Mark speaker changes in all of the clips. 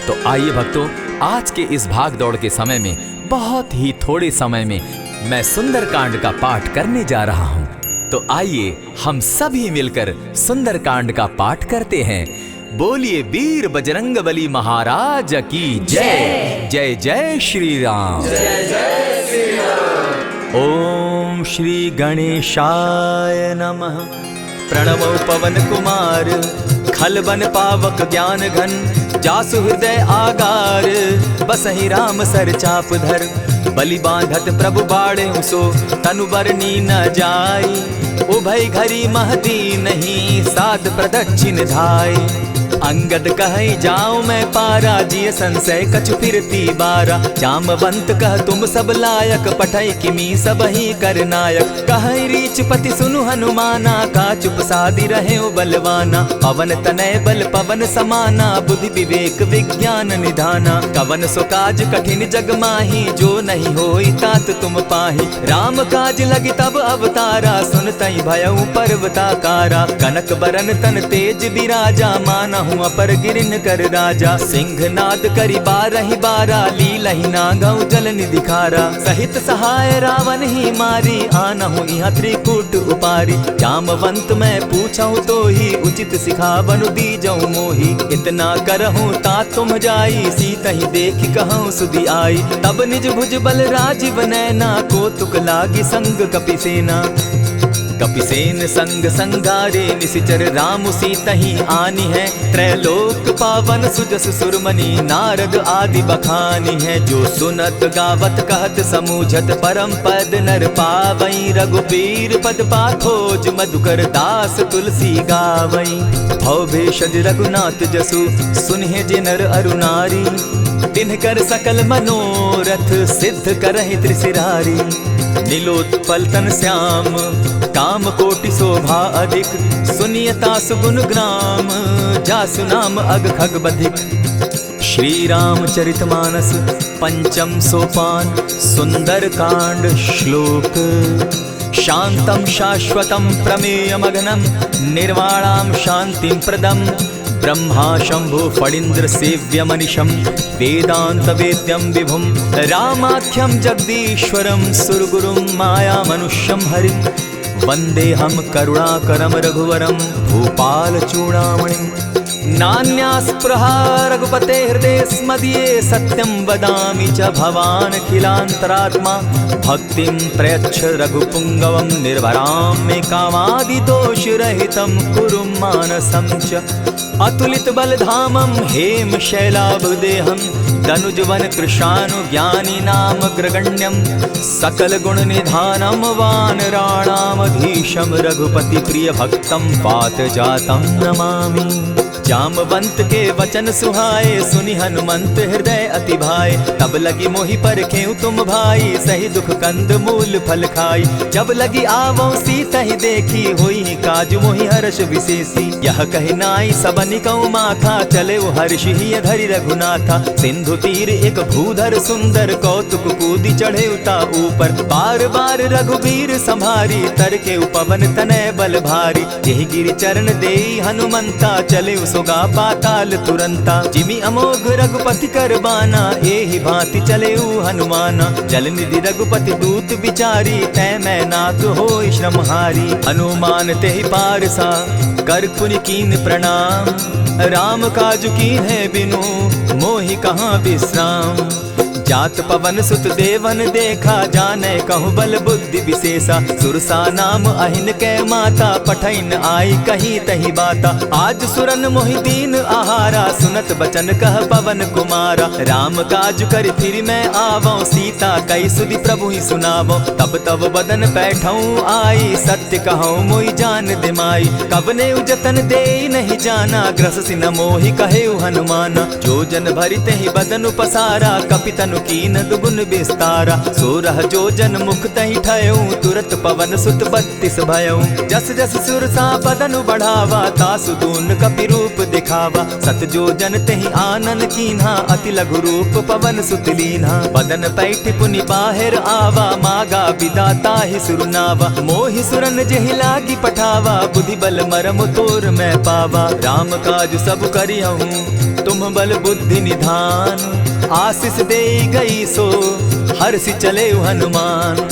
Speaker 1: तो आइए भक्तों, आज के इस भाग दौड़ के समय में बहुत ही थोड़े समय में मैं सुंदरकांड का पाठ करने जा रहा हूँ। तो आइए हम सभी मिलकर सुंदरकांड का पाठ करते हैं। बोलिए वीर बजरंगबली महाराज की जय। जय जय श्री राम।
Speaker 2: जय जय श्री राम।
Speaker 1: ओम श्री गणेशाय नमः। प्रणमो पवन कुमार, खलबन पावक ज्ञान घन, जासु हृदय आगार, बसहि राम सर चाप धर, बलि बांधत प्रभु बाढ़े सो, तनु बरनी न जाई, उभय घरी महती नहीं, साध प्रदक्षिण धाई। अंगद कहे जाऊं मैं पारा, जिय संशय कछु फिरती बारा, जामवंत कह तुम सब लायक, पठै किमी सब ही कर नायक। कहे रीच पति सुनु हनुमाना, का चुप सादी रहे बलवाना, पवन तनय बल पवन समाना, बुद्धि विवेक विज्ञान निधाना। कवन सो काज कठिन जग माही, जो नहीं होई तात तुम पाही। राम काज लगी तब अवतारा, सुनतई भयउ पर्वताकारा। कनक बरन तन तेज बिराजा, माना अपर गिरिन कर राजा। सिंहनाद करी बारहि बारा, लीलहि नागौ जल निधि खारा। सहित सहाय रावण ही मारी, आनहु इहाँ त्रिकूट उपारी। जामवंत मैं पूछऊं तो ही, उचित सिखावनु दीजऊं मोही। इतना करहूं ता तुम जाई, सीतहि देखि कहूं सुधि आई। तब निज भुज बल राजीव नैना, को तुक लागी संग कपिसेना। कपिसेन संग संगारे, निशिचर राम सीतहि आनी है। त्रैलोक पावन सुजस सुरमणि, नारद आदि बखानी है। जो सुनत गावत कहत समूझत, परम पद नर पावई। रघुबीर पद पाखोज, मधुकर दास तुलसी गावई। भव भेषज रघुनाथ जसु, सुनहि जे नर अरु नारी। तिनकर सकल मनोरथ, सिद्ध करहि त्रिशिरारी। नीलोत्पल तन श्याम, काम कोटि शोभा अधिक। सुनियता सुगुन ग्राम, जासु नाम अग खग बधिक। श्री रामचरित मानस पंचम सोपान, सुंदर कांड श्लोक। शांतम शाश्वतम प्रमेयमग्नं, निर्वाणां शांतिं प्रदम्। ब्रह्मा शंभु फणीन्द्र सेव्य मनीषम, वेदांत वेद्यम विभुम। रामाख्यम जगदीश्वरम, सुरगुरुम माया मनुष्यम हरिम। वंदे हम करुणाकरम रघुवरम, भूपाल चूड़ामणिम। नान्यास्पृहा रघुपते हृदय स्मदीये, सत्यं वदामि च भवान् खिलान्तरात्मा। भक्तिं प्रयच्छ रघुपुङ्गवं, निर्भरां मे कामादिदोषरहितं, कुरु मानसं च। अतुलित बलधामं हेम शैलाभदेहं, दनुजवन कृशानु ज्ञानी नामग्रगण्यं। सकल गुण निधानं वानराणामधीशं, रघुपति प्रिय भक्तं पात जातं नमामि। जामवंत के वचन सुहाए, सुनि हनुमंत हृदय अति भाए। तब लगी मोहि परखेउ तुम भाई, सही दुख कंद मूल फल खाई। जब लगी आवो सीतहि देखी, होई काज मोहि हर्ष विशेषी। यह कहि नाई सबनि कौ माथा, चले वो हर्षि हिय धरि रघुनाथा। सिंधु तीर एक भूधर सुंदर, कौतुक कूदि चढ़े उता ऊपर। बार बार रघुबीर संभारी, तर के पवन तनय बल भारी। यही गिरि चरण देई हनुमंता, चले सोगा पाताल तुरंता। जिमि अमोघ रघुपति कर बाना, एहि भांति चले हनुमाना। जल निधि रघुपति दूत बिचारी, तै मैं नाथ होई श्रमहारी। हनुमान तेहि पारसा, कर पुनि कीन प्रणाम। राम काज कीन है बिनु, मोहि कहाँ विश्राम। जात पवन सुत देवन देखा, जाने कहूँ बल बुद्धि विशेषा। सुरसा नाम अहिन कै माता, पठैन आई कहीं तही बाता। आज सुरन मोहि दीन आहारा, सुनत बचन कह पवन कुमारा। राम काज कर फिर मैं आवो, सीता कई सुधि प्रभु ही सुनावो। तब तब बदन बैठऊँ आई, सत्य कहूँ मोहि जान दिमाई। कबने उजतन दे नहीं जाना, ग्रस सिन मोहि कहे हनुमाना। जो जन भरित ही बदन पसारा, कपितन कीन दुगुन विस्तारा। सोरह जो जन मुख तहि ठयऊ, तुरत पवन सुत 32 भयऊ। जस जस सुरसा बदन बढ़ावा, तासु दून कपि रूप दिखावा। सत जो जन तहि आनन कीन्हा, अति लघु रूप पवन सुत लीन्हा। बदन पैठ पुनि बाहिर आवा, मागा विदाता ही सुरनावा। मोहि सुरन जेहि लागी पठावा, बुद्धि बल मरम तोर मैं पावा। राम काज सब करियहूँ, तुम तुम बल बुद्धि निधान। आशीष दे गई सो हर्षि चले हनुमान।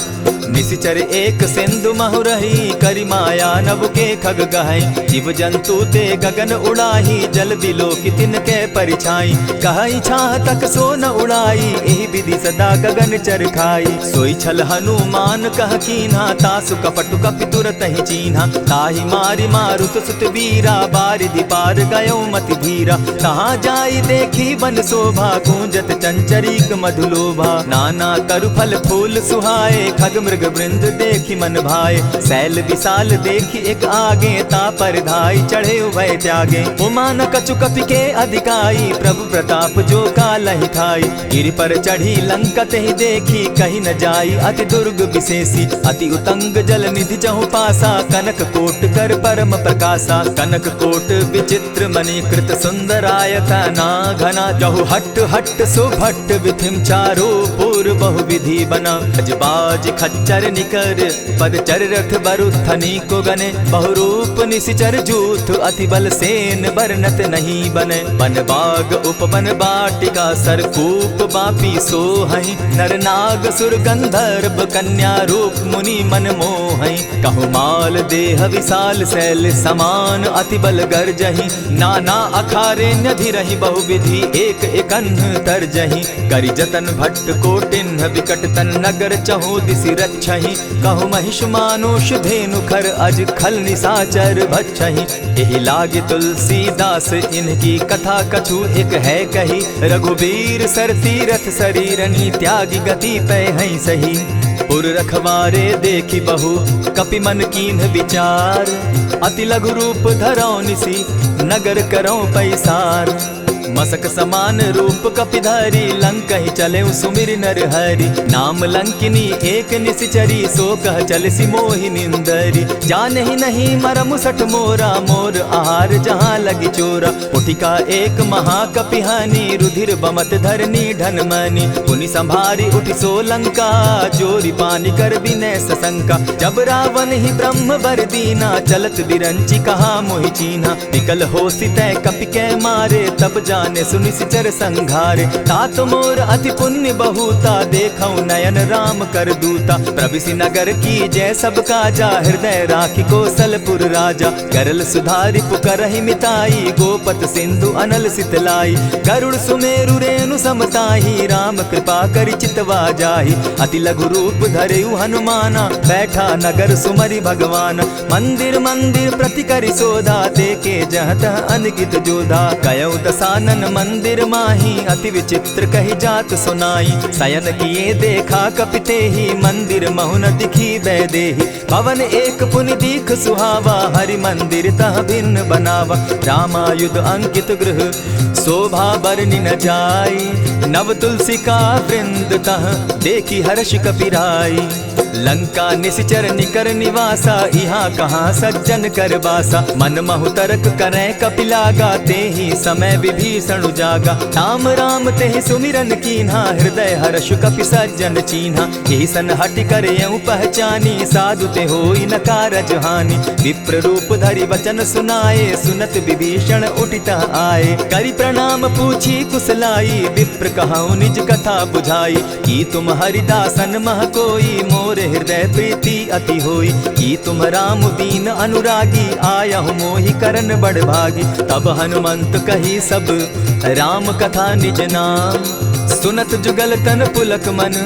Speaker 1: निशिचर एक सिंधु महु रही, करी माया नभ के खग गहई। जीव जंतु ते गगन उड़ाही, जल बिलो की तिनके परिछाई। कहई छाह तक सो न उड़ाई, एहि विधि सदा गगन चर खाई। सोई छल हनुमान कह कीन्हा, तासु कपटु कपि तुरत ही चीन्हा। ताहि मारि मारुत सुत वीरा, बारिधि पार गयो मति धीरा। कहाँ जाई देखी बन शोभा, गूंजत चंचरीक मधुलोभा। नाना तरु फल फूल सुहाए, खग मृग वृंद देखी मन भाए। सैल विशाल देखी एक आगे, तापर धाई चढ़े उभय त्यागे। उमान कछु कपि के अधिकाई, प्रभु प्रताप जो कालहि खाई। गिरि पर चढ़ी लंका तेहि देखी, कही न जाई अति दुर्ग विशेषी। अति उतंग जल निधि जहु पासा, कनक कोट कर परम प्रकाशा। कनक कोट विचित्र मणि कृत सुंदरायता ना घना। जहु हट हट सुभट विधिम चारो पूर्व बहु विधि बना। अजबाज खच्चर निकर पद चर रथ बरुथनी को गने। बहुरूप निशिचर जूथ अति बल सेन बरनत नहीं बने। बन बाग उपवन बाटिका सरकूप बापी सोहई। नर नाग सुर गंधर्व कन्या रूप मुनि मन मोहई। कहु माल देह विशाल शैल समान, अति बल गर्जही। नाना अखारे न्यधिरहि बहुविधि, एक एकन्ह तरजही। करि जतन भट्ट कोटिन्ह विकट तन नगर चहु दिसि रक्षहि। कहु महिष मानुष धेनु खर, अज खल निशाचर भक्षहि। एहि लागे तुलसीदास इनकी कथा, कछु एक है कही। रघुबीर सर तीरथ शरीरनी, त्यागी गति पै हई सही। पुर रखवारे देखी बहु, कपि मन कीन्ह विचार। अति लघु रूप धरौ निसी, नगर करौ पैसार। मसक समान रूप कपिधारी, लंकहि चले सुमिर नर हरि। नाम लंकिनी एक निशिचरी, सो कह चल सी मोहि निंदरी। जानहि नहीं मरम सठ मोरा, मोर आहार जहाँ लगी चोरा। उठिका एक महाकपिहानी, रुधिर बमत धरनी ढनमनी। पुनि संभारी उठि सो लंका, जोरी पानी कर बिनै सशंका। जब रावण ही ब्रह्म बर दीना, चलत बिरंची कहा मोहि चीन्हा। निकल होसि तै कपि कै मारे, तब जाने सुनिशिचर संघारे। तात मोर अति पुण्य बहुता, देखौ नयन राम कर दूता। प्रविशि नगर की जय सब काजा, हृदय राखी कौशलपुर राजा। करल सुधारि पुकरहि मिताई, गोपत सिंधु अनल सितलाई। गरुड़ सुमेरु रेणु समताही, राम कृपा करि चितवा जाहि। अति लघु रूप धरेउ हनुमाना, बैठा नगर सुमरि भगवान। मंदिर मंदिर प्रति करि सोधा, देखे जहाँ तह अनगित जोधा। कयौ दसानन मंदिर माही, अति विचित्र कही जात सुनाई। शयन किए देखा कपिते ही, मंदिर महु न दिखी बैदेही। भवन एक पुनि दीख सुहावा, हरि मंदिर तह भिन्न बनावा। रामायुध अंकित गृह, शोभा बरनि न जाई। नव तुलसी का वृंद तह, देखी हर्ष कपिराई। लंका निशिचर निकर निवासा, यहाँ कहाँ सज्जन कर बासा। मन महु तरक करै कपिलागा, तेहि समय विभीषण जागा। राम राम तेहि सुमिरन कीन्हा, हृदय हर्ष कपि सज्जन चीन्हा। एहि सन हटि कर यऊ पहचानी, साधु ते होई न कारज हानि। विप्र रूप धरि वचन सुनाए, सुनत विभीषण उठितः आए। करि प्रणाम पूछी कुशलाई, विप्र कहऊँ निज कथा बुझाई। की तुम हरिदासन मह कोई, मोर हृदय प्रीति अति होई। की तुम राम दीन अनुरागी, आयहु मोहि करन बड़ भागी। तब हनुमंत कही सब राम कथा निज नाम, सुनत जुगल तन पुलक मन,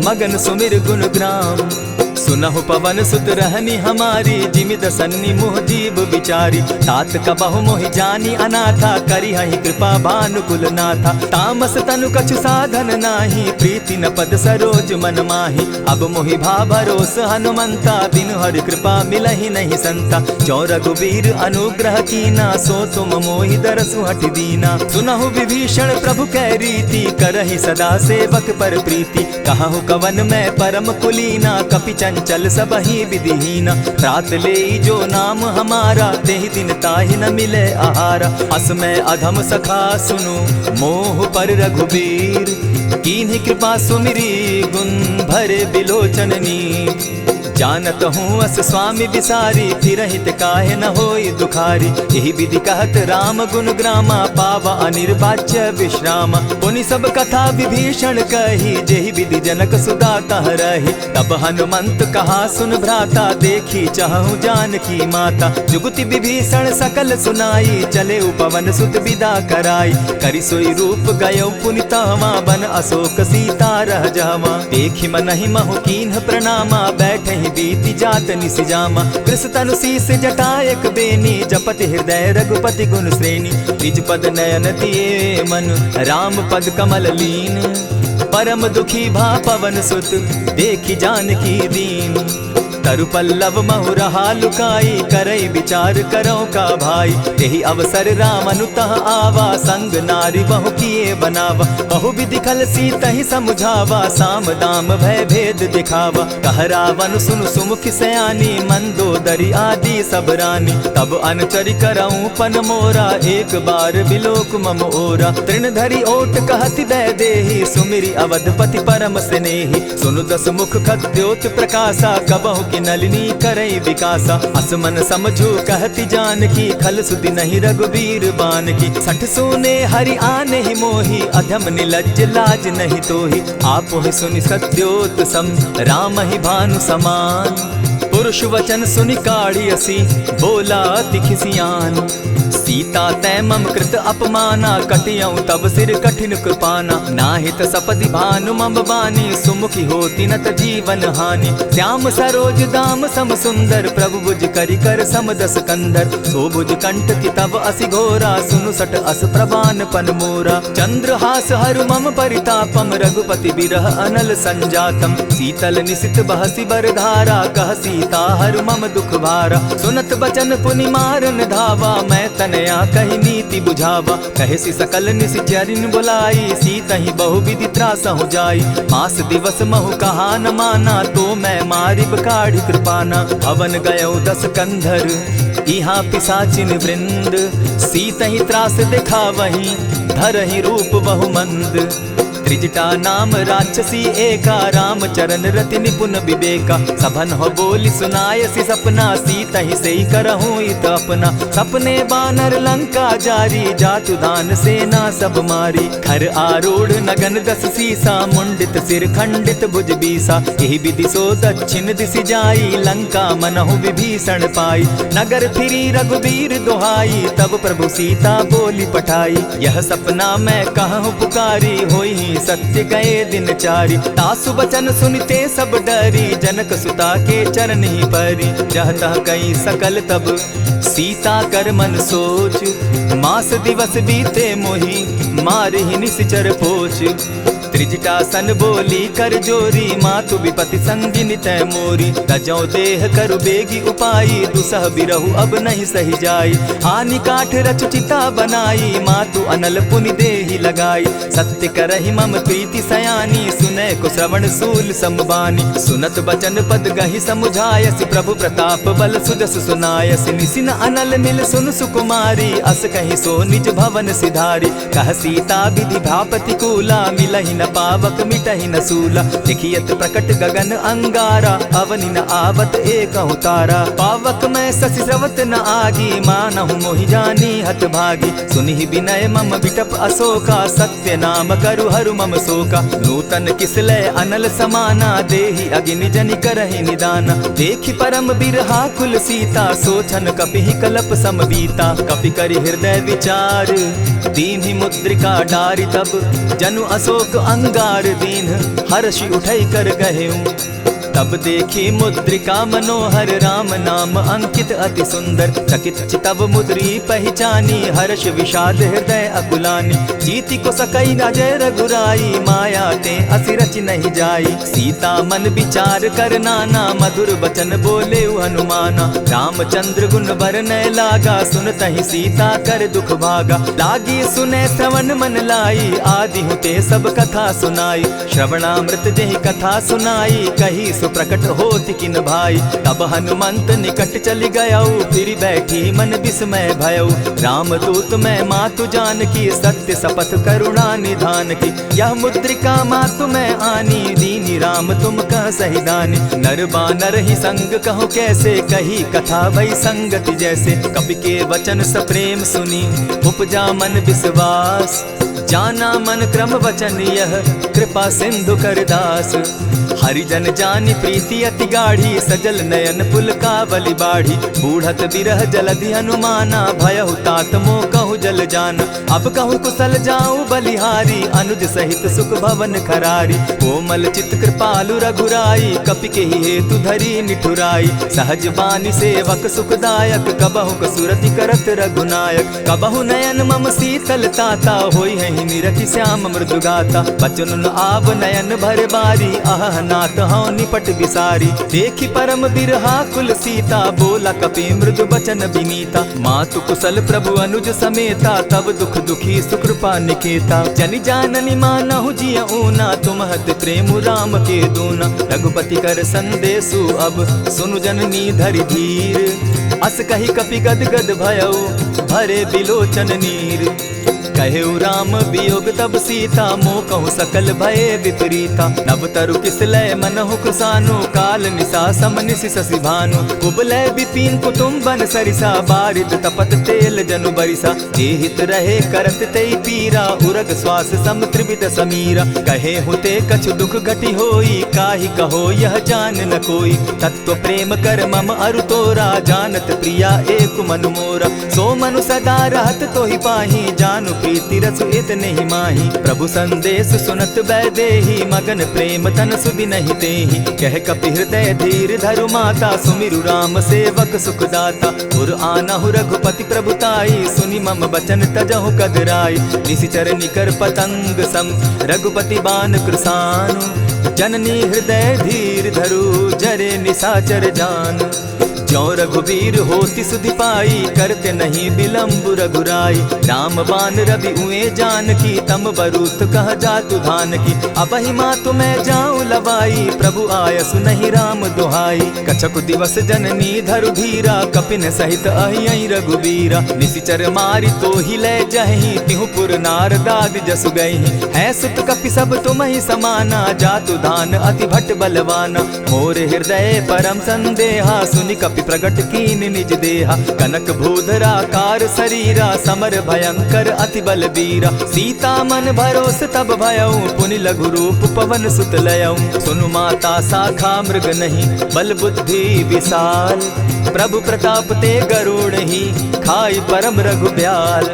Speaker 1: मगन सुमिर गुण ग्राम। सुनहु पवन सुत रहनी हमारी, जिमि दसन्नी मुह जीव विचारी। तात कबहु मोहि जानी अनाथा, करी हहि कृपा भानुकुल नाथा। तामस तनु कछु साधन नाही, प्रीति न पद सरोज मन माही। अब मोहि भा भरोस हनुमंता, बिनु हरि कृपा मिलहि नहीं संता। जो रघुबीर अनुग्रह कीना, सो तुम मोहि दरसु हठि दीना। सुनहु विभीषण प्रभु कै रीति, करहि सदा सेवक पर प्रीति। कहु कवन मैं परम कुलीना, कपि चंचल सबहि विधिहीना। रात ले जो नाम हमारा, तेहि दिन ताहि न मिले आहारा। अस मैं अधम सखा सुनु, मोह पर रघुबीर। कीन्हि कृपा सुमिरी, गुण भरे बिलोचन नीर। जानत हूँ अस स्वामी बिसारी, फिर हित काहे न होई दुखारी। यही विधि कहत राम गुण ग्रामा, पावा अनिर्वाच्य विश्राम। पुनि सब कथा विभीषण कही, जेहि विधि जनक सुता तह रही। तब हनुमंत कहा सुन भ्राता, देखी चाहूँ जानकी माता। जुगति विभीषण सकल सुनाई, चले पवन सुत विदा कराई। करि सोई रूप गयो पुनि तहवा, बन अशोक सीता रह जावा। देखि मनहि महु कीन्ह प्रणामा, बैठहि बीति जात निसि जामा। कृष तनु शीस जटा एक बेनी, जपति हृदय रघुपति गुण श्रेणी। निज पद नयन दिए मन, राम पद कमल लीन। परम दुखी भा पवन सुत, देखि जानकी दीन। तरु पल्लव महु रहा लुकाई, करई विचार करो का भाई। यही अवसर राम अनुतः आवा, संग नारी बहु किए बनावा। बहु विधि खल सीतहि समुझावा, साम दाम भय भेद दिखावा। कह रावण सुन सुमुखि सयानी, मंदोदरी आदि सब रानी। तब अनचरि करऊं पन मोरा, एक बार बिलोक मम ओरा। तृण धरि ओट कहति दय देहि, सुमिरि अवधपति परम स्नेही। सुनु दस मुख खद्योत प्रकाशा, कबहु की नलिनी करई विकासा। असमन समझो कहति जानकी, खल सुधि नहीं रघुवीर बान की। सठ सोने हरि आने ही मोही, अधम निलज्ज लाज नहीं तोही। आपो ही सुनि सत्योत सम, राम ही भानु समान। पुरुष वचन सुनि काढ़ियसी, बोला अति खिसियान। सीता तै मम कृत अपमाना, कटियऊं तब सिर कठिन कृपाना। नाहित सपदि भानु मम बानी, सुमुखी होती नत जीवन हानि। श्याम सरोज दाम सम सुंदर, प्रभु भुज करि कर सम दस कंधर। सो भुज कंठ की तब असि घोरा, सुनु सट अस प्रवान पन मोरा। चंद्रहास हरु मम परितापम, रघुपति बिरह अनल संजातम। शीतल निशित बहसी बरधारा, कह सीता हरु मम दुख भारा। सुनत बचन पुनि मारन धावा, मैं तनया कही नीति बुझावा। कहसी सकल निशिचरिन बुलाई, सीतहि बहु विधि त्रासहु जाई। मास दिवस महु कहा न माना, तो मैं मारिब काढ़ी कृपाना। हवन गयो दस कंधर, इहाँ पिशाचिन वृंद। सीतहि त्रास दिखावहीं, धरहि रूप बहु मंद। त्रिजटा नाम राक्षसी एका, राम चरण रति निपुण विवेका। सभन हो बोली सुनायसी सपना, सीतहि सेई करहूँ इत अपना। सपने बानर लंका जारी, जातु दान सेना सब मारी। खर आरूढ़ नगन दस सीसा, मुंडित सिर खंडित भुज बीसा। यही विधि सो दक्षिण दिशि जाई, लंका मनहु विभीषण पाई। नगर फिरी रघुवीर दुहाई, तब प्रभु सीता बोली पठाई। यह सपना मैं कहूँ पुकारी, होई सत्य गए दिन चारी। तासु बचन सुनते सब डरी, जनक सुता के चरण ही परी। जहता कई सकल तब सीता कर मन सोच, मास दिवस बीते मोही, मार ही निश्चर पोच। त्रिजटा सन बोली कर जोरी, मातु विपति संगिनी तै मोरी। तजौ देह करु बेगी उपाई, दुसह बिरहु अब नहीं सही जाई। आनि काठ रच चिता बनाई, मातु अनल पुनि देहि लगाई। सत्य करहि मम प्रीति सयानी, सुनै को श्रवण सूल संबानी। सुनत बचन पद गहि समुझायसि, प्रभु प्रताप बल सुजस सुनायसि। निसिन अनल मिल सुन सुकुमारी, अस कहि सो निज भवन सिधारी। कह सीता विधि भापति कूला, मिलहि न पावक मिटहि न सूला। देखियत प्रकट गगन अंगारा, अवनि न आवत एकहु तारा। पावक मैं शशि स्रवत न आगी, मानहु मोहि जानी हत भागी। सुनिहि विनय मम विटप अशोका, सत्य नाम करु हरु मम शोका। नूतन किसलय अनल समाना, देहि अगिनि जनि करहि निदाना। देखि परम बिरहा कुल सीता, सोचन कपिहि कलप समबीता। कपि करि हृदय विचार, दीन्हि मुद्रिका डारि। तब जनु अशोक अंगार दीन, हर्षि उठै कर गहेऊं। तब देखी मुद्रिका मनोहर, राम नाम अंकित अति सुंदर। चकित चितव मुद्री पहचानी, हर्ष विषाद हृदय अकुलानी। जीति को सकई न जय रघुराई, माया ते असि रचि नहीं जाई। सीता मन विचार कर नाना, मधुर बचन बोले हनुमाना। रामचंद्र गुण बरनय लागा, सुनतहि सीता कर दुख भागा। लागी सुने श्रवण मन लाई, आदि होते सब कथा सुनाई। श्रवणामृत जेहि कथा सुनाई, कही सुख प्रकट होत किन भाई। तब हनुमंत निकट चली गयऊ, फिर बैठी मन विस्मय भयऊ। राम दूत मैं मातु जान की, सत्य शपथ करुणा निधान की। यह मुद्रिका मातु मैं आनी, दीनी राम तुम कह सही दानी। नर बानर ही संग कहूँ कैसे, कही कथा भई संगति जैसे। कपि के वचन सप्रेम सुनी, उपजा मन विश्वास। जाना मन क्रम वचन यह, कृपा सिंधु कर दास। हरिजन जानी प्रीति अति गाढ़ी, सजल नयन पुलकावली बाढ़ी। बूढ़त बिरह जलधि हनुमाना, भयहु तात मोह कहु जल जाना। अब कहूँ कुशल जाऊँ बलिहारी, अनुज सहित सुख भवन खरारी। कोमल चित कृपालु रघुराई, कपि के ही हेतु धरी निठुराई। सहज बानी सेवक सुखदायक, कबहु कसुरति करत रघुनायक। कबहु नयन मम शीतल ताता, होई है निरखि श्याम मृदु गाता। बचन आव नयन भर बारी, आह नाथ हौ निपट बिसारी। देखी परम बिरहा कुल सीता, बोला कपि मृदु बचन विनीता। मातु कुशल प्रभु अनुज समेता, तब दुख दुखी सुकृपा निकेता। जनि जाननी मानहु जिय ऊना, तुम हत प्रेम राम के दूना। रघुपति कर संदेशु अब, सुनु जननी धरि धीर। अस कही कपि गद गद भयऊ, भरे बिलोचन नीर। कहेउ राम वियोग तब सीता, मोह कहूँ सकल भये विपरीता। नव तरु किस लय मनहु कुसानु, काल निशा सम निशि शशि भानु। कुबलय विपिन कुटुम्बन सरिसा, बारिद तपत तेल जनु बरिसा। जेहित रहे करत तेई पीरा, उरग श्वास सम त्रिविध समीरा। कहे हुते कछु दुख घटी होई, काहि कहो यह जान न कोई। तत्व प्रेम कर मम अरु तोरा, जानत प्रिया एक मनु मोरा। सो मनु सदा रहत तोहि पाही, जानु प्रीति रस इतने ही माही। प्रभु संदेश सुनत बैदेही, मगन प्रेम तन सुधि नहीं तेहि। कह कपि हृदय धीर धरु माता, सुमिरु राम सेवक सुखदाता। उर आनहु रघुपति प्रभुताई, सुनि मम बचन तजहु कदराई। निशिचर निकर पतंग सम, रघुपति बान कृसानु। जननी हृदय धीर धरु, जरे निशाचर जान। ज्यों रघुवीर होति सुधि पाई, करते नहीं विलम्ब रघुराई। राम बान रवि उए जान की, तम बरूथ कह जातु धान की। अबहि मातु मैं जाऊं लवाई, प्रभु आयसु नहीं राम दुहाई। कछक दिवस जननी धरु धीरा, कपिन सहित अहियहि रघुबीरा। निशिचर मारी तो ही ले जहि, तिहु पुर नारदादि जसु गहि। है सुत कपि सब तुम ही समाना, जातु धान अति भट बलवाना। मोर हृदय परम संदेहा, सुनि कपि प्रगट कीन निज देहा। कनक भूधराकार शरीरा, समर भयंकर अति बलबीरा। सीता मन भरोस तब भयऊ, पुनि लघु रूप पवन सुत लयऊ। सुनु माता शाखा मृग नहीं, बल बुद्धि विशाल। प्रभु प्रताप ते गरुड़ ही, खाई परम रघुब्याल।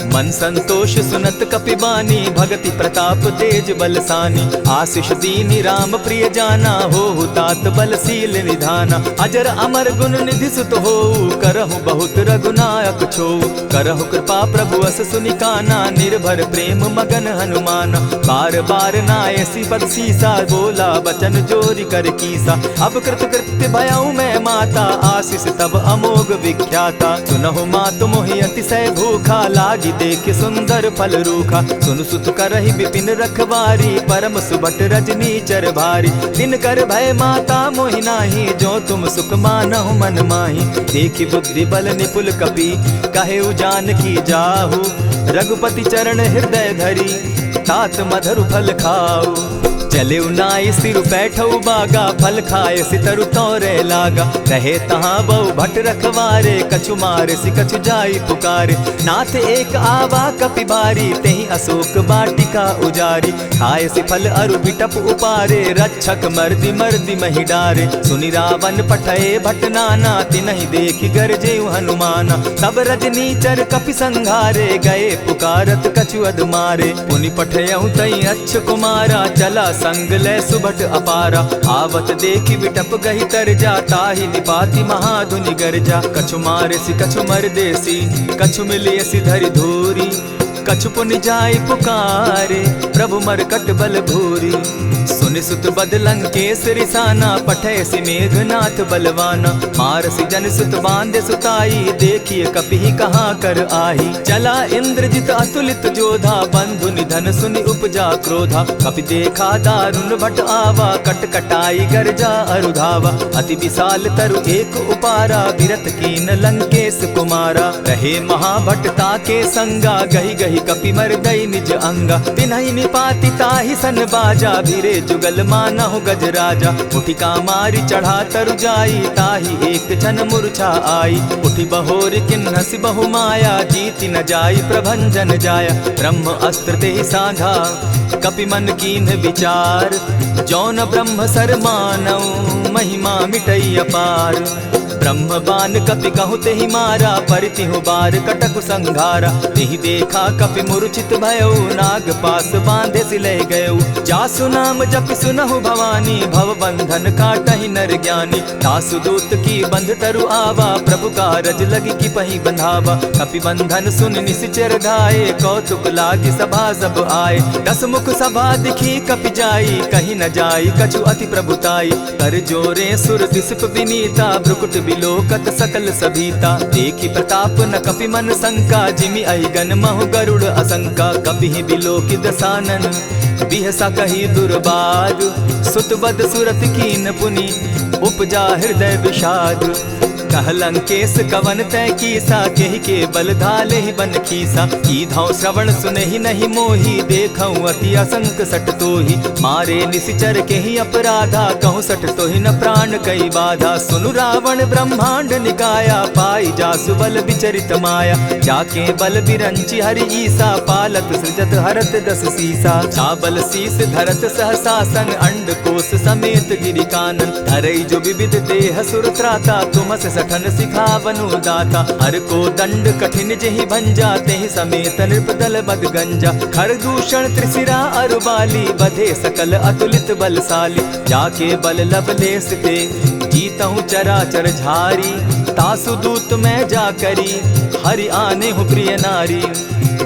Speaker 1: मन संतोष सुनत कपिबानी, भगति प्रताप तेज बलसानी। आशीष दीनी राम प्रिय जाना, हो तात बलशील निधाना। अजर अमर गुण निधि सुत हो, करहु बहुत रघुनायक छो। करहु कृपा प्रभु अस सुनिकाना, निर्भर प्रेम मगन हनुमाना। बार बार नायसी पद सीसा, बोला बचन जोरी कर कीसा। अब कृत कृत्य भयऊ मैं माता, आशीष तब अमोघ विख्याता। सुनहु मातु मोहि अतिशय भूखा, लागी देख सुंदर फल रूखा। सुन सुत करहि विपिन रखवारी, परम सुबट रजनी चर भारी। दिन कर भय माता मोहि नाही, जो तुम सुख मानहु मन माही। देखि बुद्धि बल निपुल कपि, कहेउ जानकी जाहु। रघुपति चरण हृदय धरी, तात मधुर फल खाऊ। चले नाई सिर बैठऊ बागा, फल खाए सितरु तोरे लागा। रहे तहाँ बहु भट रखवारे, कछु मारे सि कछु जाई पुकारे। नाथ एक आवा कपि बारी, तेहि अशोक बाटिका उजारी। खाए सि फल अरु बिटप उपारे, रक्षक मर्दि मर्दि महि डारे। सुनि रावण पठये भट नाना, तिनहि देखि गरजेउ हनुमाना। सब रजनी चर कपि संघारे, गए पुकारत कछु अध मारे। पुनि पठयउ तई अच्छ कुमारा, चला संग ले सुभट अपारा। आवत देखि बिटप गहि तर जा, ताहि निपाति महाधुनि गर्जा। कछु मारे सि कछु मर देसी, कछु मिलियसि धरि धूरी। कछु पुनि जाय पुकारे, प्रभु मरकट बल भूरी। सुनि सुत बद लंकेश रिसाना, पठय सि मेघनाथ बलवाना। मारसि जन सुत बांधे सुताई, देखिए कपि कहाँ कर आही। चला इंद्रजित अतुलित जोधा, बंधु निधन सुनि उपजा क्रोधा। कपि देखा दारुण भट आवा, कट कटाई गर्जा अरुधावा। अति विशाल तरु एक उपारा, विरत कीन लंकेश कुमारा। रहे महाभट ताके संगा, गही गही कपि मरदई निज अंगा। तिन्हि निपाति ताहि सन बाजा, भीरे जुगल मानहु गजराजा। उठिका मारी चढ़ा तरु जाई, ताहि एक क्षण मूर्छा आई। उठि बहोर किन्हसि बहु माया, जीति न जाई प्रभंजन जाया। ब्रह्म अस्त्र तेहि साधा, कपि मन कीन्ह विचार। जौन ब्रह्म सर मानऊ, महिमा मिटई अपार। ब्रह्म बान कपि कहु तेहि मारा, परितिहु बार कटकु संघारा। तेहि देखा कपि मूर्छित भयउ, नाग पास बांधे सिलय गयउ। जासु नाम जपि सुनहु भवानी, भव बंधन काटहि नर ज्ञानी। तासु दूत की बंध तरु आवा, प्रभु कारज लगी कि पहि बंधावा। कपि बंधन सुन निश्चर धाये, कौतुक लागी सभा सब आए। दस मुख सभा दिखी कपि जाई, कहीं न जाई कछु अति प्रभुताई। कर जोरे सुर दिसप विनीता, भ्रुकुट बिलोकत सकल सभीता। देखी प्रताप न कपि मन शंका, जिमि अहिगन महु गरुड़ असंका। कपि बिलोकि दसानन, बिहसा कही दुर्बाद। सुत बद सुरत कीन पुनि, उपजा हृदय विषाद। कह लंकेश कवन तय कीसा, केहि के बल धाले ही बन खीसा। कीधौ श्रवण सुनहि नहीं मोही, देखऊं अति असंक सट तोही। मारे निशिचर केहि अपराधा, कहूँ सट तोहि न प्राण कई बाधा। सुनु रावण ब्रह्मांड निकाया, पाई जासु बल विचरित माया। जाके बल बिरंचि हरि ईसा, पालत सृजत हरत दस सीसा। चाबल शीस धरत सहसासन, अंड कोश समेत गिरि कानन। धरई जो विविध देह सुर त्राता, तुमस सठन सिखावनु दाता। हर को दंड कठिन जेहि भंजा, तेहि समेत नृपदल बद गंजा। खर दूषण त्रिशिरा अरुबाली, बधे सकल अतुलित बलशाली। जाके बल लवलेस ते, जीतहु चराचर झारी। तासु दूत मैं जा करी, हरि आने हूँ प्रिय नारी।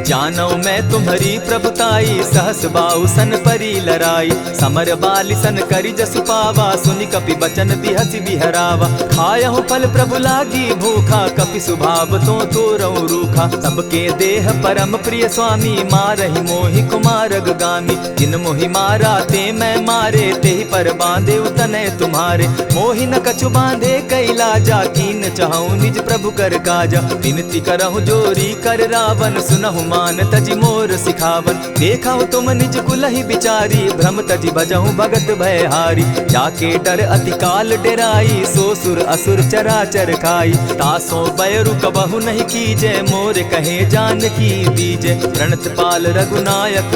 Speaker 1: जानो मैं तुम्हारी प्रभुताई, सहस बाहु सन परी लराई। समर बाली सन करी जसु पावा, सुनि कपि बचन बिहसि बिहरावा। खायहु फल प्रभु लागी भूखा, कपि सुभाव तो तोरहु रूखा। सबके देह परम प्रिय स्वामी, मारहि मोहि कुमारग गामी। जिन मोहि मारा ते मैं मारे, तेहि पर बांधे उतने तुम्हारे। मोहि न कछु बांधे कैलाजा, कीन चहु निज प्रभु कर काजा। विनती करहु जोरी कर रावण, सुनहु मान तजि मोर सिखावन। देखा तुम निज कुलहि बिचारी, भ्रम तजि भजहु भगत भयहारी। जाके डर अति काल डेराई, सो सुर असुर चराचर खाई। तासो बैरु कबहु नहीं कीजे, मोर कहे जानकी दीजे। प्रणत पाल रघुनायक,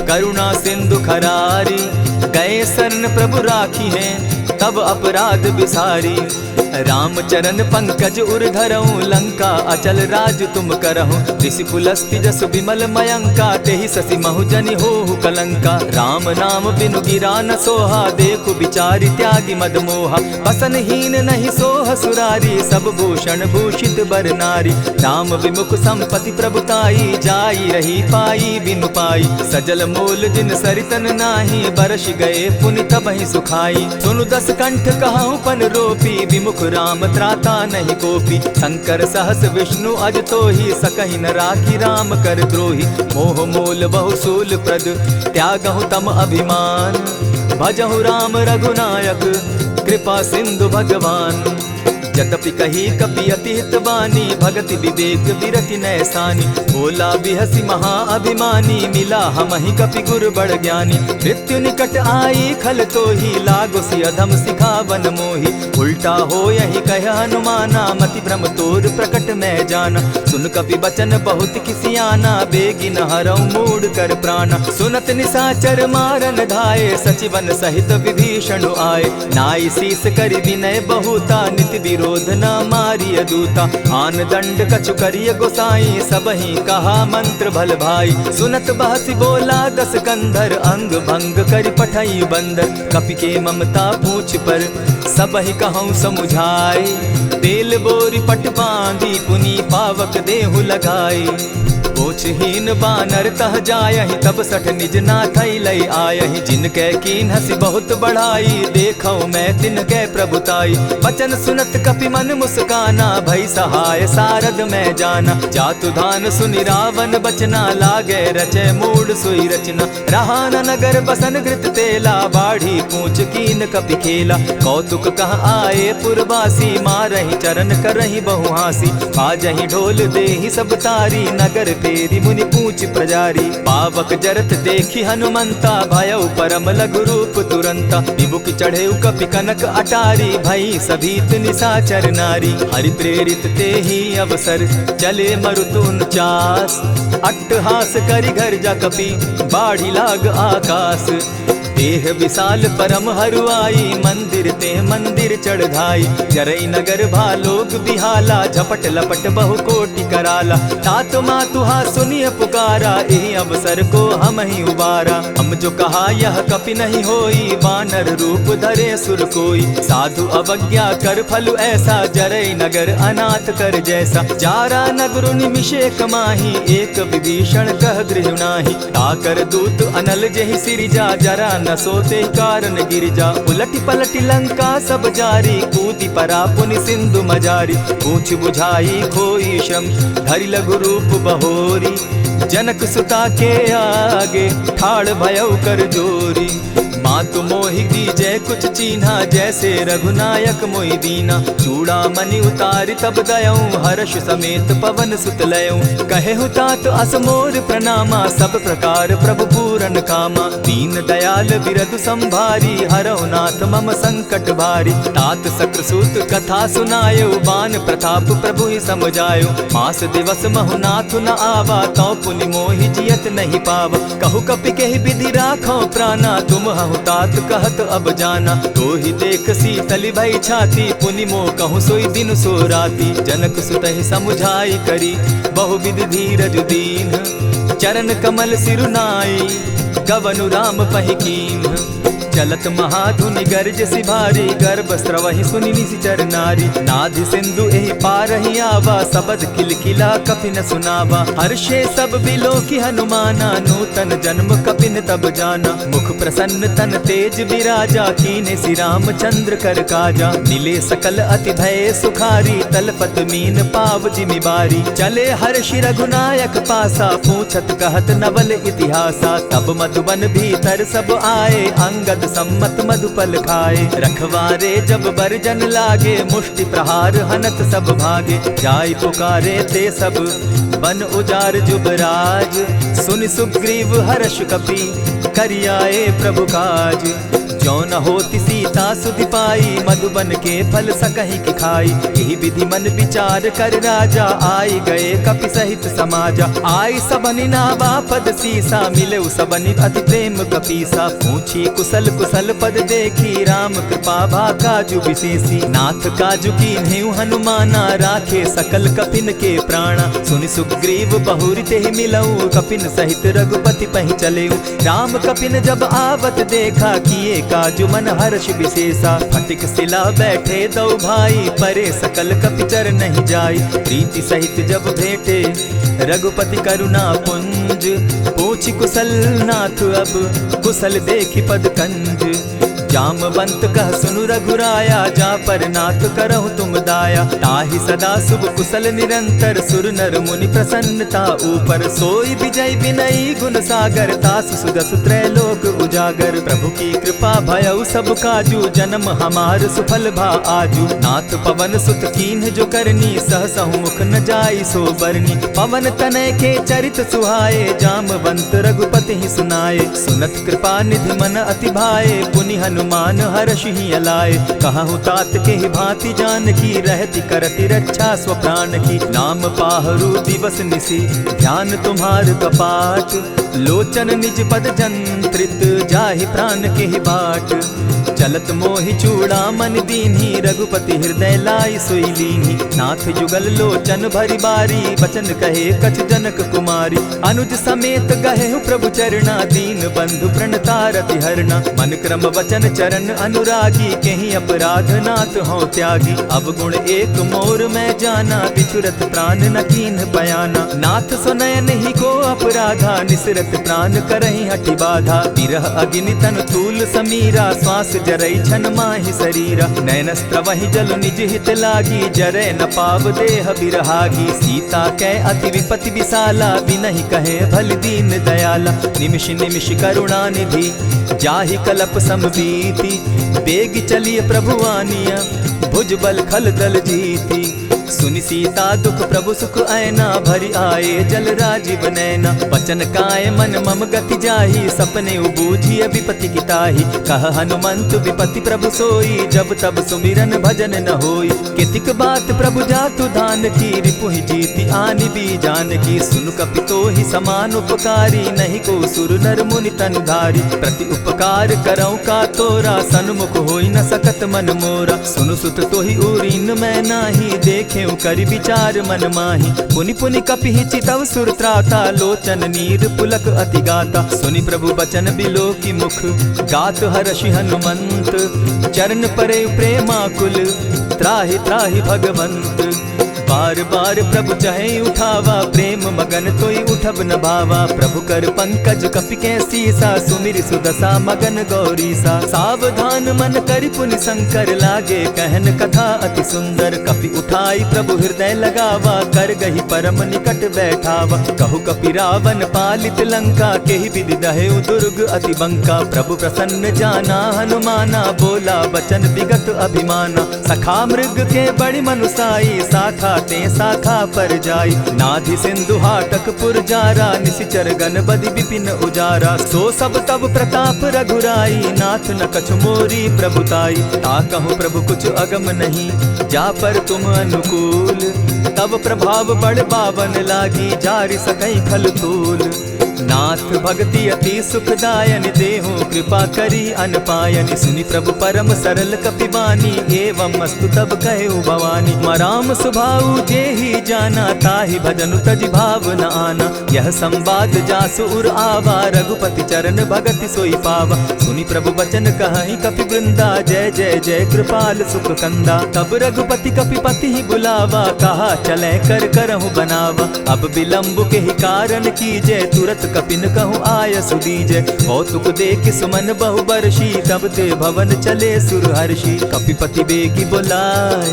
Speaker 1: करुणा सिंधु खरारी। गए शरण प्रभु राखी हैं, तब अपराध बिसारी। राम चरण पंकज उर धरऊं, लंका अचल राज तुम करहूं। ऋषि पुलस्ति जस विमल मयंका, तेहि ससि महु जनि होहु कलंका। राम नाम बिनु गिरा न सोहा, देखु बिचारी त्यागी मद मोहा। बसन हीन नहीं सोह सुरारी, सब भूषण भूषित बर नारी। राम विमुख संपति प्रभुताई, जाई रही पाई बिनु पाई। सजल मोल जिन सरितन नाही, बरस गए पुनि तबहि सुखाई। सुनु दस कंठ कहाऊं पन रोपी, विमुख राम त्राता नहीं कोपी। शंकर सहस विष्णु अज तोहि, सकहि न राखी राम कर द्रोही। मोह मोल बहु सूल प्रद, त्यागहु तम अभिमान। भजहु राम रघुनायक, कृपा सिंधु भगवान। यद्यपि कही कपि अति हितवानी, भगति विवेक विरति नैसानी। बोला बिहसी महा अभिमानी, मिला हमहि कपि गुर बड़ ज्ञानी। मृत्यु निकट आई खल तोहि, लागो सि अधम सिखावन मोहि। उल्टा हो यही कह हनुमाना, मति भ्रम तोर प्रकट मैं जाना। सुन कपि बचन बहुत किसियाना, बेगी न हरऊ मूड कर प्राणा। सुनत निसाचर मारन धाये, सचिवन सहित विभीषण आए। नाई शीस करि विनय बहुता, नित विरोध न मारिय दूता। आन दंड कछु करिय गोसाई, सबहि कहा मंत्र भल भाई। सुनत बहसी बोला दस कंधर, अंग भंग करि पठई बंदर। कपि के ममता पूछ पर, सबहि कहूँ समुझाई। तेल बोरी पट बांधी, पुनि पावक देहु लगाई। पूछहीन बानर तह जायहि तब सठ निज नाथै लई आयहि जिनके कीन हसी बहुत बढ़ाई देखौ मैं तिनके प्रभुताई बचन सुनत कपि मन मुस्काना भई सहाय सारद में जाना जातु धान सुनि रावण बचना लागे रचे मूड सोई रचना रहा न नगर बसन घृत तेला बाढ़ी पूछ कीन कपि खेला कौतुक कह आए पुरवासी मारहि चरण करहि बहु हासी बाजहि ढोल देहि सब तारी नगर फेरी मुनि पूछ प्रजारी पावक जरत देखी हनुमंता भयउ परम लघु रूप तुरंता विमुख चढ़े कपि कनक अटारी भई सभीत निशाचर नारी हरि प्रेरित ते ही अवसर चले मरुतुन चास अट्टहास करि घर जा कपि बाढ़ी लाग आकाश देह विशाल परम हरुआई मंदिर ते मंदिर चढ़ाई जरई नगर भालोग बिहाला झपट लपट बहु कोटि कराला तात मातुहा सुनिय पुकारा यही अवसर को हम ही उबारा हम जो कहा यह कपि नहीं होई बानर रूप धरे सुर कोई साधु अवज्ञा कर फल ऐसा जरई नगर अनाथ कर जैसा जारा नगरु निमिषे कमाही एक विभीषण कह गृह नाही ताकर दूत अनल जहि सिरिजा जरा न सोते कारण गिरिजा उलटी पलटी लंका सब जारी कूदी परा पुनि सिंधु मजारी पूछ बुझाई खोई श्रम धरि लघु रूप बहोरी जनक सुता के आगे ठाड़ भयउ कर जोरी मातु मोहि दीजै कुछ चीन्हा जैसे रघुनायक मोहि दीना चूड़ा मणि उतारि तब दयऊं हर्ष समेत पवन सुत लयऊं कहे तात असमोर प्रणामा सब प्रकार प्रभु पूरन कामा दीन दयाल बिरदु संभारी हरौ नाथ मम संकट भारी तात सक्रसूत कथा सुनायो बान प्रताप प्रभु ही समझायो मास दिवस महु नाथ न आवा तौ पुनि मोहि जियत नहीं पावा कहु कपि केहि विधि राखो प्राणा तुम हहु तात कहत अब जाना तो ही देख शीतली भई छाती पुनि मो कहूँ सोई दिन सो राती जनक सुतहि समुझाई करी बहुविधि धीरज दीन चरण कमल सिरुनाई गवनु राम पहि कीन चलत महाधुनि गर्ज सिभारी गर्भ स्रवहि सुनि निशिचर नारी नाधि सिंधु एहि पारहि आवा सबद किलकिला कपि न सुनावा हर्षे सब बिलोकि हनुमाना नूतन जन्म कपिन तब जाना मुख प्रसन्न तन तेज विराजा कीने श्री रामचंद्र कर काजा मिले सकल अति भय सुखारी तलपत मीन पाव जिमि बारी चले हर्षि रघुनायक पासा पूछत कहत नवल इतिहासा तब मधुबन भीतर सब आए अंगद सम्मत मधुपल खाए रखवारे जब बरजन लागे मुष्टि प्रहार हनत सब भागे जाय पुकारे ते सब बन उजार जुबराज सुनि सुग्रीव हर्ष कपि करियाए प्रभु काज जो न होती सीता सुधि पाई मधुबन के फल सकहि की खाई यही विधि मन विचार कर राजा आई गए कपि सहित समाजा आई सबनि नावा पद सीसा मिले सबनि अति प्रेम कपीसा पूछी कुशल कुशल पद देखी राम कृपा भा काजु विशेषी नाथ काजु कीन्हेउ हनुमाना राखे सकल कपिन के प्राणा सुनि सुग्रीव बहुरि तेहि मिलऊ कपिन सहित रघुपति पहि चलेऊ राम कपिन जब आवत देखा किए काजु मन हर्ष विशेषा फटिक सिला बैठे दो भाई परे सकल कपिचर नहीं जाई प्रीति सहित जब भेटे रघुपति करुणा पुंज पूछ कुशल नाथ अब कुशल देखी पद कंज जामवंत कह सुनु रघुराया जा पर नाथ करहु तुम दाया ताहि सदा शुभ कुशल निरंतर सुर नर मुनि प्रसन्नता ऊपर सोई विजय विनयी गुण सागर तास सुदस त्रैलोक उजागर प्रभु की कृपा भयउ सब काजू जन्म हमार सुफल भा आजू नाथ पवन सुत कीन्ह जो करनी सहसहु मुख न जाई सो बरनी पवन तनय के चरित सुहाए जामवंत रघुपति ही सुनाए सुनत कृपा निधि मन अति भाए पुनि हनुमान हर्ष ही अलाए कहूँ तात के ही भांति जान की रहती करती रक्षा स्व प्राण की नाम पाहरु दिवस निसी ध्यान तुम्हार कपाट लोचन निज पद जंत्रित जाहि प्राण के ही बाट चलत मोहि चूड़ामन दीन्ही, रघुपति हृदय लाई सोई लीन्ही। नाथ जुगल लोचन भरी बारी, बचन कहे कछ जनक कुमारी। अनुज समेत गहे प्रभु चरणा, दीन बंधु प्रणतारति हरना। मन क्रम वचन चरण अनुरागी, कहीं अपराध नाथ हो त्यागी। अब गुण एक मोर में जाना, बिछुरत प्राण न कीन्ह बयाना। नाथ सुनयन ही को अपराधा, निसरत प्राण करहि हठि बाधा। विरह अग्नि तन तूल समीरा, श्वास जरई छन माहि शरीरा। नयनस्त्र वही जल निज हित लागी, जरै न पाव देह बिरहागी। सीता कै अति विपति विशाला, बिनहि कहे भल दीन दयाला। निमिष निमिष करुणा निधि, जाहि कलप समबीति। बेग चलिए प्रभु आनिया, भुज बल खल दल जीती। सुनि सीता दुख प्रभु सुख ऐना, भरी आए जल राजीव नैना। वचन काय मन मम गति जाहि, सपने बूझिय विपति की ताहि। कह हनुमंत विपति प्रभु सोई, जब तब सुमिरन भजन न होई। कितिक बात प्रभु जातु धान की, रिपुहि जीति आनि भी जान की। सुनु कपितोहि समान उपकारी, नहीं को सुर नर मुनि तनु धारी। प्रति उपकार करौ का तोरा, सन्मुख होई न सकत मन मोरा। सुनु सुत तोहि उरीन मैं नाही, देखे करि विचार मन माही। पुनि पुनि कपिहि चितव सुर त्राता, लोचन नीर पुलक अति गाता। सुनि प्रभु बचन बिलो की मुख, गात हर्षि हनुमंत। चरण परे प्रेमाकुल, त्राहि त्राहि भगवंत। बार बार प्रभु चाहे उठावा, प्रेम मगन तोई उठब न भावा। प्रभु कर पंकज कपि के सीसा, सुमिर सुदशा मगन गौरीसा। सावधान मन करि पुनि शंकर, लागे कहन कथा अति सुंदर। कपि उठाई प्रभु हृदय लगावा, कर गही परम निकट बैठावा। कहु कपि रावण पालित लंका, केहि विधि दहेउ दुर्ग अति बंका। प्रभु प्रसन्न जाना हनुमाना, बोला बचन विगत अभिमाना। सखा मृग के बड़ी मनुसाई, साखा ते शाखा पर जाई। नाधि सिंधु हाटक पुर जारा, निशिचर गण बदि विपिन उजारा। सो सब तब प्रताप रघुराई, नाथ न कछु मोरी प्रभुताई। ताकहु प्रभु कुछ अगम नहीं, जा पर तुम अनुकूल। तब प्रभाव बड़ पावन लागी, जारि सकई खल तूल। नाथ भक्ति अति सुखदायनि, देहु कृपा करी अनपायनि। सुनि प्रभु परम सरल कपिबानी, एवं अस्तु तब कहु भवानी। मराम सुभाऊ जेहि जाना, ताहि भजनु तजि भाव न आना। यह संवाद जासु उर आवा, रघुपति चरण भगति सोई पावा। सुनि प्रभु बचन कहहि कपि वृंदा, जय जय जय कृपाल सुख कंदा। तब रघुपति कपिपति ही बुलावा, कहा चले कर करहु बनावा। अब विलंब के ही कारण कीजय, तुरत कपिन कहूँ आय सुदीजय। कौतुक देख सुमन बहु बरसी, तब ते भवन चले सुर हर्षि। कपिपति बेगी बुलाए,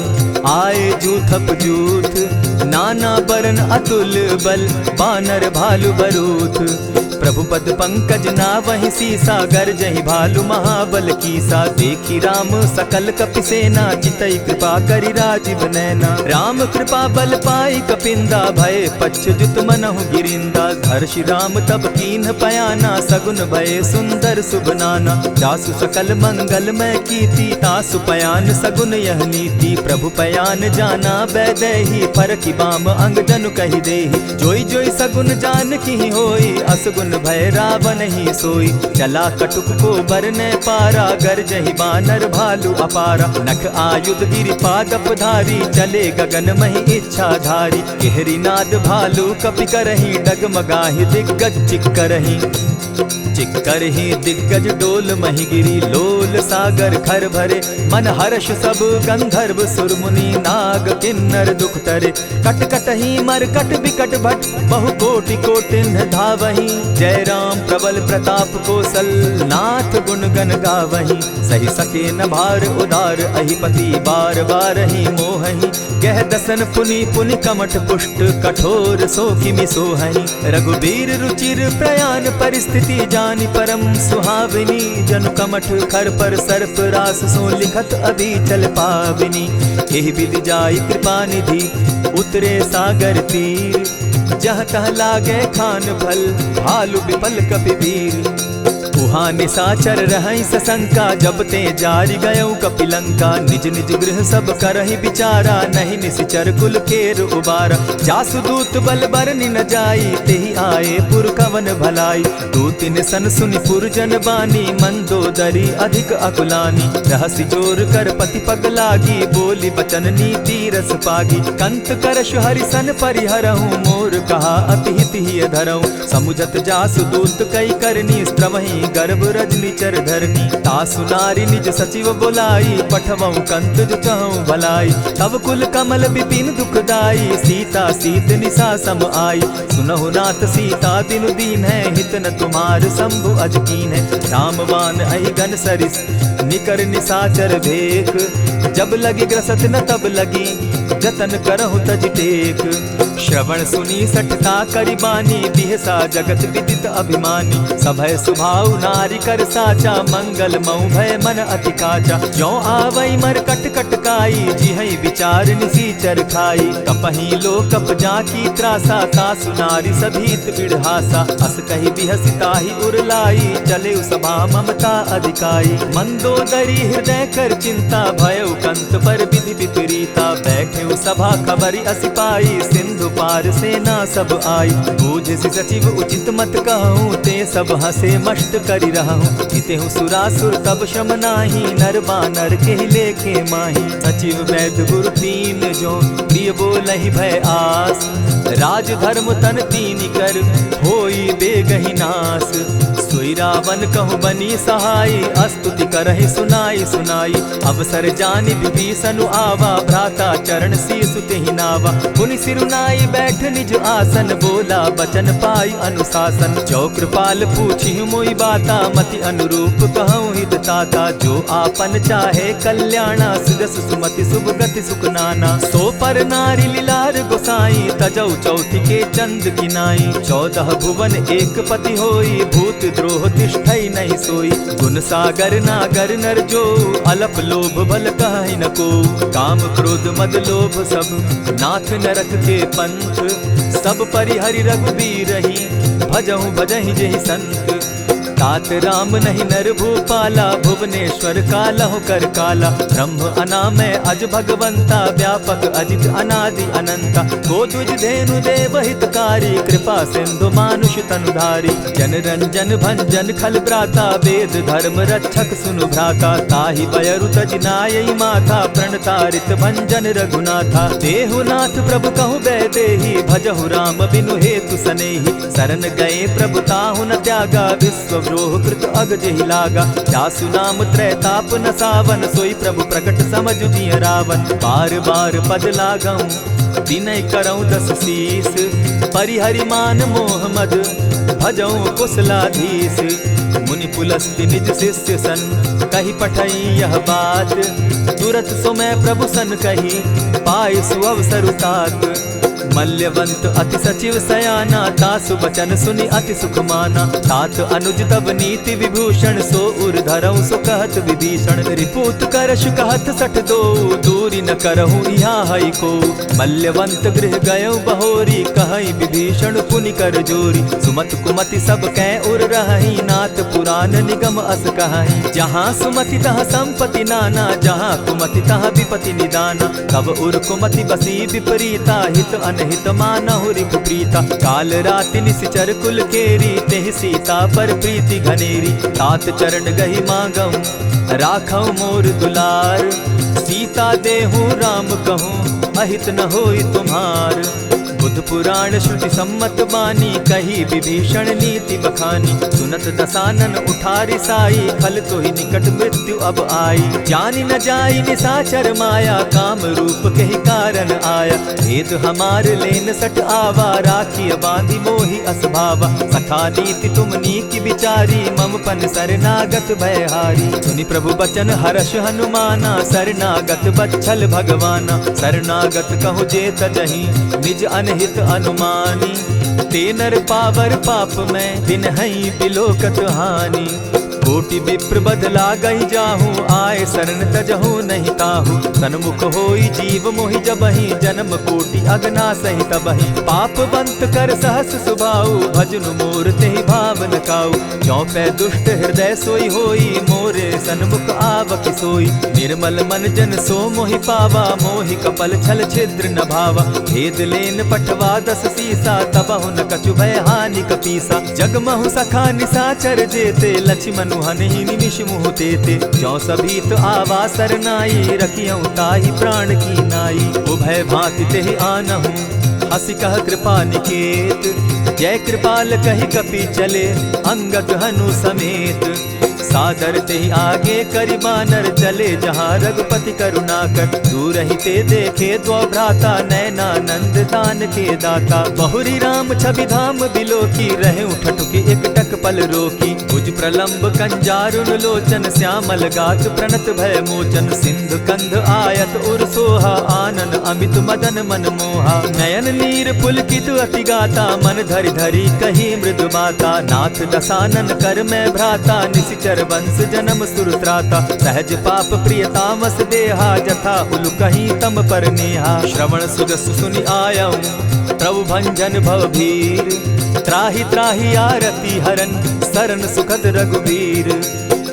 Speaker 1: आए जूथप जूथ। नाना बरन अतुल बल, बानर भालु बरूथ। प्रभु पद पंकज ना वही सीसा, गर्जहि भालु महाबल कीसा। देखी राम सकल कपि सेना, चितई कृपा करि राजीव नैना। राम कृपा बल पाई कपिंदा, भय पच्युत मनहु गिरिंदा। हर्षि राम तब कीन्ह पयाना, सगुन भय सुंदर शुभ नाना। जासु सकल मंगल मैं कीति, तासु पयान सगुन यह नीति। प्रभु पयान जाना बैदेही, फरकि बाम अंग जनु कहि देहि। जोई जोई सगुन जान की होई, असगुन भय रावण ही सोई। चला कटुक को बरने पारा, गरजहि बानर भालु अपारा। नख आयुध गिरिपादप धारी, चले गगन महि इच्छा धारी। केहरी नाद भालु कपि करहि, डगमगाहि दिग्गज चिक्करहि। चिक्करहि दिग्गज डोल महि गिरी, लोल सागर खर भरे। मन हर्ष सब गंधर्व सुर मुनि, नाग किन्नर दुख तरे। कट कटहि मरकट बिकट भट, बहु कोटि कोटिन्ह धावहि। जय राम प्रबल प्रताप कौशल, नाथ गुण गण गावहि। सही सके न भार उदार, अहिपति बार बार ही मोहहि। कह दसन पुनि पुनि कमठ पुष्ट, कठोर सो किमि सोहहि। रघुबीर रुचिर प्रयाण परिस्थिति, जानि परम सुहाविनी। जनु कमठ खर पर सर्प रास, सो लिखत अभी चल पाविनी। एहि विधि जाई कृपा निधि, उतरे सागर तीर। जह तह लागे खान फल, भालु विपल कपि वीर। उह वहाँ निशाचर रहई सशंका, जब ते जारी गयऊ कपिलंका। निज निज गृह सब करहि विचारा, नहीं निशिचर कुल केर उबारा। जासुदूत बल बरनि न जाई, तेहि आए पुर कवन भलाई। दूतिन सन सुनि पुरजन बानी, मंदोदरी अधिक अकुलानी। रहसि जोर कर पति पग लागी, बोली बचन नीति रस पागी। कंत करश हरिसन परिहरहूँ, मोर कहा अति हित ही धरऊँ। समुझत जासुदूत कई करनी, स्त्रवहि गर्भ रजनी चर धरनी। तासु नारी निज सचिव बोलाई, पठवऊँ कंत जो चहऊँ भलाई। तब कुल कमल विपिन दुखदाई, सीता सीत निशा सम आई। सुनहु नाथ सीता दिनु दीन है, हित न तुम्हार शंभु अजकीन है। रामवान अहि गन सरिस निकर निशाचर भेक, जब लगी ग्रसत न तब लगी जतन करहु तज टेक। श्रवण सुनी सठता करिबानी, बिहसा जगत विदित अभिमानी। सभय सुभाव नारी कर साचा, मंगल मऊ भय मन अति काचा। जो आवई मर कट कट काई, जिहई विचार निसीचर खाई। कपही लो कप जाकी त्रासा, तासु नारी सभीत बिढ़ासा। अस कही बिहसिताहि उरलाई, चले सभा ममता अधिकाई। मंदोदरी हृदय कर चिंता, भयउ कंत पर विधि विपरीता। बैठे सभा खबरी असिपाई, सिंधु पार सेना सब आई। बूझसि सचिव उचित मत कहूँ, ते सब हसे मष्ट करि रहूँ। इतेहु सुरासुर तब श्रम नाही, नर बानर के लेखे माही। सचिव वैद्य गुरु तीन जो, प्रिय बोलहि भय आस। राज धर्म तन तीन कर, होई बेगहि नास। सोई रावण कहु बनी सहाई, अस्तुति करहि सुनाई सुनाई। अवसर जानि विभीषण आवा, भ्राता चरण शीस तेहि नावा। पुनि सिरुनाई बैठ निज आसन, बोला बचन पाई अनुशासन। जो कृपाल पूछि मोई बाता, मति अनुरूप कहूँ हित ताता। जो आपन चाहे कल्याणा, सुजस सुमति शुभ गति सुख नाना। सो पर नारी लीलार गोसाई, तजौ चौथि के चंद किनाई। 14 भुवन एक पति होई, भूत द्रोह तिष्ठई नहीं सोई। गुण सागर नागर नर जो, अलप लोभ बल कहि न को। काम क्रोध मद लोभ सब, नाथ नरक के पंथ। सब परिहरि रघुबीरहि, भजहु भजहि जेहि संत। तात राम नहीं नर भूपाला, भुवनेश्वर कालहु कर काला। ब्रह्म अनामय अज भगवंता, व्यापक अजित अनादि अनंता। को द्विज धेनु देव हितकारी, कृपा सिंधु मानुष तनुधारी। जन रंजन भंजन खल भ्राता, वेद धर्म रक्षक सुनु भ्राता। ताहि बयरु तज नायई माथा, प्रणतारित भंजन रघुनाथा। देहुनाथ प्रभु कहु बैदेही, भजहु राम बिनु हेतु सनेही। शरण गए प्रभु ताहु न त्यागा, विश्व द्रोह कृत अग जेहि लागा। जासु नाम त्रैताप न सावन, सोई प्रभु प्रकट समझ जिय रावण। बार बार पद लागऊं, विनय करऊं 10 शीस। परिहरि मान मोह मद, भजऊं कुशलाधीश। मुनि पुलस्ति निज शिष्य सन, कही पठई यह बात। तुरत सो मैं प्रभु सन कही, पाई सुअवसर तात। मल्यवंत अति सचिव सयाना, तासु बचन सुनि अति सुख माना। तात अनुज तब नीति विभूषण, सो उर धरऊं सो कहत विभीषण। रिपुत करश कहत सठ दो, दूरी न करहूँ यहाँ हई को। मल्यवंत गृह गयऊ बहोरी, कहई विभीषण पुनि कर जोरी। सुमत कुमति सब कै उर रहई, नाथ पुराण निगम अस कहई। जहाँ सुमति तहाँ संपत्ति नाना, जहाँ कुमति तहाँ विपति निदाना। तब उर कुमति बसी विपरीता, हित अनहित मानहु रिपु प्रीता। काल राति निशिचर कुल केरी, तेहि सीता पर प्रीति घनेरी। तात चरण गहि मांगऊं, राखऊं मोर दुलार। सीता देहूँ राम कहूँ, अहित न होई तुम्हार। बुध पुराण श्रुति सम्मत बानी, कही विभीषण नीति बखानी। सुनत दसानन उठारी साई, खल तो ही निकट मृत्यु अब आई। जानी न जाई निशाचर माया, काम रूप के ही कारण आया। भेद हमार लेन सट आवा, राखी बांधी मोहि असभावा। सखा नीति तुम नीति विचारी, मम पन शरणागत भयहारी। सुनि प्रभु बचन हर्ष हनुमाना, शरणागत बच्छल भगवाना। शरणागत कहु जे तजहि, निज अनहित अनुमानी। ते नर पावर पाप में, दिन हई बिलोकत हानि। कोटि विप्र बदला गई जाहूँ, आए शरण तजहू नहीं ताहू। सन्मुख होई जीव मोहि जबहि, जन्म कोटि अगना सही तबहि। पाप बंत कर सहस सुभाऊ, भजनु मोर तेहि भावन काऊ। चौपै दुष्ट हृदय सोई होई, मोरे सन्मुख आवक सोई। निर्मल मन जन सो मोहि पावा, मोहि कपल छल छिद्र न भावा। भेद लेन पठवा दस सीसा, तबहु न कछु भय हानि कपीसा। जगमहु सखा निसाचर जेते, लक्ष्मण हनहि निमिष मुहु तेते। जो सभीत आवा सरनाई, रखियौ ताहि प्राण की नाई। उभय भांति तेहि आनहु, हसी कह कृपा निकेत। जय कृपाल कहि कपि चले, अंगद हनु समेत। सादर तेहि आगे करि बानर, चले जहाँ रघुपति करुणाकर। दूर ही ते देखे द्वौ भ्राता, नयनानंद दान के दाता। बहुरी राम छवि धाम बिलोकी, रहे ठठुकी एकटक पल रोकी। भुज प्रलंब कंजारुन लोचन, श्यामल गात प्रणत भय मोचन। सिंधु कंध आयत उर सोहा, आनन अमित मदन मन मोहा। नयन नीर पुलकित अति गाता, मन धरि धरि कही मृदु बाता। नाथ दसानन कर मैं भ्राता, निशिचर वंश जन्म सुरत्राता। सहज पाप प्रियतामस देहा, जथा उलु कहीं तम पर नेहा। श्रवण सुजस सुनि आयऊ, प्रभु भंजन भव भीर। त्राहि त्राहि आरती हरन, सरन सुखद रघुबीर।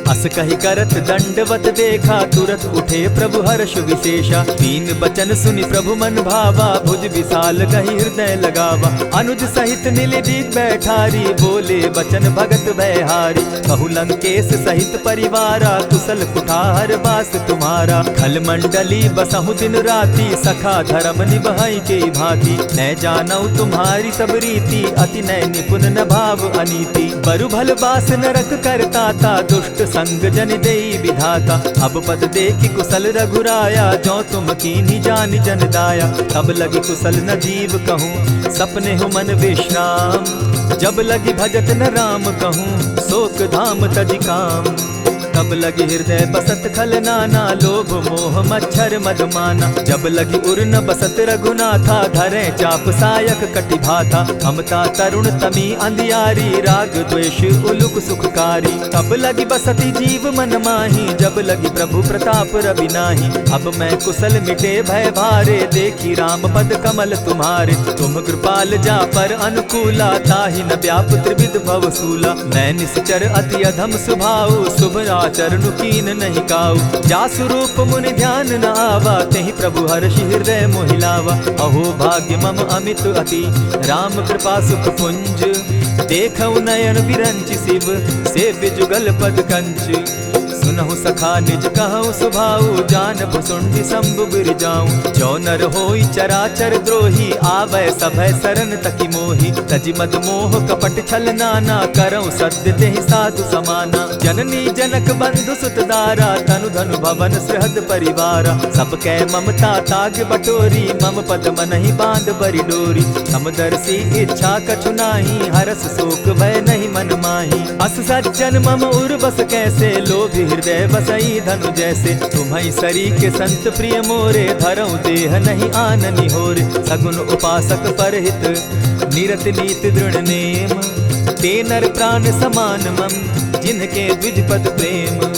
Speaker 1: अस कहि करत दंडवत देखा, तुरत उठे प्रभु हर्ष विशेषा। तीन बचन सुनि प्रभु मन भावा, भुज विशाल कहि हृदय लगावा। अनुज सहित नीलदीप बैठारी, बोले बचन भगत भयहारी। कहु लंकेश सहित परिवारा, कुशल कुठार बास तुम्हारा। खल मंडली बसहु दिन राति, सखा धर्म निभाई के भांति। न जानऊ तुम्हारी सब रीति, अति नय निपुण न भाव अनीति। बरु भल बास नरक करताता, दुष्ट संग जन देई विधाता। अब पद देखि कुशल रघुराया, जो तुम कीन्ही जानि जन दाया। तब लगी कुशल न जीव कहूँ, सपने हो मन विश्राम। जब लगी भजत न राम कहूँ, शोक धाम तजि काम। तब लगी हृदय बसत खल नाना, लोभ मोह मच्छर मदमाना। जब लगी उर न बसत रघुनाथा, धरे चाप सायक कटि भाथा। ममता तरुण तमी अंधियारी, राग द्वेष उलुक सुखकारी। तब लगी बसती जीव मन माही, जब लगी प्रभु प्रताप रवि नाही। अब मैं कुशल मिटे भय भारे, देखी राम पद कमल तुम्हारे। तुम कृपाल जा पर अनुकूला, ताहि न व्याप त्रिविध भव सूला। मैं निश्चर अति अधम स्वभाव, शुभ चरण कीन नहीं काऊ। जासु रूप मुनि ध्यान न आवा, तेहि प्रभु हर्षि हृदय मोहिलावा। अहो भाग्य मम अमित अति, राम कृपा सुख पुंज। देखऊ नयन विरंचि शिव, सेव्य जुगल पद कंच। सुनहु सखा निज कहूँ सुभाऊ, जानब सुंडि शंभु गिर जाऊं। जो नर होई चराचर द्रोही, आवे सभय शरण तकी मोही। तजि मद मोह कपट छल नाना, करऊँ सत्य तेहि साधु समाना। जननी जनक बंधु सुत दारा, तनु धनु भवन सृहद परिवारा। सब कै ममता ताग बटोरी, मम पद मनहि बांध बरि डोरी। समदर्शी इच्छा कछु नाही, हरस शोक भय नहीं मन माही। अस सज्जन मम उर बस कैसे, लोभी हृदय बसई धनु जैसे। तुम्हि सरी के संत प्रिय मोरे, धरऊ देह नहीं आननि होरे। सगुन उपासक परहित, निरत नीति दृढ़ नेम। ते नर प्राण समान मम, जिनके द्विज पद प्रेम।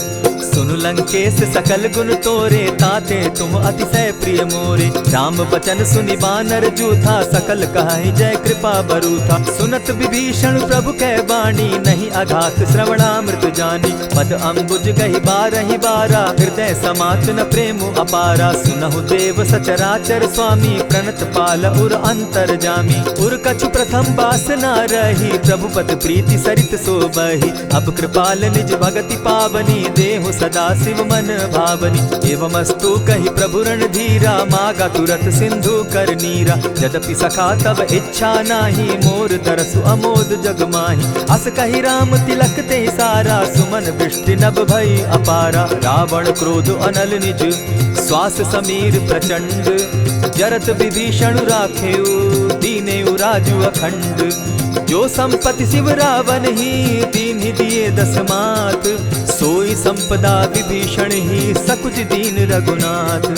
Speaker 1: सुनु लंकेश सकल गुण तोरे, ताते तुम अतिशय प्रिय मोरे। राम बचन सुनि बानर जूथा, सकल कहाहि जय कृपा बरूथा। सुनत विभीषण प्रभु कै बाणी, नहीं अघात श्रवणामृत जानी। पद अम्बुज गहि बारहि बारा, हृदय समात न प्रेम अपारा। सुनहु देव सचराचर स्वामी, प्रणत पाल उर अंतर जामी। उर कछु प्रथम बास न रही, प्रभु पद प्रीति सरित सोबहि। अब कृपाल निज भगति पावनी, देहु सदा शिव मन भावनी। एवमस्तु कहि प्रभु रणधीरा, मागा तुरत सिंधु कर नीरा। यद्यपि सखा तब इच्छा नाही, मोर दरसु अमोद जग माही। अस कहि राम तिलक ते सारा, सुमन दृष्टि नभ भई अपारा। रावण क्रोध अनल निज, श्वास समीर प्रचंड। जरत विभीषण राखेउ, दीनेउ राजु अखंड। जो संपत्ति शिव रावण ही, दीन्हि दिए दस मात। सोई संपदा विभीषण ही सकुच दीन रघुनाथ।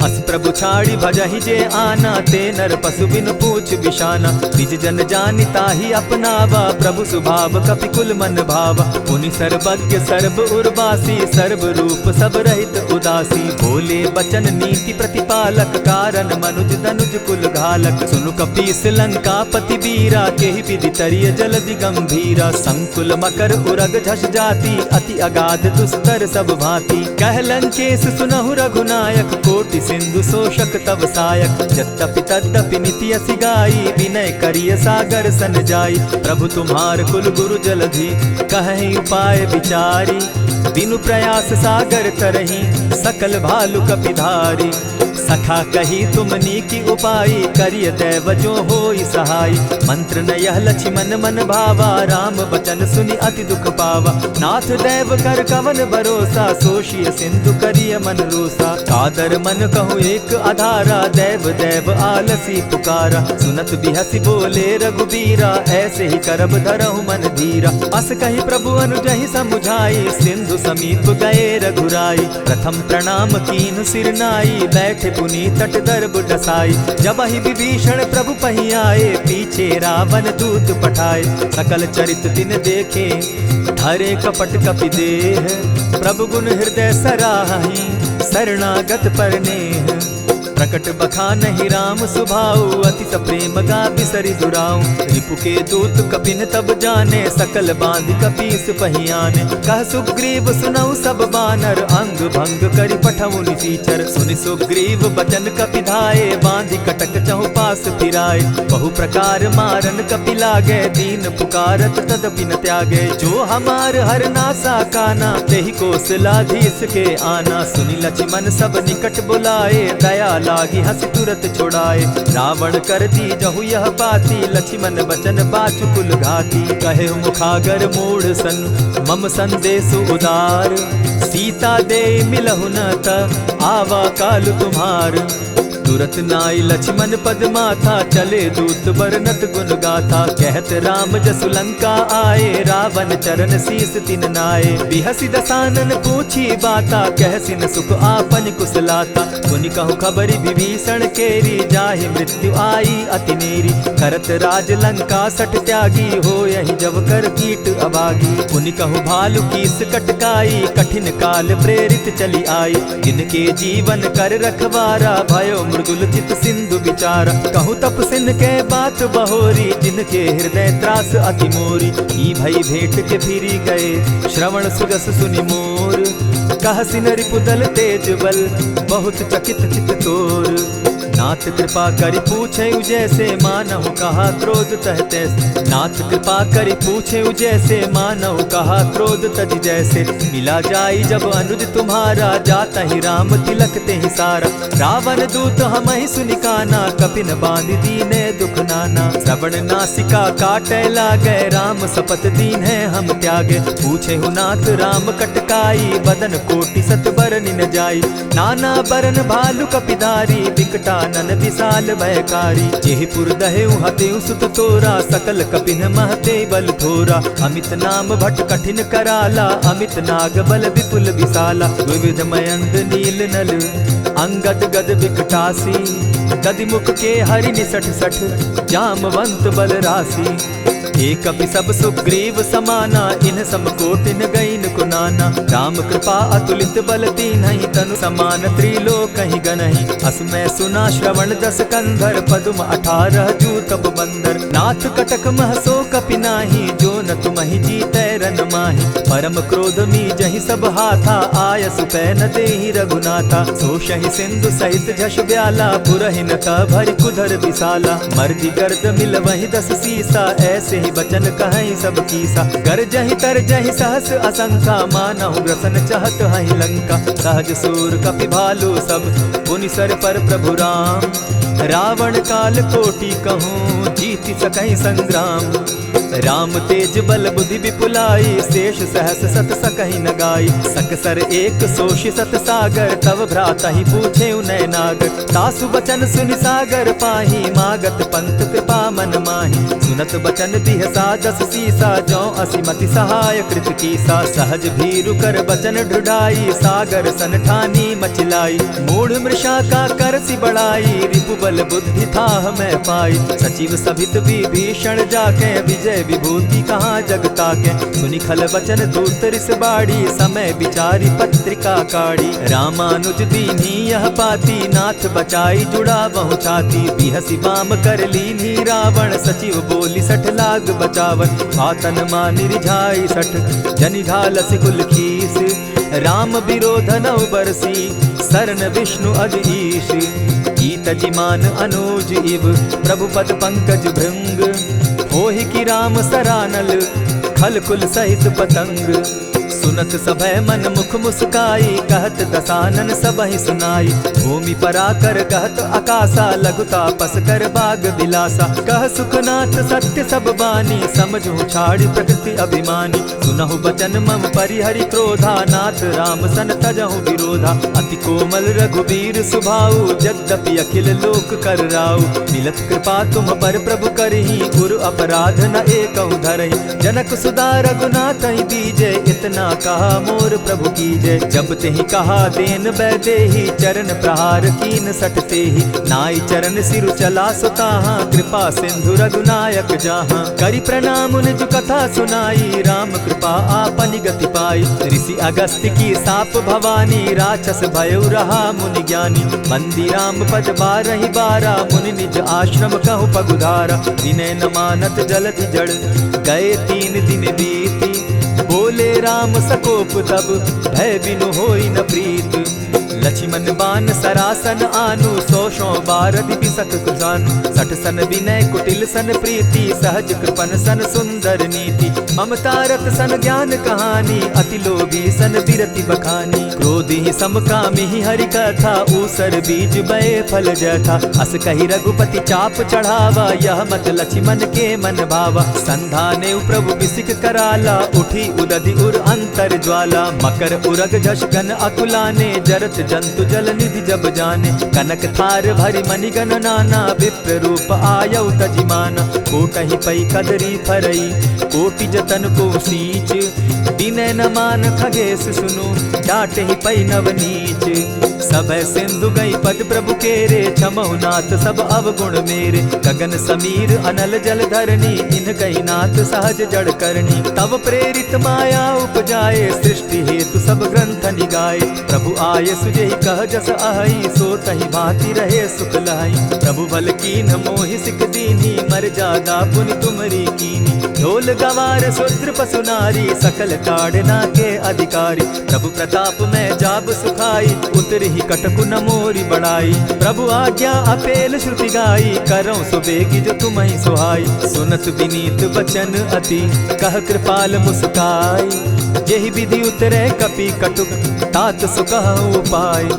Speaker 1: अस प्रभु छाड़ी भजहि जे आना, ते नर पशु बिन पूछ बिशाना। निज जन जानिता ही अपनावा, प्रभु स्वभाव कपि कुल मन भावा। मुनि सर्वज्ञ सर्व उर्वासी, सर्व रूप सब रहित उदासी। बोले बचन नीति प्रतिपालक, कारण मनुज दनुज कुल घालक। सुनु कपीस लंकापति बीरा, केहि विधि तरिय जलधि गंभीरा। संकुल मकर उरग झष जाति, अति अगाध दुस्तर सब भांति। कह लंकेश सुनहु रघुनायक, कोटि सिंधु शोषक तव सायक। यद्यपि तद्यपि निति असि गाई, विनय करिय सागर सन जाई। प्रभु तुम्हार कुल गुरु जलधि, कहि उपाय विचारी। बिनु प्रयास सागर तरहि, सकल भालु कपिधारी। सखा कही तुमनी की उपाई, करिय दैव जो होई सहाय। मंत्र न यह लक्ष्मण मन भावा, राम बचन सुनि अति दुख पावा। नाथ दैव कर कवन भरोसा, सोषिय सिंधु करिय मन रोसा। कादर मन कहूँ एक आधारा, दैव दैव आलसी पुकारा। सुनत बिहसी बोले रघुबीरा, ऐसे ही करब धरहु मन धीरा। अस कही प्रभु अनुजहि समुझाई, सिंधु समीप गए रघुराई। प्रथम प्रणाम कीन सिर नाई, बैठे पुनि तट दर्ब डसाई। जब ही विभीषण प्रभु पही आए, पीछे रावण दूत पठाए। सकल चरित दिन देखे, धरे कपट कपि देह। प्रभु गुण हृदय सराहि, शरणागत पर नेह। प्रकट बखानहि राम सुभाऊ, अति प्रेम गा बिसरि दुराऊ। रिपु के दूत कपिन तब जाने, सकल बांधि कपीस पहियाने। कह सुग्रीव सुनऊ सब बानर, अंग भंग करि पठऊ निसीचर। सुनि सुग्रीव बचन कपि धाये, बांधि कटक चहु पास फिराए। बहु प्रकार मारन कपि लागे, दीन पुकारत तदपि न त्यागे। जो हमार हर नासा काना, तेहि कौशलाधीश के आना। सुनि लक्ष्मण सब निकट बुलाए, दया लागी हंस तुरत छुड़ाए। रावण कर दी जहु यह बाती, लक्ष्मण बचन बाचु कुल घाती। कहे मुखागर मूढ़ सन, मम संदेश उदार। सीता दे मिलहु न त, आवा काल तुम्हार। तुरत नाई लक्ष्मण पद माथा, चले दूत बरनत गुण गाथा। कहत राम जसु लंका आए, रावण चरण शीस तिन नाए। बिहसी दसानन पूछी बाता, कहसिन सुख आपन कुशलाता। सुनि कहु खबरि विभीषण केरी, जाहि मृत्यु आई अति नेरी। करत राज लंका सठ त्यागी, हो यही जब कर कीट अभागी। पुनि कहु भालु कीस कटकाई, कठिन काल प्रेरित चली आई। जिनके जीवन कर रखवारा, भयो मृदुल चित सिंधु विचारा। कहु तप सिन के बात बहोरी, जिनके हृदय त्रास अति मोरी। ई भई भेंट के फिरी गए, श्रवण सुजस सुनि मोर। कह सिन रिपुदल तेज बल, बहुत चकित चित तोर। नाथ कृपा करि पूछे जैसे, मानहु कहा क्रोध तह तैसे। नाथ कृपा करि पूछे जैसे, मानहु कहा क्रोध तज जैसे। मिला जाई जब अनुज तुम्हारा, जाता ही राम तिलक ते ही सारा। रावण दूत हमहि सुनि काना, कपिन बांधि दीने दुख नाना। श्रवण नासिका काटे लागे, राम सपत दीन है हम त्यागे। पूछे नाथ राम कटकाई, बदन कोटि सत बरनि न जाई। नाना बरन भालु कपिधारी, विकटा नन विशाल भयकारी। जेहि पुर दहेउ हतेउ सुत तोरा, सकल कपिन महते बल थोरा। अमित नाम भट कठिन कराला, अमित नाग बल विपुल विशाला। विविध मयंद नील नल, अंगद गद विकटासी। गदि मुख के हरि निसठ सठ, जामवंत बल राशि। एक कपि सब सुग्रीव समाना, इन सम कोटिन गईन कुनाना। राम कृपा अतुलित बल दीन्हि, तनु समान त्रिलोक ही गनहि। अस मैं सुना श्रवण दस कंधर, पदुम 18 जूतब बंदर। नाथ कटक मह सो कपि नाही, जो न तुमहि जीतै रन माहि। परम क्रोध मी जहि सब हाथा, आयसु पै न देहि रघुनाथा। सोषहि सिंधु सहित झष ब्याला, पुरहिन त भरि कुधर विशाला। मर्दि गर्द मिल वहि 10 सीसा, ऐसे ही बचन कहीं सब कीसा। गरजहि तरजहि सहस असंखा, मानहु ग्रसन चहत हहि लंका। सहज सूर कपि भालु सब, पुनि सर पर प्रभु राम। रावण काल कोटि कहूँ, जीति सकहि संग्राम। राम तेज बल बुद्धि विपुलाई, शेष सहस सत सकहि न गाई। सकसर एक सोषि सत सागर, तव भ्राता ही पूछे उनय नागर। तासु बचन सुनि सागर पाही, मागत पंत कृपा मन माही। सुनत बचन बिहसा दस सीसा, जौ असिमति सहाय कृत कीसा। सहज भीरु कर बचन ढुढ़ाई, सागर सन ठानी मचिलाई। मूढ़ मृषा का करसि बढ़ाई, रिपु बल बुद्धि थाह मैं पाई। सचिव सभित विभीषण जाके, विजय विभूति कहाँ जग ताके। सुनि खल बचन दूत रिस बाड़ी, समय विचारी पत्रिका काढ़ी। रामानुज दीन्ही यह पाती, नाथ बचाई जुड़ा बहु छाती। बिहसी बाम कर लीन्ही रावण, सचिव बोली सठ लाग बचावन। आतन मानि रिझाई सठ, जनि ढालसि कुल खीस। राम विरोध नौ बरसी, सरन विष्णु अज ईश। कीत जिमान अनुज इव, प्रभु पद पंकज भृंग। होहि की राम सरानल, खल कुल सहित पतंग। सुनत सभय मन मुख मुस्काई, कहत दसानन सबहि सुनाई। भूमि पराकर कहत आकाशा, लघुता पस कर बाग बिलासा। कह सुखनाथ सत्य सब बानी, समझू छाड़ी प्रकृति अभिमानी। सुनहु बचन मम परिहरि क्रोधा, नाथ राम सन तजहु विरोधा। अति कोमल रघुबीर सुभाऊ, यद्यपि अखिल लोक कर राऊ। मिलत कृपा तुम पर प्रभु करही, गुरु अपराध न एकहु धरहि। जनक सुदा रघुनाथ ही दीजे, इतना कहा मोर प्रभु की जय। जब तेहि कहा देन बैदेही, चरण प्रहार कीन सटते ही। नाई चरण सिरु चला सुताहा, कृपा सिंधु रघुनायक जाहा। करि प्रणाम निज कथा सुनाई, राम कृपा आपनि गति पाई। ऋषि अगस्त्य की साप भवानी, राक्षस भयउ रहा मुनि ज्ञानी। बंदी राम पद बारहि बारा, मुनि निज आश्रम कहु पगुधारा। विनय न मानत जलधि जड़, गए 3 दिन बीती। बोले राम सकोप तब, भय बिनु होई न प्रीत। लक्ष्मण बान सरासन आनु, 100 बारदि बिसक कुजानु। 60 सन विनय कुटिल सन प्रीति, सहज कृपन सन सुंदर नीति। ममता रत सन ज्ञान कहानी, अति लोभी सन बिरति बखानी। क्रोधि समकामी हरि कथा, ऊसर बीज बये फल जथा। अस कहि रघुपति चाप चढ़ावा, यह मत लक्ष्मण के मन भावा। संधाने प्रभु बिसिक कराला, उठी उदधि उर अंतर ज्वाला। मकर उरग झष गन अकुलाने, जरत जंतु जल निधि जब जाने। कनक थार भरि मणिगण नाना, विप्र रूप आयौ तजिमाना। कोटहि पै कदरी फरई, कोटि जतन को सींच। विनय न मान खगेश सुनु, डांटहि पै नव नीच। सब सिंधु गई पद प्रभु केरे, क्षमहु नाथ सब अवगुण मेरे। गगन समीर अनल जल धरनी, इन कही नाथ सहज जड़ करनी। तब प्रेरित माया उपजाए, सृष्टि हेतु सब ग्रंथ निगाए। प्रभु आये सुजेहि कह जस अहई, सो तहि भांति रहे सुख लहई। प्रभु भल कीन मोहि सिख दीनी, मर जादा पुनि तुमरी कीनी। ढोल गवार शूद्र पशु नारी, सकल ताड़ना के अधिकारी। प्रभु प्रताप में जाब सुखाई, उतरहि कटकु न मोरी बड़ाई। प्रभु आज्ञा अपेल श्रुति गाई, करौं सुबेगी जो तुम्हि सुहाई। सुनत विनीत बचन अति, कह कृपाल मुस्काई। जेहि विधि उतरे कपि कटुक, तात सुकहु उपाय।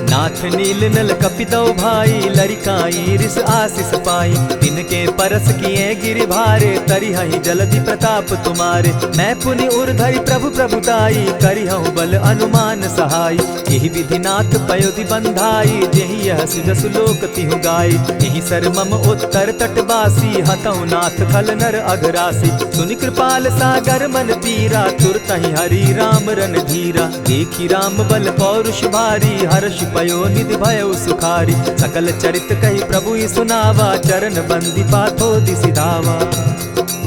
Speaker 1: नाथ नील नल कपि दौ भाई, लरिकाई रिस आशीष पाई। तिनके परस किए गिरि भारे, तरिहहि जलधि प्रताप तुम्हारे। मैं पुनि उर्धरि प्रभु प्रभुताई, करिहु बल अनुमान सहाय। एहि विधि नाथ पयोधि बंधाई, जेहि यह सुजसु लोक तिहु गाई। एहि सर मम उत्तर तटवासी, हतहु नाथ खल नर अघरासी। सुनि कृपाल सागर मन पीरा, तुरतहि हरि राम रन धीरा। देखि राम बल पौरुष भारी, हर्ष पयो निधि भयउ सुखारी। सकल चरित कहि प्रभु ही सुनावा, चरण बंदी पाथो दिसि धावा।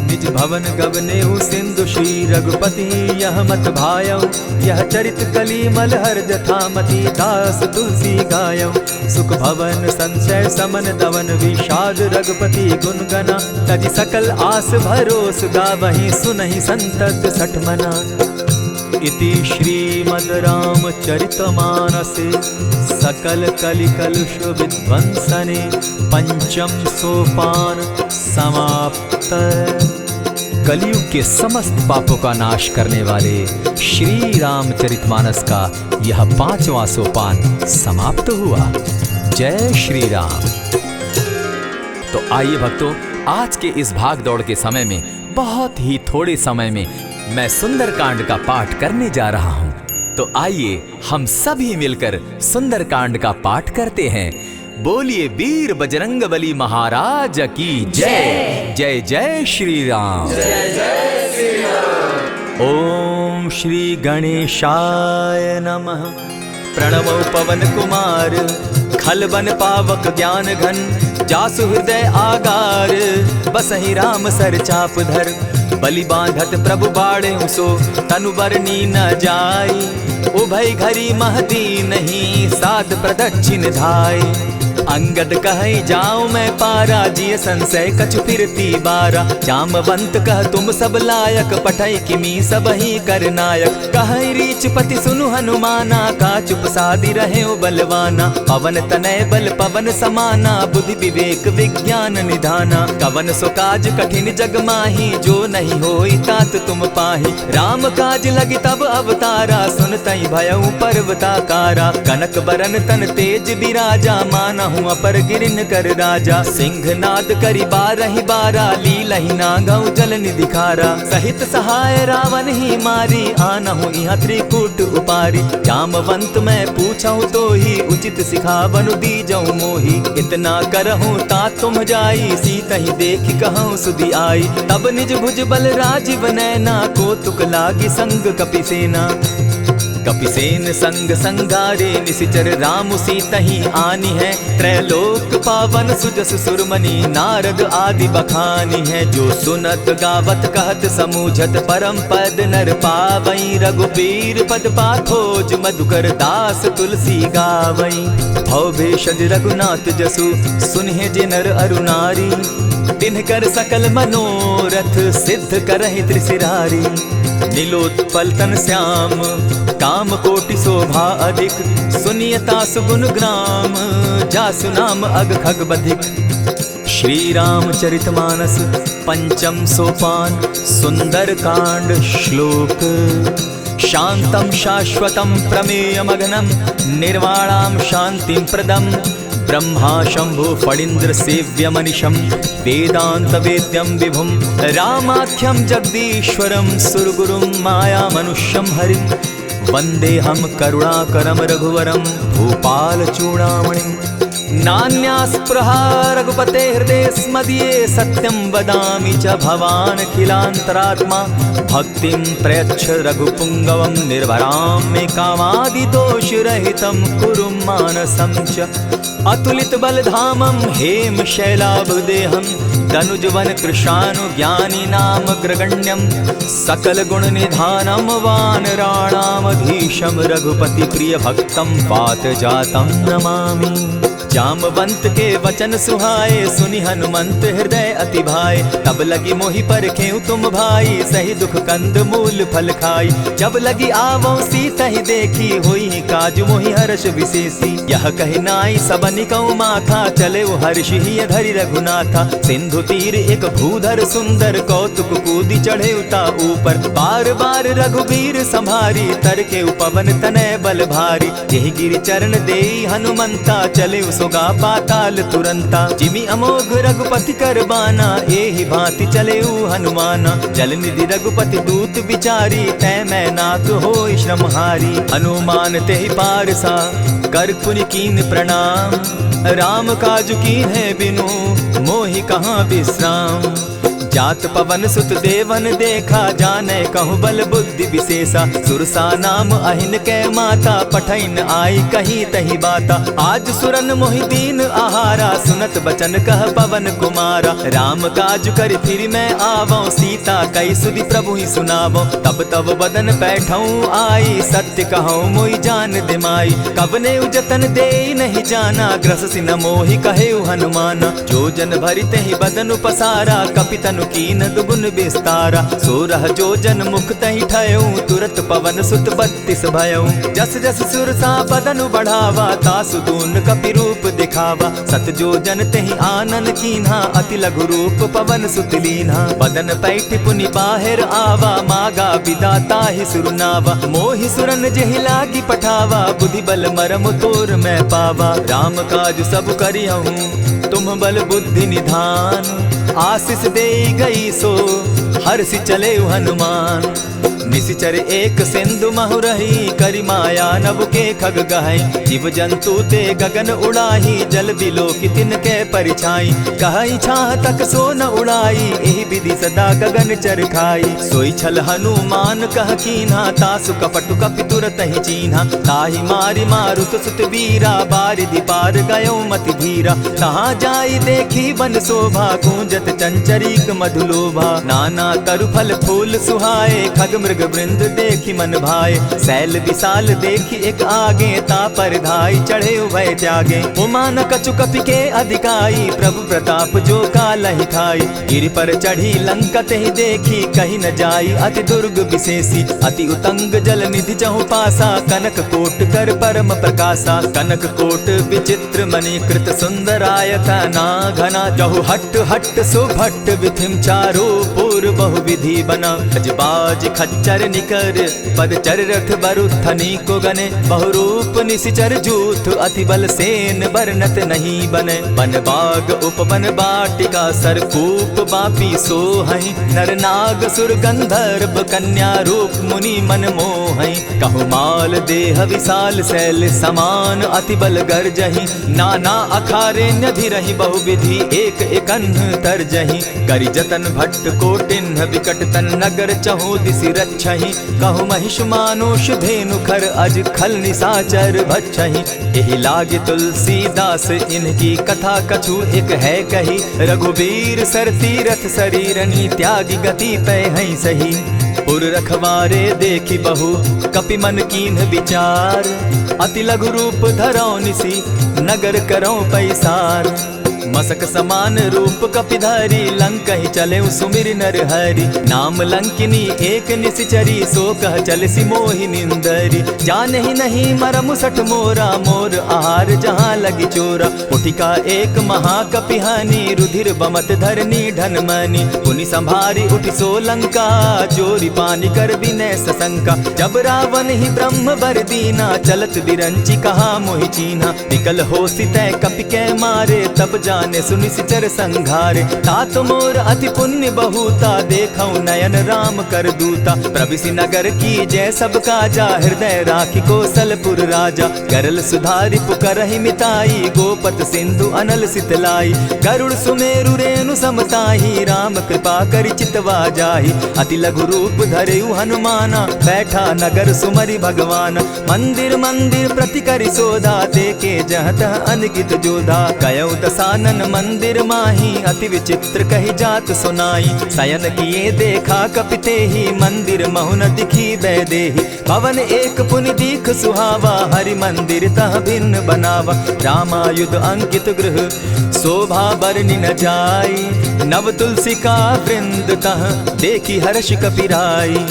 Speaker 1: निज भवन गवनेहु सिंधु श्री रघुपति, यह मत भायौ। यह चरित कली मलहर जथामति, दास तुलसी गायौ। सुख भवन संशय समन दवन, विषाद रघुपति गुण गना। तजि सकल आस भरोस, गावहि सुनहि संतत सठ मना। इति श्रीमद् रामचरितमानसे, सकल कलि कलुष विध्वंसने। पंचम सोपान समाप्त। कलयुग के समस्त पापों का नाश करने वाले श्री रामचरितमानस का यह 5वां सोपान समाप्त हुआ। जय श्री राम। तो आइए भक्तों, आज के इस भाग दौड़ के समय में बहुत ही थोड़े समय में मैं सुंदरकांड का पाठ करने जा रहा हूँ। तो आइए हम सभी मिलकर सुंदरकांड का पाठ करते हैं। बोलिए वीर बजरंगबली महाराज की जय। जय जय श्री राम।
Speaker 2: जय जय श्री राम।
Speaker 1: ओम श्री गणेशाय नमः। प्रणवो पवन कुमार खलबन पावक ज्ञान घन जासु हृदय आगार बसहि राम सर चाप धर बलि बांधत प्रभु बाढ़े सो तनु बरनी न जाई उभय घरी महदी नहीं साध प्रदक्षिण धाई अंगद कहे जाऊं मैं पारा जिय संशय कछु फिरती बारा जामवंत कह तुम सब लायक पठय किमी सब ही कर नायक कहे रीच पति सुनु हनुमाना का चुप सादी रहे बलवाना पवन तनय बल पवन समाना बुद्धि विवेक विज्ञान निधाना कवन सो काज कठिन जग माही जो नहीं होई तात तुम पाही राम काज लगी तब अवतारा सुनतई भयउ पर्वताकारा कनक बरन तन तेज बिराजा माना हूँ अपर गिरिन कर राजा सिंह नाद करी बारहि बारा लीलहि नागौ जल निधि खारा सहित सहाय रावण ही मारी आनहु यहाँ त्रिकूट उपारी जामवंत मैं पूछऊँ तो ही उचित सिखावनु दीजऊँ मोही इतना करहूँ ता तुम जाई सीता ही देखी कहूँ सुधि आई तब निज भुज बल राजीव नैना को तुक लागी संग कपिसेना कपिसेन संग संगारे निशिचर राम सीता ही आनी है त्रैलोक पावन सुजस सुरमणि नारद आदि बखानी है जो सुनत गावत कहत समूझत परम पद नर पावई रघुबीर पद पाखोज मधुकर दास तुलसी गावई भव भेषज रघुनाथ जसु सुनहि जे नर अरुनारी तिनकर सकल मनोरथ सिद्ध करहि त्रिशिरारी नीलोत्पल तन श्याम काम कोटि शोभा अधिक सुनियता सुगुण ग्राम जासु नाम अग खग बधिक श्री रामचरितमानस पंचम सोपान सुंदर कांड श्लोक शांतम शाश्वतम प्रमेयमगनम निर्वाणाम शांतिं प्रदम ब्रह्मा शंभु फणीन्द्र सेव्य मनिशम वेदांत वेद्यम विभुम रामाख्यम जगदीश्वरम सुरगुरुम माया मनुष्यम हरिम वंदे हम करुणाकरम रघुवरम भूपाल चूड़ामणिम नान्यास्पृहा रघुपते हृदय स्मदीये सत्यं वदामि च भवान् खिलान्तरात्मा भक्तिं प्रयच्छ रघुपुङ्गवं निर्भरां मे कामादिदोषरहितं कुरु मानसं च अतुलित बलधामं हेम शैलाभदेहं तनुजवन कृशानुज्ञानी नाम ग्रगण्यं सकल गुण निधानं वानराणामधीशं रघुपति प्रिय भक्तं पात जातं नमामि जामवंत के वचन सुहाए सुनि हनुमंत हृदय अति भाए तब लगी मोहि परखेउ तुम भाई सही दुख कंद मूल फल खाई जब लगी आवो सीता ही देखी होई काज मोहि हर्ष विशेषी यह कहि नाई सबनि कौ माथा चले वो हर्ष ही धरि रघुनाथा सिंधु तीर एक भूधर सुंदर कौतुक कूदी चढ़े उता ऊपर बार बार रघुबीर संभारी तर के उपवन तनय बल भारी यही गिरि चरण देई हनुमंता चले सोगा पाताल तुरंता जिमि अमोघ रघुपति कर बाना एहि भांति चले हनुमाना जल निधि रघुपति दूत बिचारी तै मैं नाक होई श्रमहारी हनुमान तेहि पारसा कर पुनि कीन प्रणाम राम काज कीन है बिनु मोहि कहाँ विश्राम जात पवन सुत देवन देखा जाने कहु बल बुद्धि विशेषा सुरसा नाम अहिन कै माता पठैन आई कहीं तही बाता आज सुरन मोहि दीन आहारा सुनत बचन कह पवन कुमारा राम काज कर फिर मैं आवो सीता कई सुधि प्रभु ही सुनावो तब तब बदन बैठऊं आई सत्य कहूँ मोहि जान दिमाई कबने उजतन दे नहीं जाना ग्रस सिन मोहि कहे हनुमाना जो जन भरित ही बदन पसारा कपितनु कीन दुगुन विस्तारा सोरह जो जन मुख तहि ठयऊ तुरत पवन सुत 32 भयऊ जस जस सुरसा बदनु बढ़ावा तासु दून कपि रूप दिखावा सत जो जन तहि आनन कीन्हा अति लघु रूप पवन सुत लीन्हा बदन पैठ पुनि बाहिर आवा मागा विदा ताहि सुरनावा मोहि सुरन जेहि लागी पठावा बुद्धि बल मरम तोर मैं पावा राम काज सब करियहूँ तुम बल बुद्धि निधान आशीष दे गई सो हर्षि चले हनुमान। निशिचर एक सिंधु महु रही, करि माया नभ के खग गहई। जीव जंतु ते गगन उड़ाही, जल बिलो की तिनके परिछाई। कहई छाह तक सो न उड़ाई, एहि विधि सदा गगन चर खाई। सोई छल हनुमान कह कीन्हा, तासु कपटु कपि तुरत ही चीन्हा। ताहि मारि मारुत सुत वीरा, बारिधि पार गयो मति धीरा। तहाँ जाई देखी वन शोभा, गूंजत चंचरीक मधुलोभा। नाना तरु फल फूल सुहाए, खग मृग वृंद देखी मन भाए। शैल विशाल देखी एक आगे, ता पर धाई चढ़े उभय त्यागे। उमान कछु कपि के अधिकाई, प्रभु प्रताप जो कालहि खाई। गिरि पर चढ़ी लंका तेहि देखी, कहीं न जाई अति दुर्ग विशेषी। अति उतंग जल निधि चहु पासा, कनक कोट कर परम प्रकाशा। कनक कोट विचित्र मणिकृत सुंदरायता ना घना। जहु हट हट सुभट विधिम चारो पूर्व बहु विधि बना। अजबाज खच्चर निकर पदचर रथ बरुथनी को गने। बहुरूप निशिचर जूथ अति बल सेन बरनत नहीं बने। बन बाग उपवन बाटिका सरकूप बापी सोहई। नर नाग सुर गंधर्व कन्या रूप मुनि मन मोहई। कहु माल देह विशाल शैल समान, अति बल गर्जही। नाना अखारे नधिरहि बहुविधि, एक एकन्ह तरजही। करि जतन भट्ट कोटिन्ह विकट तन नगर चहु दिसि रक्षहि। कहु महिष मानुष धेनु खर अज खल निशाचर भक्षहि। एहि लागे तुलसीदास इनकी कथा कछु एक है कही। रघुबीर सर तीरथ शरीरनी, त्यागी गति पै हई सही। पुर रखवारे देखी बहु कपि मन कीन्ह विचार। अति लघु रूप धरौ निसी, नगर करौ पैसार। मसक समान रूप कपिधारी, लंकहि चले सुमिर नर हरि। नाम लंकिनी एक निशिचरी, सो कह चल सी मोहि निंदरी। जानहि नहीं मरम सठ मोरा, मोर आहार जहाँ लगी चोरा। उठिका एक महाकपिहानी, रुधिर बमत धरनी ढन मनी। पुनि संभारी उठि सो लंका, जोरी पानी कर विनय सशंका। जब रावण ही ब्रह्म बर दीना, चलत बिरंची कहा मोहि चीन्हा। निकल होसी तै कपि कै मारे, तब जाने सुनिशिचर संघारे। तात मोर अति पुण्य बहुता, देखौ नयन राम कर दूता। प्रविशि नगर की जय सब काजा, हृदय राखी कौशलपुर राजा। करल सुधारि पुकरहि मिताई, गोपत सिंधु अनल सितलाई। गरुड़ सुमेरु रेणु समताही, राम कृपा करि चितवा जाहि। अति लघु रूप धरेउ हनुमाना, बैठा नगर सुमरि भगवान। मंदिर मंदिर प्रति करि सोधा, देखे जहत अनगित जोधा। गयौ दसानन मंदिर माही, अति विचित्र कही जात सुनाई। शयन किए देखा कपिते ही, मंदिर महु न दिखी बैदेही। भवन एक पुनि दीख सुहावा, हरि मंदिर तह भिन्न बनावा। रामायुध अंकित गृह शोभा बरनि न जाई। नव तुलसी का वृंद तह देखी हर्ष कपिराई।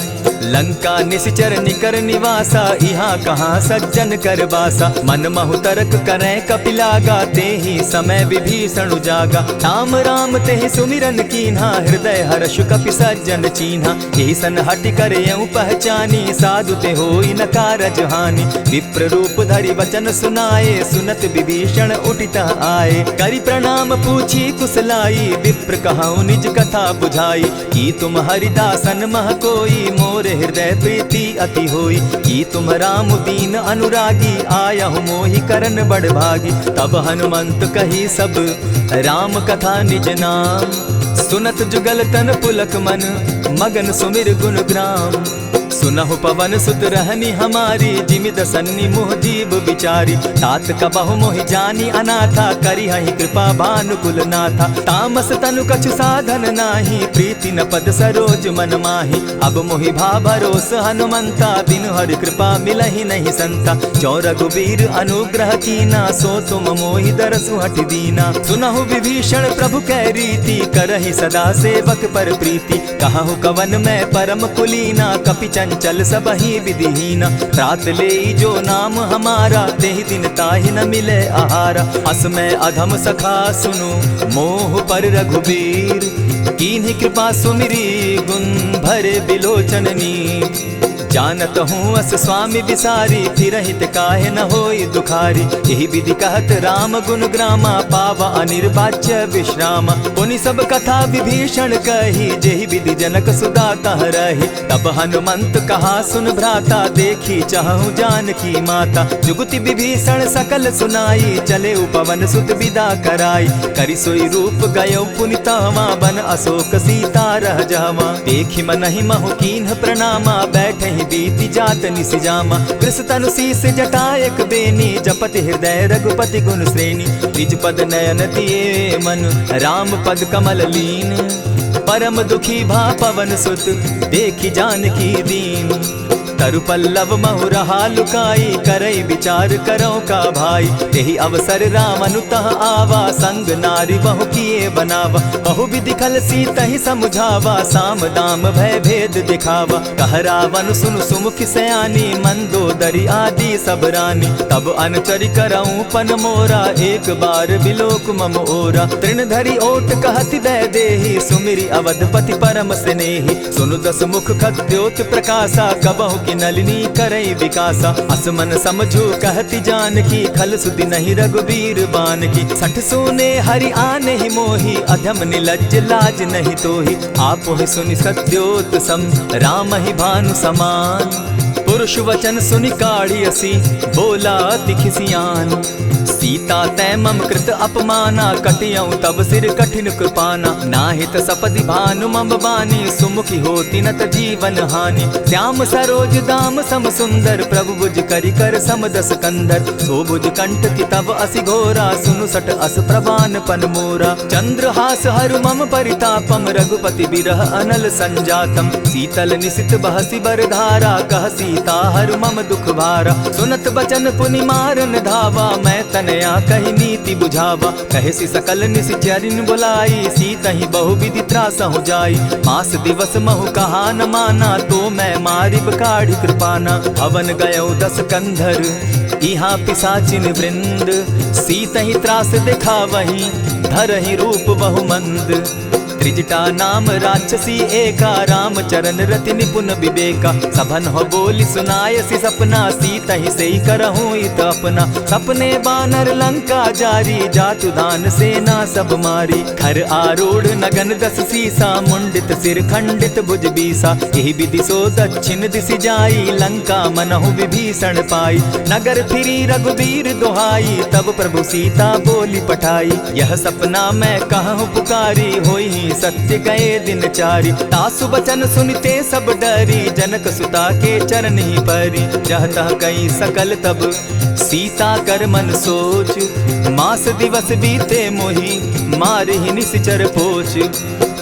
Speaker 1: लंका निशिचर निकर निवासा, यहाँ कहाँ सज्जन कर बासा। मन महु तर्क करै कपिलागा, तेहि समय विभीषण जागा। राम राम तेहि सुमिरन कीन्हा, हृदय हर्ष कपि सज्जन चीन्हा। एहि सन हटि कर यऊ पहचानी, साधु ते होई न कारज हानि। विप्र रूप धरि वचन सुनाए, सुनत विभीषण उठितः आए। करि प्रणाम पूछी कुशलाई, विप्र कहौ निज कथा बुझाई। की तुम हरिदासन मह कोई, मोर हृदय प्रीति अति होई। की तुम राम दीन अनुरागी, आयहु मोहि करन बड़ भागी। तब हनुमंत कही सब राम कथा निज नाम। सुनत जुगल तन पुलक मन, मगन सुमिर गुण ग्राम। सुनहु पवन सुत रहनी हमारी, जिमित सन्नि मुह जीव विचारी। तात कबहु मोहि जानी अनाथा, करी हहि कृपा भानुकुल नाथा। तामस तनु कछु साधन नाही, प्रीति न पद सरोज मन माही। अब मोहि भा भरोस हनुमंता, बिनु हरि कृपा मिलहि नहीं संता। जो रघुबीर अनुग्रह कीना, सो तुम मोहि दरसु हठि दीना। सुनहु विभीषण प्रभु कै रीति, करहि सदा सेवक पर प्रीति। कहु कवन मैं परम कुलीना, कपि चंचल सबहि विधिहीना। रात ले जो नाम हमारा, तेहि दिन ताहि न मिले आहारा। अस मैं अधम सखा सुनु, मोह पर रघुबीर। कीन्हि कृपा सुमिरी, गुण भरे बिलोचन नीर। जानत हूँ अस स्वामी बिसारी, फिर हित काहे न होई दुखारी। यही विधि कहत राम गुण ग्रामा, पावा अनिर्वाच्य विश्राम। पुनि सब कथा विभीषण कही, जेहि विधि जनक सुदा कह रही। तब हनुमंत कहा सुन भ्राता, देखी चाहूँ जानकी माता। जुगति विभीषण सकल सुनाई, चले पवन सुत विदा कराई। करि सोई रूप गयो पुनितावा, बन अशोक सीता रह जावा। देखी मनहि महु कीन्ह प्रणामा, बैठे ही बीती जात निसिजामा। कृष तनु शीस जटायक बेनी, जपति हृदय रघुपति गुण श्रेणी। निज पद नयन दिए मन, राम पद कमल लीन। परम दुखी भा पवन सुत, देखी जानकी दीन। तरु पल्लव महु रहा लुकाई, करई विचार करो का भाई। यही अवसर राम अनुतः आवा, संग नारी बहु किए बनावा। बहु विधि खल सीतहि समझावा, साम दाम भय भेद दिखावा। कह रावण सुन सुमुखि सयानी, मंदोदरी आदि सब रानी। तब अनुचरि करऊं पन मोरा, एक बार बिलोक मम ओरा। तृण धरि ओट कहति दय देहि, सुमिरि अवधपति परम स्नेही। सुनु दस मुख खद्योत प्रकाशा, कबहु की नलिनी करई विकासा। असमन समझो कहति जानकी, खल सुधि नहीं रघुबीर बान की। सठ सोने हरि आने ही मोही, अधम निलज्ज लाज नहीं तोही। आपो ही सुनि सत्योत सम, राम ही भानु समान। पुरुष वचन सुनि काढ़ियसी, बोला अति खिसियान। सीता तै मम कृत अपमाना, कटियऊं तब सिर कठिन कृपाना। नाहित सपदि भानु मम बानी, सुमुखी होती नत जीवन हानि। श्याम सरोज दाम सम सुंदर, प्रभु बुझ करि कर समदस कंदर। सो बुझ कंठ की तब असि घोरा, सुनु सट अस प्रवान पन मोरा। चंद्रहास हरु मम परितापम, रघुपति बिरह अनल संजातम। शीतल निशित बहसी बरधारा, कह सीता हरु मम दुख भारा। सुनत बचन पुनि मारन धावा, मैं तनया कही नीति बुझावा। कहेसी सकल निशिचरिन बुलाई, सीतहि बहु विधि त्रास हो जाई। मास दिवस महु कहा न माना, तो मैं मारिब काढ़ी कृपाना। भवन गयो दस कंधर, इहाँ पिशाचिन वृंद। सीतहि त्रास दिखावहि, धरहि रूप बहु मंद। त्रिजटा नाम राक्षसी एका, राम चरण रति निपुण विवेका। सभन हो बोली सुनायसी सपना, सीतहि सेई करहूँ इत अपना। सपने बानर लंका जारी, जातु दान सेना सब मारी। खर आरूढ़ नगन दस सीसा, मुंडित सिर खंडित भुज बीसा। यही विधि सो दक्षिण दिशि जाई, लंका मनहु विभीषण पाई। नगर फिरी रघुबीर दुहाई, तब प्रभु सीता बोली पठाई। यह सपना मैं कहूँ पुकारी, होई सत्य गए दिन चारि। तासु बचन सुनते सब डरी, जनक सुता के चरण ही परी। जह तह कई सकल तब, सीता कर मन सोच। मास दिवस बीते मोही, मारे ही निश्चर पोच।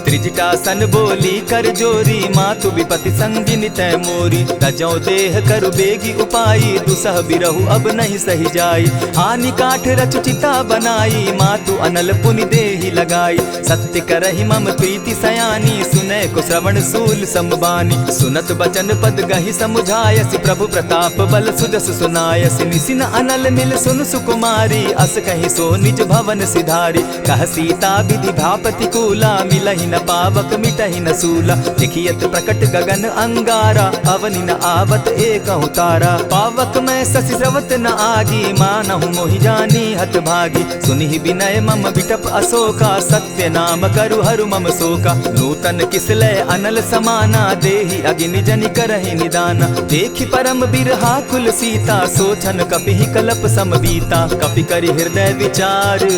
Speaker 1: त्रिजटा सन बोली कर जोरी, मातु विपति संगिनी तै मोरी। तजौ देह करु बेगी उपाई, दुसह बिरहु अब नहीं सही जाई। हानि काठ रच चिता बनाई, मातु अनल पुनि देहि लगाई। सत्य करहि मम प्रीति सयानी, सुनै को श्रवण सूल समबानी। सुनत बचन पद गहि समुझायसि, प्रभु प्रताप बल सुजस सुनायसि। निसिन अनल मिल सुन सुकुमारी, अस कहि सो निज भवन सिधारी। कह सीता विधि भापति कूला, मिलहि न पावक मिटहि न सूला। लिखियत प्रकट गगन अंगारा, अवनि न आवत एकहु तारा। पावक मैं शशि स्रवत न आगी, मानहु मोहि जानी हत भागी। सुनिहि विनय मम बिटप अशोका, सत्य नाम करु हरु मम शोका। नूतन किसलय अनल समाना, देहि अगिनि जनि करहि निदाना। देखि परम बिरहा कुल सीता, सोचन कपिहि कलप सम बीता। कपि करि हृदय विचार,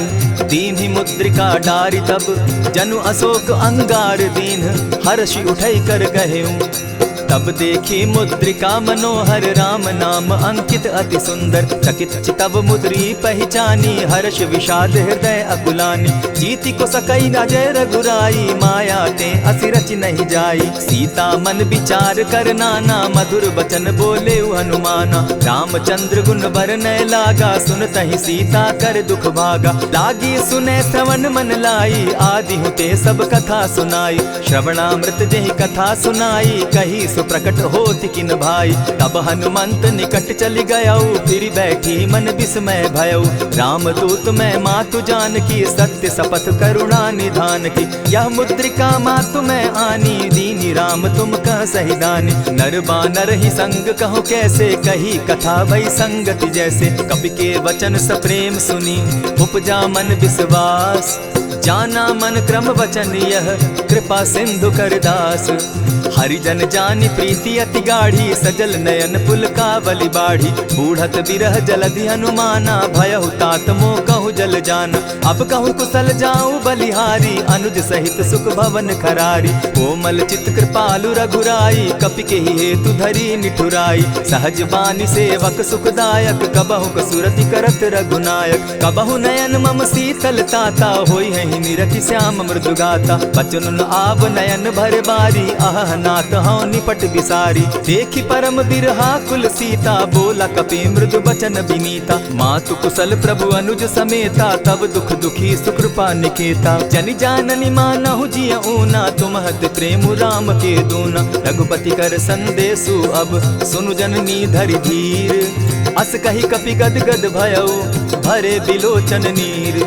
Speaker 1: दीन्हि मुद्रिका डारि। तब जनु अशोक अंगार दीन, हर्षि उठै कर गहेऊं। तब देखी मुद्रिका मनोहर, राम नाम अंकित अति सुंदर। चकित चितव मुद्री पहचानी, हर्ष विषाद हृदय अकुलानी। जीति को सकई अजय रघुराई, माया ते असि रचि नहीं जाई। सीता मन विचार कर नाना, मधुर बचन बोले हनुमाना। रामचंद्र गुण बरनय लागा, सुनतहि सीता कर दुख भागा। लागी सुने श्रवण मन लाई, आदि हुते सब कथा सुनाई। श्रवणामृत जेहि कथा सुनाई, कही प्रकट होति किन भाई। तब हनुमंत निकट चली गयऊ, फिर बैठी मन विस्मय भयऊ। राम दूत मैं मातु जानकी, सत्य शपथ करुणा निधान की। यह मुद्रिका मातु मैं आनी, दीनी सुनी राम तुम कह सही दानी। नर बानर ही संग कहो कैसे, कही कथा भई संगति जैसे। कपि के वचन सप्रेम सुनी उपजा मन विश्वास, जाना मन क्रम वचन यह कृपा सिंधु करदास। हरिजन जानी प्रीति अति गाढ़ी, सजल नयन पुल का बलि बाढ़ी। बूढ़त बिरह जलधि हनुमाना, भयहु तात मोह कहु जल जाना। अब कहु कुशल जाऊं बलिहारी, अनुज सहित सुख भवन खरारी। कोमल चित कृपालु रघुराई, कपि के ही हेतु धरी निठुराई। सहज बानी सेवक सुखदायक, कबहु कसुरति करत रघुनायक। कबहु नयन मम शीतल ताता, होई है निरखि श्याम मृदु गाता। बचन आब नयन भर बारी, आह नाथ हूँ निपट बिसारी। देखी परम बिरहा कुल सीता, बोला कपि मृदु बचन विनीता। मातु कुशल प्रभु अनुज समेता, तब दुख दुखी सुकृपा निकेता। जनि जाननी मानहु जिय ऊना, तुमहत प्रेम राम के दूना। रघुपति कर संदेशु अब सुनु जननी धरि धीर। अस कही कपि गद गद भयउ, भरे बिलोचन नीर।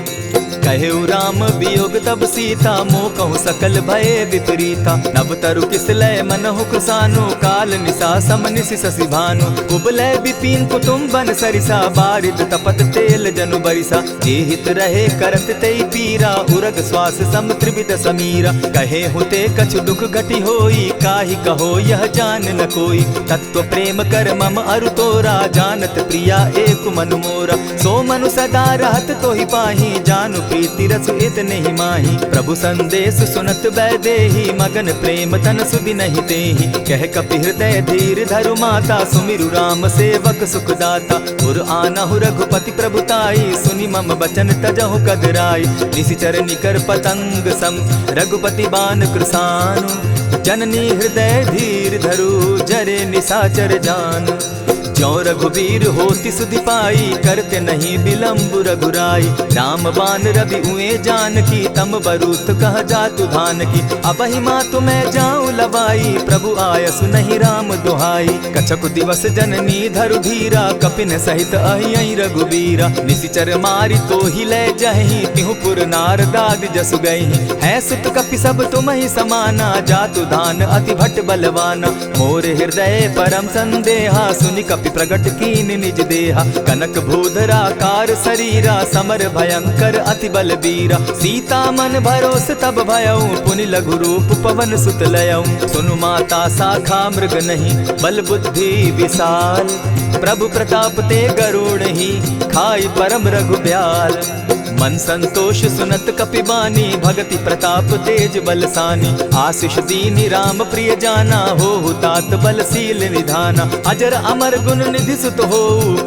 Speaker 1: कहेउ राम वियोग तब सीता, मोह कहूँ सकल भये विपरीता। नव तरु किस लय मनहु कृसानु, काल निशा समनिशि शशि भानु। कुबलय विपिन कुटुम्बन सरिसा, बारिद तपत तेल जनु बरिसा। जे हित रहे करत तेई पीरा, उरग श्वास सम त्रिविध समीरा। कहे हुते कछु दुख घटी होई, काहि कहो यह जान न कोई। तत्व प्रेम कर मम अरु तोरा, जानत प्रिया एक मनु मोरा। सो मनु सदा रहत तोहि पाही, जानु प्रीति रसु इतने ही माही। प्रभु संदेश सुनत बैदेही, मगन प्रेम तन सुधि नहीं तेहि। कह कपि हृदय धीर धरु माता, सुमिरु राम सेवक सुखदाता। उर आनहु रघुपति प्रभुताई, सुनि मम बचन तजहु कदराई। निशिचर निकर पतंग सम, रघुपति बान कृसानु। जननी हृदय धीर धरु, जरे निशाचर जान। ज्यों रघुबीर होति सुधि पाई, करते नहीं विलम्ब रघुराई। राम बान रवि उए जानकी, तम बरूथ कह जातु धान की। अबहि मातु मैं जाऊं लवाई, प्रभु आयसु नहीं राम दुहाई। कछक दिवस जननी धरु धीरा, कपिन सहित अहियहि रघुबीरा। निशिचर मारि तो ही लय जहि, तिहु पुर नारदादि जसु गई। है सुत कपि सब तुम ही समाना, जातु धान अति भट बलवाना। मोर हृदय परम संदेहा, सुनि कपि प्रगट कीन निज देहा। कनक भूधराकार शरीरा, समर भयंकर अति बलबीरा। सीता मन भरोस तब भयउ, पुनि लघु रूप पवन सुत लयउ। सुनु माता शाखा मृग नहीं, बल बुद्धि विशाल। प्रभु प्रताप ते गरुड़ ही, खाई परम रघु ब्याल। मन संतोष सुनत कपि बानी, भगति प्रताप तेज बलसानी। आशीष दीनि राम प्रिय जाना, हो तात बलशील निधाना। अजर अमर गुण निधि सुत हो,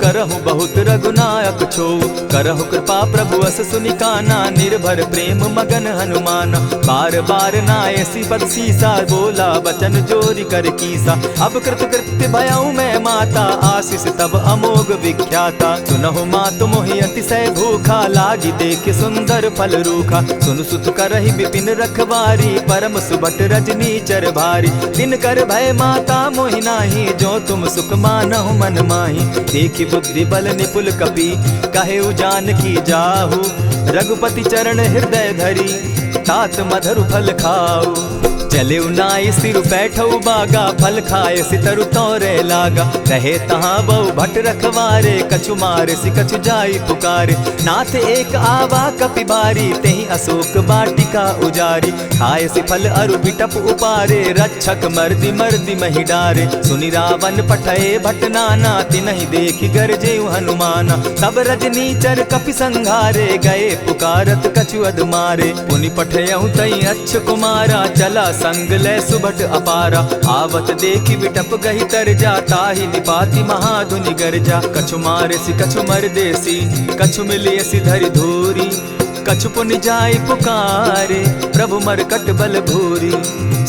Speaker 1: करहु बहुत रघुनायक छो। करहु कृपा प्रभु अस सुनि काना, निर्भर प्रेम मगन हनुमाना। बार बार नायसी पद सीसा, बोला बचन जोरी कर कीसा। अब कृत कृत्य भयउ मैं माता, आशीष तब अमोघ विख्याता। सुनहु मातु मोहि अतिशय भूखा, लागी देख सुंदर फल रूखा। सुन सुत करहि विपिन रखवारी, परम सुबट रजनी चर भारी। दिन कर भय माता मोहि नाही, जो तुम सुख मानहु मन माही। देखि बुद्धि बल निपुल कपि, कहे जानकी जाहु। रघुपति चरण हृदय धरी, तात मधुर फल खाऊ। चले नाई सिर बैठऊ बागा, फल खाए सितरु तोरे लागा। रहे तहाँ बहु भट रखवारे, कछु मारे सि कछु जाई पुकारे। नाथ एक आवा कपि बारी, तेहि अशोक बाटिका उजारी। खाए सि फल अरु बिटप उपारे, रक्षक मर्दि मर्दि महि डारे। सुनि रावण पठये भट नाना, तिनहि देखि गरजेउ हनुमाना। तब रजनीचर कपि संघारे, गए पुकारत कछु अध मारे। पुनि पठयउ तई अच्छ कुमारा, चला संग लय सुभट अपारा। आवत देखि बिटप गहि तर जा, ताहि निपाति महाधुनि गर्जा। कछु मारेसि कछु मरदेसी, कछु मिलियसि धरि धूरी। कछु पुनि जाय पुकारे, प्रभु मरकट बल भूरी।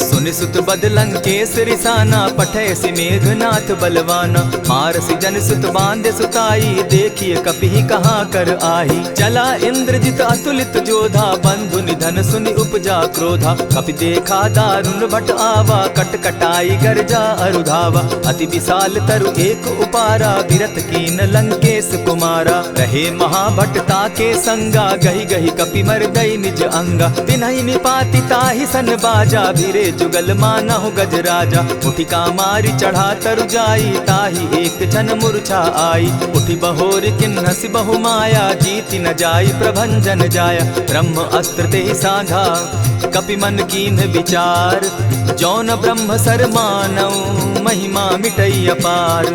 Speaker 1: सुनि सुत बद लंकेश रिसाना, पठयसि मेघनाथ बलवाना। मारसि जन सुत बांधे सुताई, देखिए कपि कहाँ कर आही। चला इंद्रजित अतुलित जोधा, बंधु निधन सुनि उपजा क्रोधा। कपि देखा दारुण भट आवा, कट कटाई गर्जा अरुधावा। अति विशाल तरु एक उपारा, विरत कीन लंकेश कुमारा। रहे महाभटता के संगा, गहि गहि कपि मरदई निज अंगा। तिन्हि निपाति ताहि सन बाजा, भिरे जुग जुगल मानहु गज राजा। उठिका मारी चढ़ा तरु जाई, ताही एक क्षण मूर्छा आई। उठि बहोर किन्हसि बहु माया, जीति न जाई प्रभंजन जाया। ब्रह्म अस्त्र ते साधा, कपि मन कीन्ह विचार। जौन ब्रह्म सर मानौ, महिमा मिटई अपार।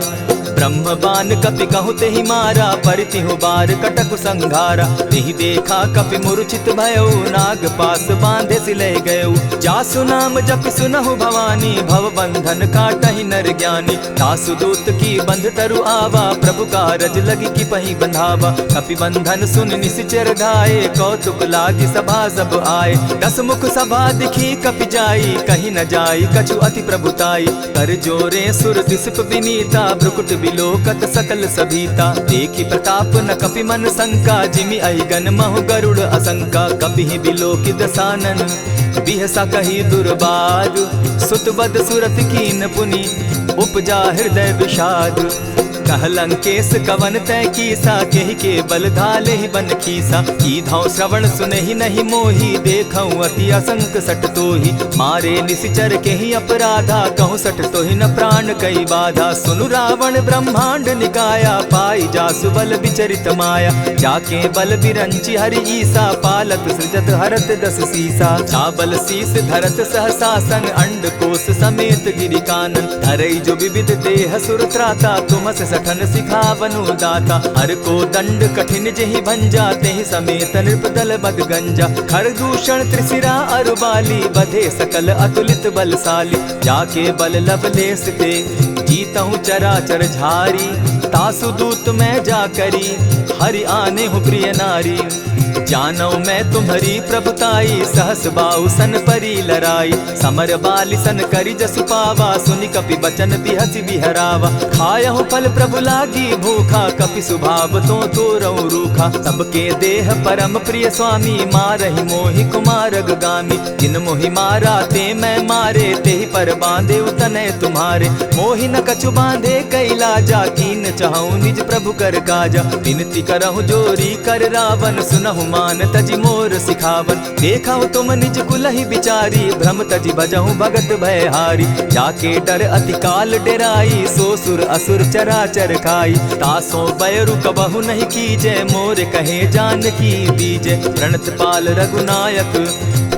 Speaker 1: ब्रह्म बान कपि कहु तेहि मारा, परितिहु बार कटक संघारा। तेहि देखा कपि मूर्छित भयो, नाग पास बांधे सिले गयो। जासु नाम जपि सुनहु भवानी, भव बंधन काटहि नर ज्ञानी। तासु दूत की बंध तरु आवा, प्रभु कारज लगी की पही बंधावा। कपि बंधन सुन निसिचर धाये, कौतुक लागी सभा सब आए। दस मुख सभा दिखी कपि जाई, कहीं न जाई कछु अति प्रभुताई। कर जोरे सुर दिसप विनीता, भ्रुकुट बिलोकत सकल सभीता। देखी प्रताप न कपि मन शंका, जिमि अहिगन महु गरुड़ असंका। कपि बिलोकि दसानन, बिहसा कही दुर्बाद। सुत बद सुरत कीन पुनि, उपजा हृदय विषाद। कहलंकेश कवन तय कीसा, केहि के बल धाले ही बन खीसा। कीधौ श्रवण सुनहि नहीं मोही, देखऊं अति असंक सट तोही। मारे निसिचर केहि अपराधा, कहूँ सट तोहि न प्राण कई बाधा। सुनु रावण ब्रह्मांड निकाया, पाई जासु बल विचरित माया। जाके बल बिरंचि हरि ईसा, पालत सृजत हरत दस सीसा। चाबल शीस धरत सहसासन, अंड कोश समेत गिरि कानन। धरई जो विविध देह सुर त्राता, तुमस सठन सिखावनु दाता। हर को दंड कठिन जेहि भंजा, तेहि समेत नृपदल बद गंजा। खरदूषण त्रिशिरा अरुबाली, बधे सकल अतुलित बलशाली। जाके बल लवलेस ते, जीतहु चराचर झारी। तासु दूत मैं जा करी, हरि आने हूँ प्रिय नारी। जानौ मैं तुम्हारी प्रभुताई, सहस बाहु सन परी लराई। समर बाली सन करि जसु पावा, सुनि कपि बचन बिहसि बिहरावा। खायहु फल प्रभु लागी भूखा, कपि सुभाव तो तोरऊ रूखा। सबके देह परम प्रिय स्वामी, मारहि मोहि कुमारग गामी। जिन मोहि मारा ते मैं मारे, तेहि पर बांधे उतने तुम्हारे। मोहि न कछु बांधे कई लाजा, कीन चाहूं निज प्रभु कर काजा। विनती करहु जोरी कर रावण, सुनहु मान तजि मोर सिखावन। देखहु तुम निज कुलहि बिचारी, भ्रम तजि भजहु भगत भयहारी। जाके डर अति काल डेराई, सो सुर असुर चराचर खाई। तासो बैरु कबहु नहीं कीजे, मोर कहे जानकी दीजे। प्रणत पाल रघुनायक,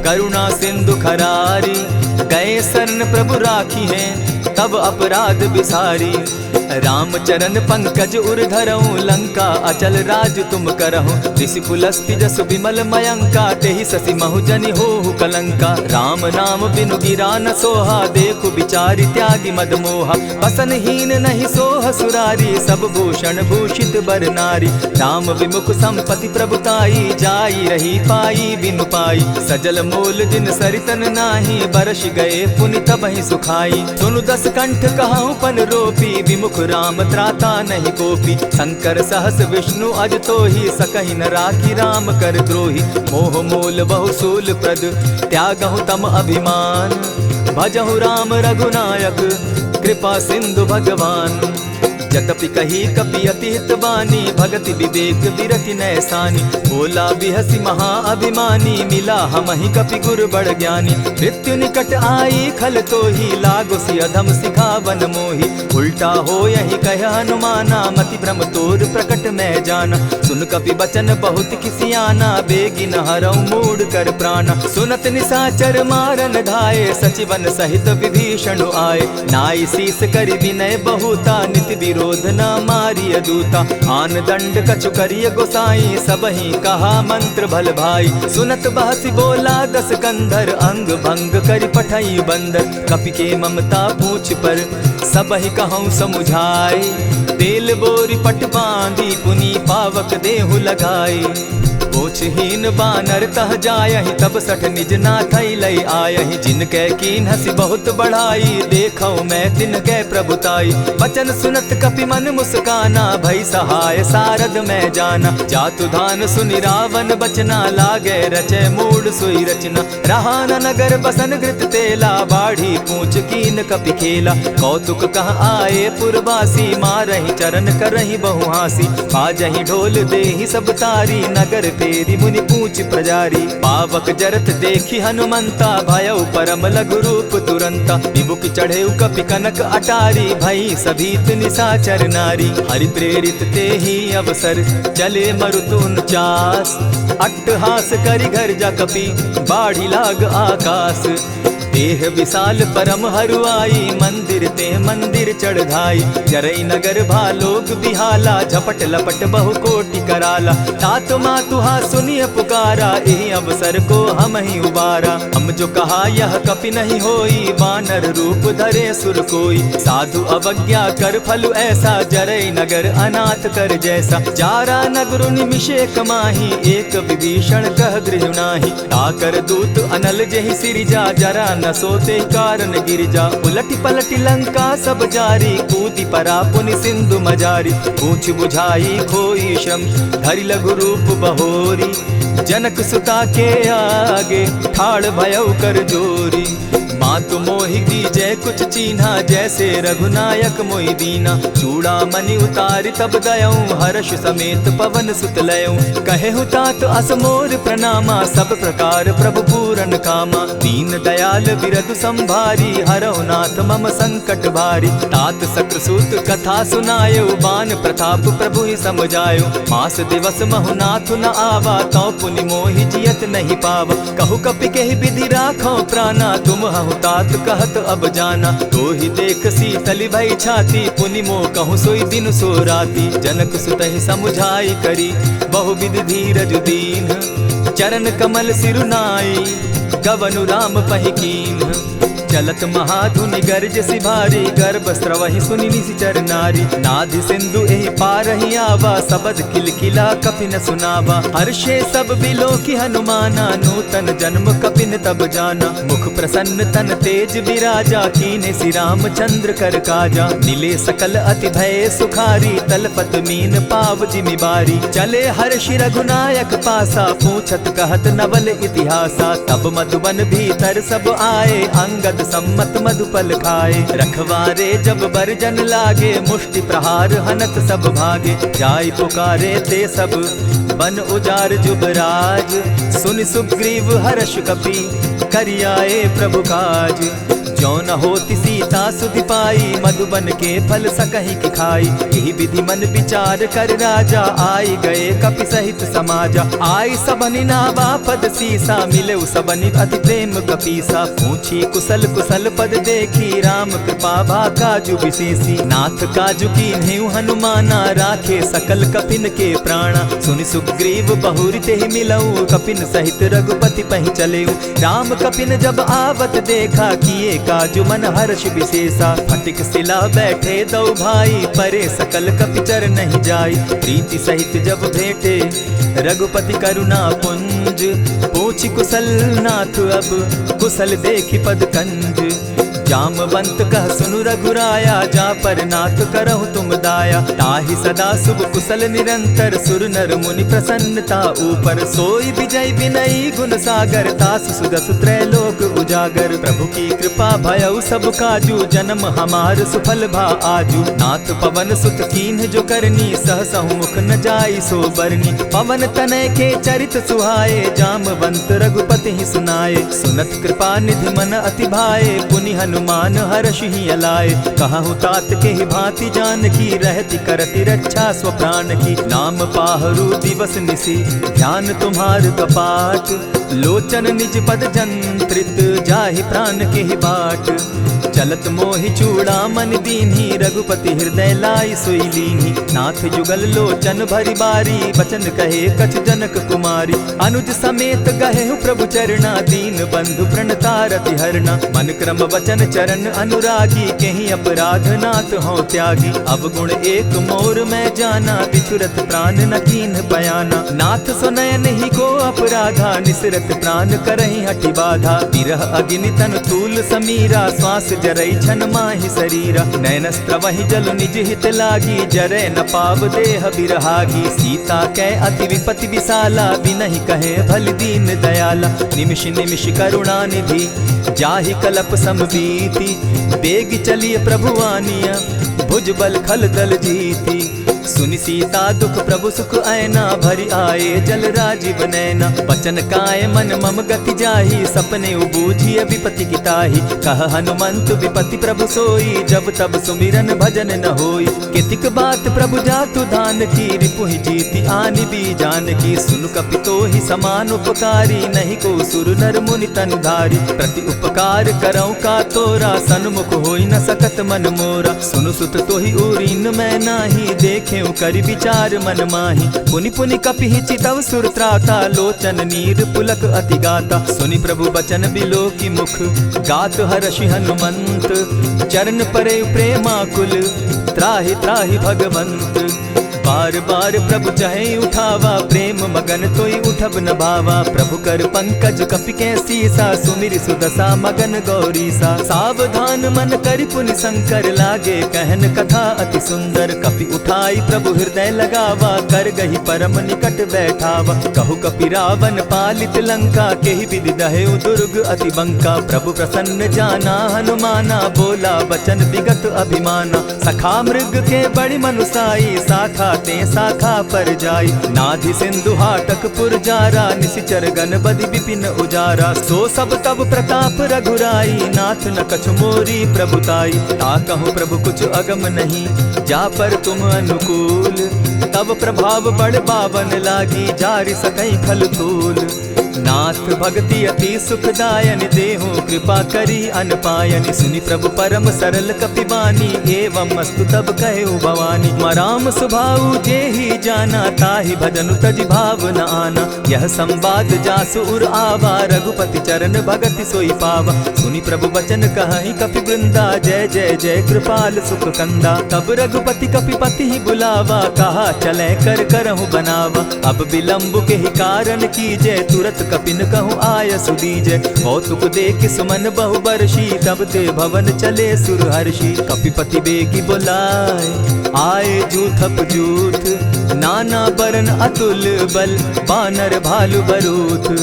Speaker 1: करुणा सिंधु खरारी। गए शरण प्रभु राखी हैं, तब अपराध बिसारी। राम चरण पंकज उर धरऊं, लंका अचल राज तुम करहूं। ऋषि पुलस्ति जसु विमल मयंका, तेहि ससि महु जनि होहु कलंका। राम नाम बिनु गिरा न सोहा, देखु बिचारी त्यागी मद मोहा। बसनहीन नहीं सोह सुरारी, सब भूषण भूषित बर नारी। राम विमुख संपति प्रभुताई, जाई रही पाई बिनु पाई। सजल मूल जिन सरितन नाही, बरस गए पुनि तबहि सुखाई। सुनु दस कंठ कहूँ पन रोपी, विमुख राम त्राता नहीं कोपी। शंकर सहस विष्णु अज तोहि, सकहि न राखी राम कर द्रोही। मोह मूल बहु सूल प्रद, त्यागहु तम अभिमान। भजहु राम रघुनायक, कृपा सिंधु भगवान। जतपि कही कपि अति हित बानी, भगति विवेक विरति नैसानी। बोला बिहसि महा अभिमानी, मिला हमहि कपि गुर बड़ ज्ञानी। मृत्यु निकट आई खल तोहि, लागो सि अधम सिखावन मोहि। उल्टा हो यही कह हनुमाना, मति भ्रम तोर प्रकट मैं जाना। सुन कपि बचन बहुत किसियाना, बेगी न हरऊ मूढ़ कर प्राणा। सुनत निसाचर मारन धाये, सचिवन सहित विभीषण आए। नाई शीस करि विनय बहुता, नित विरोध न मारिय दूता। आन दंड कछु करिय गोसाई, सबहि कहा मंत्र भल भाई। सुनत बहसि बोला दस कंधर, अंग भंग करि पठई बंदर। कपि के ममता पूछ पर, सबहि कहूँ समुझाए। तेल बोरी पट बांधी, पुनि पावक देहु लगाई। पूछहीन बानर तह जायहि, तब सठ निज नाथई लई आयहि। जिनकै कीन हसी बहुत बढ़ाई, देखौ मैं तिनकै प्रभुताई। वचन सुनत कपि मन मुस्काना, भई सहाय सारद मैं जाना। जातु धान सुनि रावण बचना, लागे रचे मूढ़ सोई रचना। रहा न नगर बसन घृत तेला, बाढ़ी पूछ कीन कपि खेला। कौतुक कह आए पुरवासी, मारहि चरण करहि बहु हासी। बाजहि ढोल देहि सब तारी, नगर फेरी मुनि पूछ प्रजारी। पावक जरत देखी हनुमंता, भयउ परम लघु रूप तुरंता। विमुख चढ़े कपि कनक अटारी, भई सभीत निशाचर नारी। हरि प्रेरित ते ही अवसर, चले मरुत 49। अट्टहास करि घर जा कपि, बाढ़ी लाग आकाश। देह विशाल परम हरुआई, मंदिर ते मंदिर चढ़ाई। जरई नगर भालोग बिहाला, झपट लपट बहु कोटि कराला। तात मातुहा सुनिय पुकारा, यही अवसर को हम ही उबारा। हम जो कहा यह कपि नहीं होई, वानर रूप धरे सुर कोई। साधु अवज्ञा कर फल ऐसा, जरई नगर अनाथ कर जैसा। जारा नगर निमिषे कमाही, एक विभीषण कह गृह नाही। ताकर दूत अनल जहि सिरिजा, जरा न सोते कारण गिरजा। उलटी पलटी लंका सब जारी, कूदी परा पुनि सिंधु मजारी। पूछ बुझाई खोई श्रम, धरि लघु रूप बहोरी। जनक सुता के आगे, ठाड़ भयउ कर जोरी। मातु मोहि दीजै कुछ चीन्हा, जैसे रघुनायक मोहि दीना। चूड़ा मणि उतारि तब दयऊं, हर्ष समेत पवन सुत लयऊं। कहेहु तात असमोर प्रणामा, सब प्रकार प्रभु पूरन कामा। दीन दयाल बिरधु संभारी, हरौ नाथ मम संकट भारी। तात सक्रसूत कथा सुनायो, बान प्रताप प्रभु ही समझायो। मास दिवस महु नाथ न आवा, तौ पुनि मोहि जियत नहीं पावा। कहु कपि केहि विधि राखो प्राणा, तुम हहु तात कहत अब जाना। तो ही देख शीतल भई छाती, पुनि मो कहूँ सोई दिन सो राती। जनक सुतहि समुझाई करी, बहु विधि धीरज दीन। चरण कमल सिरुनाई, गवनु राम पहि कीन्ह। चलत महाधुनि गर्ज सिभारी, गर्भ स्रवहि सुनि निशिचर नारी। नाधि सिंधु एहि पारहि आवा, सबद किलकिला कपि न सुनावा। हर्षे सब बिलो की हनुमाना, नूतन जन्म कपि न तब जाना। मुख प्रसन्न तन तेज विराजा, कीने श्री रामचंद्र कर काजा। मिले सकल अति भय सुखारी, तलपत मीन पाव जिमि बारी। चले हर्षि रघुनायक पासा, पूछत कहत नवल इतिहासा। तब मधुबन भीतर सब आए, अंगद सम्मत मधुपल खाए। रखवारे जब बरजन लागे, मुष्टि प्रहार हनत सब भागे। जाय पुकारे ते सब, बन उजार जुबराज। सुनि सुग्रीव हर्ष कपि, करियाए प्रभु काज। जो न होती सीता सुधि पाई, मधुबन के फल सकहि की खाई। यही विधि मन विचार कर राजा, आई गए कपि सहित समाजा। आई सबनि नावा पद सीसा, मिले सबनि अति प्रेम कपीसा। पूछी कुशल कुशल पद देखी, राम कृपा भा काजु विशेषी। नाथ काजु कीन्हेउ हनुमाना, राखे सकल कपिन के प्राणा। सुनि सुग्रीव बहुरि तेहि मिलऊ, कपिन सहित रघुपति पहि चलेऊ। राम कपिन जब आवत देखा, किए काजु मन हर्ष विशेषा। फटिक सिला बैठे दो भाई, परे सकल कपिचर नहीं जाई। प्रीति सहित जब भेटे, रघुपति करुणा पुंज। पूछि कुशल नाथ अब, कुशल देखि पद कंज। जामवंत कह सुनु रघुराया, जा पर नाथ करहु तुम दाया। ताहि सदा शुभ कुशल निरंतर, सुर नर मुनि प्रसन्नता ऊपर। सोई विजय विनयी गुण सागर, तास सुदस त्रैलोक उजागर। प्रभु की कृपा भयउ सब काजू, जन्म हमार सुफल भा आजू। नाथ पवन सुत कीन्ह जो करनी, सहसहु मुख न जाई सो बरनी। पवन तनय के चरित सुहाए, जामवंत रघुपति ही सुनाए। सुनत कृपा निधि मन अति भाए, पुनि हनुमान हर्ष ही अलाए। कहु तात के ही भांति जान की, रहती करती रक्षा स्व प्राण की। नाम पाहरु दिवस निसी, ध्यान तुम्हार कपाट। लोचन निज पद जंत्रित, जाहि प्राण के ही बाट। चलत मोहि चूड़ामन दीन्ही, रघुपति हृदय लाई सोई लीन्ही। नाथ जुगल लोचन भरी बारी, बचन कहे कछ जनक कुमारी। अनुज समेत गहे प्रभु चरणा, दीन बंधु प्रणतारति हरना। मन क्रम वचन चरण अनुरागी, कहीं अपराध नाथ हो त्यागी। अवगुण एक मोर में जाना, बिछुरत प्राण न कीन्ह बयाना। नाथ सुनयन ही को अपराधा, निसरत प्राण करहि हठि बाधा। विरह अग्नि तन तूल समीरा, श्वास जरई छन माहि शरीरा। नयनस्त्रवहि जल निज हित लागी, जरै न पाव देह बिरहागी। सीता कै अति विपति विशाला, बिनहि कहे भल दीन दयाला। निमिष निमिष करुणा निधि, जाहि कलप समबीति। बेग चलिए प्रभु आनिया, भुज बल खल दल जीती। सुनि सीता दुख प्रभु सुख ऐना, भरि आए जल राजीव नैना। बचन काय मन मम गति जाहि, सपने बूझिय विपति किताहि। कह हनुमंत विपति प्रभु सोई, जब तब सुमिरन भजन न होई। कितिक बात प्रभु जातु धान की, रिपुहि जीति आनि भी जान की। सुनु कपितो ही समान उपकारी, नहीं को सुर नर मुनि तन धारी। प्रति उपकार करऊँ का तोरा, सन्मुख होई न सकत मन मोरा। सुनु सुत तोहि उरीन मैं नाही, देखे करि विचार मन माही। पुनि पुनि कपिहि चितव सुर त्राता, लोचन नीर पुलक अति गाता। सुनि प्रभु बचन बिलो की मुख, गात हर्षि हनुमंत। चरण परे प्रेमाकुल, त्राहि त्राहि भगवंत। बार बार प्रभु चहे उठावा, प्रेम मगन तोई उठब न भावा। प्रभु कर पंकज कपि के सीसा, सुमिरि सुदशा मगन गौरीसा। सावधान मन करि पुनि शंकर, लागे कहन कथा अति सुंदर। कपि उठाई प्रभु हृदय लगावा, कर गही परम निकट बैठावा। कहु कपि रावण पालित लंका, केहि विधि दहेउ दुर्ग अति बंका। प्रभु प्रसन्न जाना हनुमाना, बोला बचन विगत अभिमाना। सखा मृग के बड़ी मनुसाई, शाखा ते शाखा पर जाई। नाधि सिंधु हाटक पुरजारा, निशिचर गण बदि विपिन उजारा। सो सब तब प्रताप रघुराई, नाथ न कछु मोरी प्रभुताई। ताकहु प्रभु कुछ अगम नहीं, जा पर तुम अनुकूल। तब प्रभाव बड़ बावन लागी, जारि सकई खल तूल। नाथ भक्ति अति सुखदायन, देहु कृपा करी अनपायनि। सुनि प्रभु परम सरल कपिबानी, एवं मस्तु तब कहु भवानी। मराम सुभाऊ जेहि जाना, ताहि भजनु तजि भाव न आना। यह संवाद जासु उर आवा, रघुपति चरण भगति सोई पावा। सुनि प्रभु बचन कहहि कपि वृंदा, जय जय जय कृपाल सुख कंदा। तब रघुपति कपिपति ही बुलावा, कहा चले कर करहु बनावा। अब विलंब के ही कारण कीजय, तुरत कपिन कहूँ आय सुदीजय। कौतुक देख सुमन बहु बरसी, तब ते भवन चले सुर हर्षि। कपिपति बेगी बुलाए, आए जूथप जूथ। नाना बरन अतुल बल, बानर भालु बरूथ।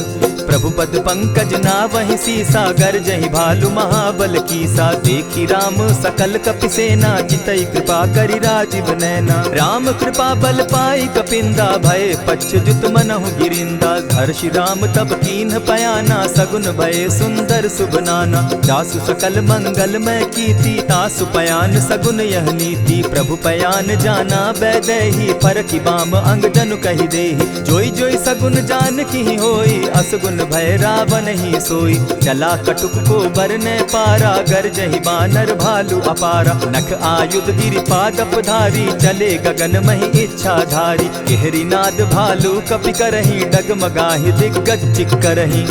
Speaker 1: प्रभु पद पंकज नावहि सीसा, गरजहि भालु महाबल कीसा। देखी राम सकल कपि सेना, चितई कृपा करि राजीव नैना। राम कृपा बल पाई कपिंदा, भय पच्युत मनहु गिरिंदा। हर्षि राम तब कीन्ह पयाना, सगुन भय सुंदर शुभ नाना। जासु सकल मंगल मैं कीति, तासु पयान सगुन यह नीति। प्रभु पयान जाना बैदेही, फरकि बाम अंग जनु कहि देहि। जोई जोई सगुन जान की होई, असगुन भय रावण ही सोई। चला कटुक को बरने पारा, गरजहि बानर भालु अपारा। नख आयुध गिरि पादप धारी, चले गगन महि इच्छा धारी। केहरी नाद भालु कपि करहि, डगमगाहि दिग्गज चिक्करहि।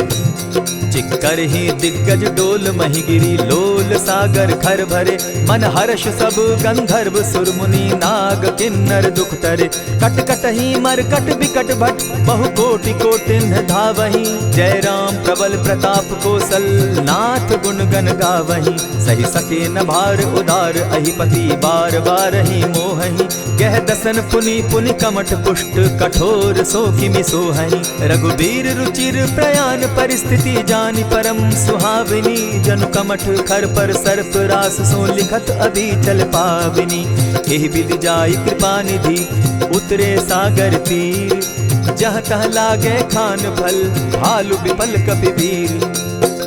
Speaker 1: चिक्करहि दिग्गज डोल महि गिरी, लोल सागर खर भरे। मन हर्ष सब गंधर्व सुर मुनि, नाग किन्नर दुख तरे। कट कटहि मरकट बिकट भट, बहु कोटि कोटिन धावहि। जय राम प्रबल प्रताप कौशल, नाथ गुण गण गावहि। सही सके न भार उदार, अहिपति बार बार ही मोहहि। गह दसन पुनि पुनि कमठ पुष्ट, कठोर सो किमि सोहहि। रघुबीर रुचिर प्रयाण परिस्थिति, जानि परम सुहाविनी। जनु कमठ खर पर सर्प रास, सो लिखत अभी चल पाविनी। एहि विधि जाई कृपा निधि, उतरे सागर तीर। जह तह लागे खान फल, भालु विपल कपिवीर।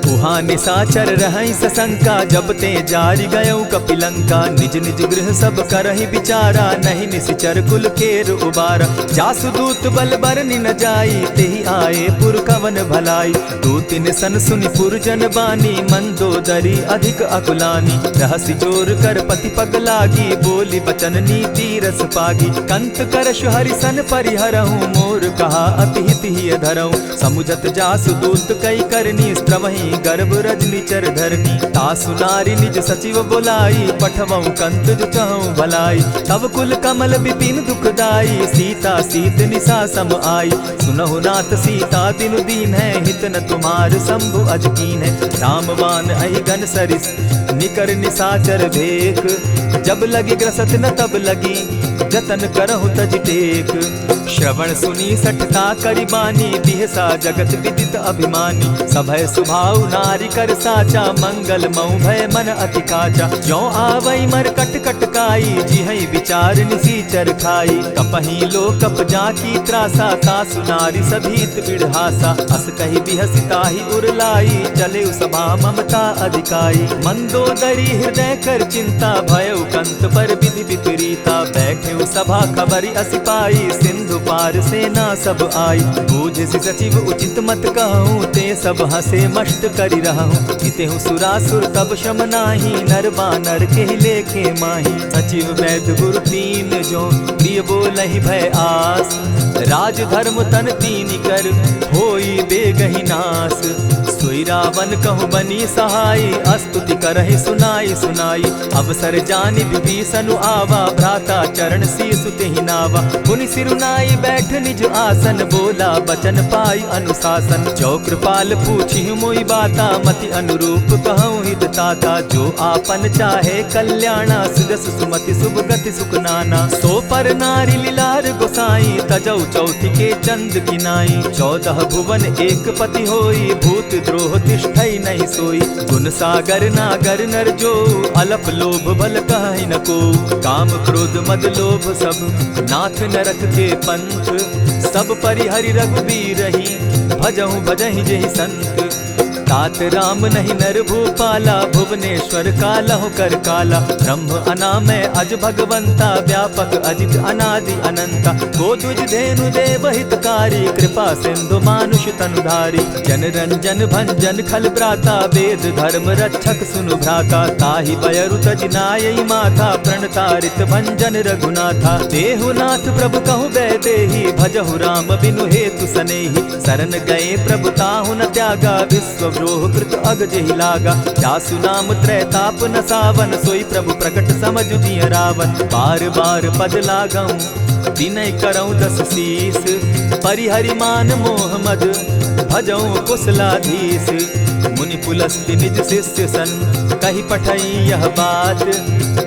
Speaker 1: उहाँ निशाचर रहै सशंका, जब ते जारि गयौ कपिलंका। निज निज गृह सब करहि विचारा, नहीं निशिचर कुल केर उबारा। जासु दूत बल बरनि न जाई, तेहि आए पुर कवन भलाई। दूतिन सन सुनि पुरजन बानी, मंदोदरी अधिक अकुलानी। रहसि जोर कर पति पग लागी, बोली बचन नीति रस पागी। कंत करश हरि सन परिहरहु, मोर कहा अति हित ही धरहु। समुझत जासु दूत कई करनी, स्त्रवहि गर्भ रजनी चर धरनी। तासु नारी निज सचिव बोलाई, पठवऊ कंत जो चहु भलाई। तब कुल कमल विपिन दुखदाई, सीता सीत निशा सम आई। सुनहु नाथ सीता बिनु दीन है, हित न तुम्हार शंभु अजकीन है। रामवान अहि गन सरिस, निकर निशाचर भेक। जब लगी ग्रसत न तब लगी, जतन करहु तज टेक। श्रवण सुनी सठता करि बानी, बिहसा जगत विदित अभिमानी। सभय सुभाव नारी कर साचा, मंगल मऊ भय मन अति काचा। ज्यों आवई मर कट कट काई, जिहई विचार निसीचर खाई। कपही लो कप जाकी त्रासा, तासु नारी सभीत बिढ़ासा। अस कही बिहसिता ही उरलाई, चले सभा ममता अधिकाई। मंदोदरी हृदय कर चिंता, भयउ कंत पर विधि विपरीता। बैठे सभा खबरी असिपाई, सिंधु पार सेना सब आई। बूझसि सचिव उचित मत कहूँ, ते सब हंसे मष्ट करि रहूँ। जितेहु सुरासुर तब शम नाही, नर बानर के लेखे माही। सचिव वैद्य गुरु तीन जो, प्रिय बोलहि भय आस। राज धर्म तन तीन कर, होई बेगहि नास। सोई रावण कहु बनी सहाई, अस्तुति करहि सुनाई सुनाई। अवसर जानि विभीषण आवा, भ्राता चरण शीसु तेहि नावा। पुनि सिरुनाई बैठ निज आसन, बोला बचन पाई अनुशासन। जो कृपाल पूछि मोहि बाता, मति अनुरूप कहूँ हित ताता। जो आपन चाहे कल्याणा, सुजस सुमति शुभ गति सुख नाना। सो पर नारी लीलार गोसाई, तजौ चौथि के चंद किनाई। 14 भुवन एक पति होई, भूत द्रोह तिष्ठई नहीं सोई। गुण सागर नागर नर जो, अलप लोभ बल कहहि न को। काम क्रोध मद लोभ सब, नाथ नरक के पंथ। सब परिहरि रघुबीरहि, भजहु भजहि जेहि संत। तात राम नहीं नर भूपाला, भुवनेश्वर कालहु कर काला। ब्रह्म अनामय अज भगवंता, व्यापक अजित अनादि अनंता। गोदुज धेनु देव हितकारी, कृपा सिंधु मानुष तनुधारी। जन रंजन भंजन खल भ्राता, वेद धर्म रक्षक सुनु भ्राता। ताहि बयरु तज नायई माथा, प्रणतारित भंजन रघुनाथा। देहुनाथ प्रभु कहु बैदेही, भजहु राम बिनु हेतु सनेही। शरण गए प्रभु ताहु न त्यागा, विश्व द्रोह कृत अग जेहि लागा। जासु नाम त्रैताप न सावन, सोई प्रभु प्रकट समझु जिय रावण। बार बार पद लागऊं, विनय करऊं 10 शीस। परिहरि मान मोह मद, भजऊं कुशलाधीश। मुनि पुलस्त्य निज शिष्य सन, कही पठई यह बात।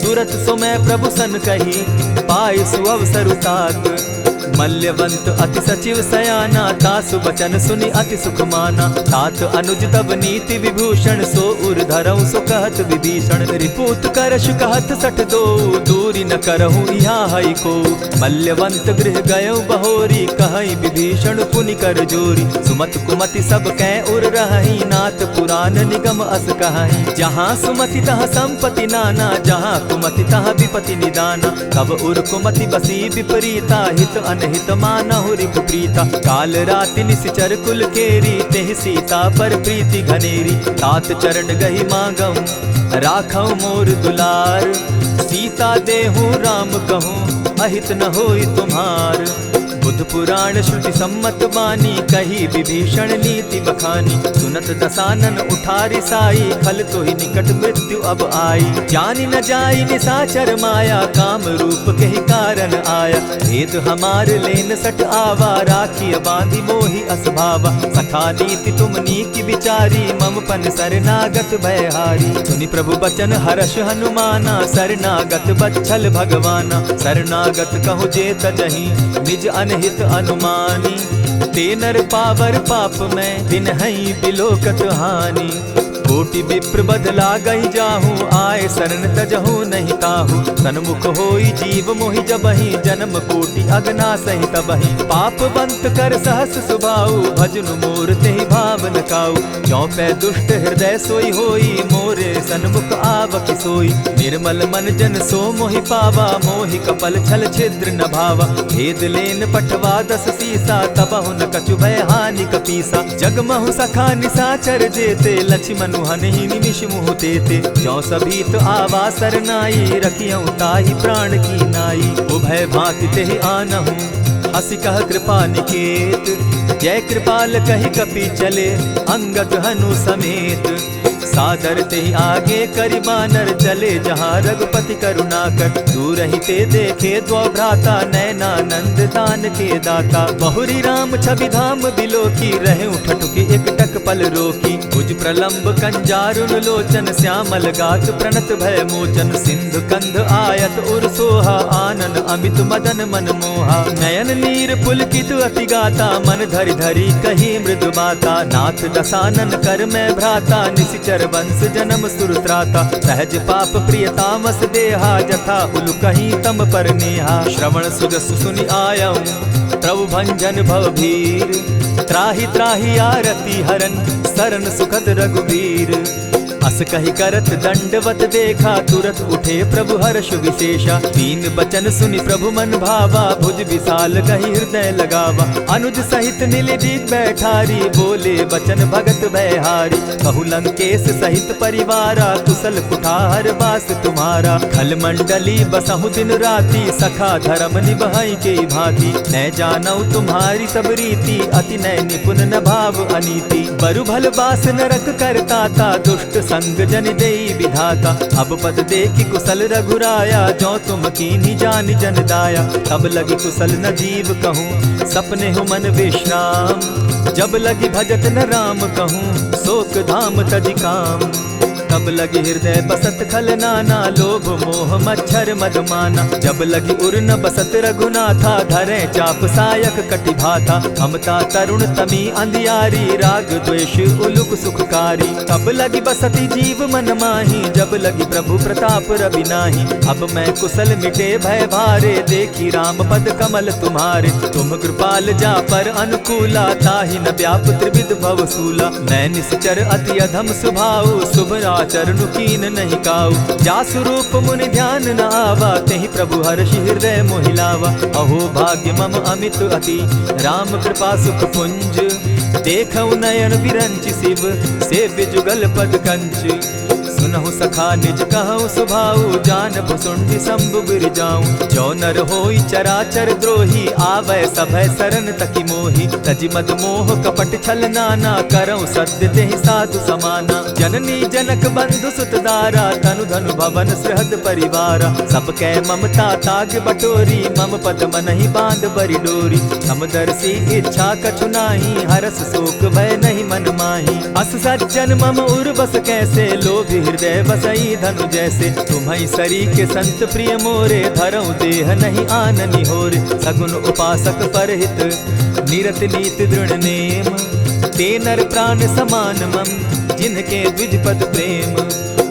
Speaker 1: तुरत सुमय प्रभु सन कही, पाय सुअवसर तात। मल्यवंत अति सचिव सयाना, तासु बचन सुनि अति सुख माना। तात अनुज तब नीति विभूषण, सो उर धरऊ सो कहत विभीषण। रिपुत करश कहत सठ दो, दूरी न करहु यहाँ हई को। मल्यवंत गृह गयो बहोरी, कहई विभीषण पुनि कर जोरी। सुमत कुमति सब कै उर रहई, नाथ पुराण निगम अस कहई। जहाँ सुमति तहाँ संपत्ति नाना, जहाँ कुमति तहाँ विपति निदाना। तब उर कुमति बसी विपरीता, हित अनहित मानहु रिपु प्रीता। काल राति निशिचर कुल केरी, तेहि सीता पर प्रीति घनेरी। तात चरण गही मांगऊं, राखऊं मोर दुलार। सीता देहूं राम कहूं, अहित न होई तुम्हार। बुध पुराण श्रुति सम्मत बानी, कही विभीषण नीति बखानी। सुनत दसानन उठारि साई, खल तो ही निकट मृत्यु अब आई। जानी न जाई निसाचर माया, काम रूप के ही कारण आया। भेद हमार लेन सट आवा, राखिय बांधी मोहि असभावा। सखा नीति तुम नीति विचारी, मम पन शरणागत भयहारी। सुनि प्रभु बचन हर्ष हनुमाना, शरणागत बच्छल भगवाना। शरणागत कहु जे तजहि, निज अनहित अनुमानी। ते नर पावर पाप में, बिनहि बिलोकत हानि। कोटि विप्र बदला गई जाहूँ, आए शरण तजहु नहीं ताहू। सन्मुख होई जीव मोहि जबहि, जन्म कोटि अगना सहि तबहि। पाप बंत कर सहस सुभाऊ, भजनु मोर तेहि भाव न काऊ। ज्यों पै दुष्ट हृदय सोई होई, मोरे सन्मुख आवक सोई। निर्मल मन जन सो मोहि पावा, मोहि कपल छल छिद्र न भावा। भेद लेन पठवा 10 सीसा, तबहु न कछु भय हानि कपीसा। जगमहु सखा निसाचर जेते, लक्ष्मण हनहि निमिष मुह देते। ज्यों सभीत आवा सरनाई, रखियऊं ताहि प्राण की नाई। उभय भांति तेहि आनहूं, हसि कह कृपा निकेत। जय कृपाल कहि कपि चले, अंगद हनु समेत। सादर ते आगे करि बानर चले जहाँ रघुपति करुणा कर। दूर ही ते देखे द्वौ भ्राता नैनानंद दान के दाता। बहुरी राम छवि धाम बिलोकी रहे उठटुकी एक टक पल रोकी। भुज प्रलंब कंजारुन लोचन श्यामल गात प्रणत भय मोचन। सिंधु कंध आयत उर सोहा आनन अमित मदन मन मोहा। नयन नीर पुलकित अति गाता मन धरि धरि कही मृदु बाता। नाथ दसानन कर मैं भ्राता निशिचर वंश जन्म सुरत्राता। सहज पाप प्रिय तामस देहा जथा उलु कहीं तम पर नेहा। श्रवण सुजस सुनि आयऊं प्रभु भंजन भवभीर। त्राहि त्राहि आरती हरन सरन सुखद रघुवीर। अस कहि करत दंडवत देखा तुरत उठे प्रभु हर्ष विशेषा। दीन बचन सुनि प्रभु मन भावा भुज विशाल कहि हृदय लगावा। अनुज सहित नीलदीप बैठारी बोले बचन भगत भयहारी। कहु लंकेश सहित परिवारा कुशल कुठार बास तुम्हारा। खल मंडली बसहु दिन राति सखा धर्म निभाई के भांति। न जानऊ तुम्हारी सब रीति अति नय निपुण न भाव अनीति। बरु भल बास नरक करता था दुष्ट संग जन देई विधाता। अब पद देखी कुशल रघुराया जो तुम कीन्ही जान जन दाया। तब लगी कुशल न जीव कहूँ सपने हो मन विश्राम। जब लगी भजत न राम कहूँ शोक धाम तजि काम। तब लगी हृदय बसत खल नाना लोभ मोह मच्छर मधुमाना। जब लगी उर न बसत रघुनाथा धरे चाप सायक कटि भाथा। ममता तरुण तमी अंधियारी राग द्वेष उलुक सुखकारी। तब लगी बसती जीव मन माही जब लगी प्रभु प्रताप रवि नाही। अब मैं कुशल मिटे भय भारे देखी राम पद कमल तुम्हारे। तुम कृपाल जा पर अनुकूला ताहि न व्याप त्रिविध भवसूला। मैं निश्चर अति अधम स्वभाव शुभ चरणु कीन नहीं काऊ। जासु रूप मुनि ध्यान न आवा तेहि प्रभु हर्षि हृदय मोहिलावा। अहो भाग्य मम अमित अति राम कृपा सुख पुंज। देखऊ नयन विरंच शिव सेव्य जुगल पद कंच। सुनहु सखा निज कहु सुभाऊ जान भुसुंडि शंभु गिर जाऊं। जो नर होई चराचर द्रोही आवै सभय सरन तकी मोही। तजि मद मोह कपट छल नाना करऊं सत्य तेहि साधु समाना। जननी जनक बंधु सुत दारा तनु धनु भवन सृहद परिवारा। सब कै ममता ताग बटोरी मम पद मनहि बांध बरि डोरी। समदर्शी इच्छा कछु नाही हरस शोक भय नहीं मन माही। अस सज्जन मम उर बस कैसे लोभी हृदय बसई धनु जैसे। तुम्हारी सरी के संत प्रिय मोरे धरऊं देह नहीं आननि होरे। सगुन उपासक परहित निरत नीत दृढ़ नेम। ते नर प्राण समान मम जिनके द्विज पद प्रेम।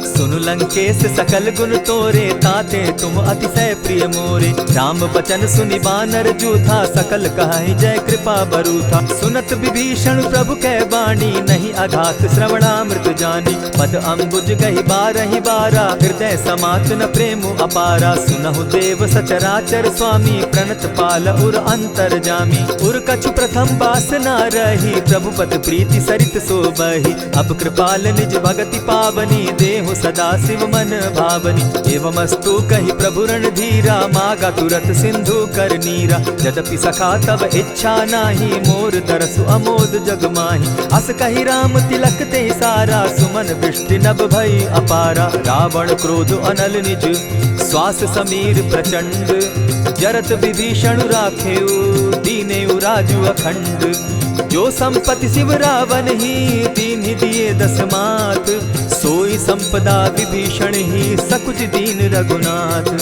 Speaker 1: सुनु लंकेश सकल गुण तोरे ताते तुम अतिशय प्रिय मोरे। राम बचन सुनि बानर जूथा सकल कहाहि जय कृपा बरूथा। सुनत विभीषण प्रभु कै बाणी नहीं अघात श्रवणामृत जानी। पद अम्बुज गहि बारहि बारा हृदय समात न प्रेम अपारा। सुनहु देव सचराचर स्वामी प्रणत पाल उर अंतर जामी। उर कछु प्रथम बास न रही प्रभु पद प्रीति सरित सोबहि। अब कृपाल निज भगति पावनी देहु सदा शिव मन भावनी। एवमस्तु कहि प्रभु रणधीरा मागा तुरत सिंधु कर नीरा। यद्यपि सखा तब इच्छा नाही मोर दरसु अमोद जग माही। अस कहि राम तिलक ते सारा सुमन वृष्टि नभ भई अपारा। रावण क्रोध अनल निज श्वास समीर प्रचंड। जरत विभीषण राखेउ दीनेउ राजु अखंड। जो संपत्ति शिव रावण ही दीन्हि दिए दस मात। सोई संपदा विभीषण ही सकुच दीन रघुनाथ।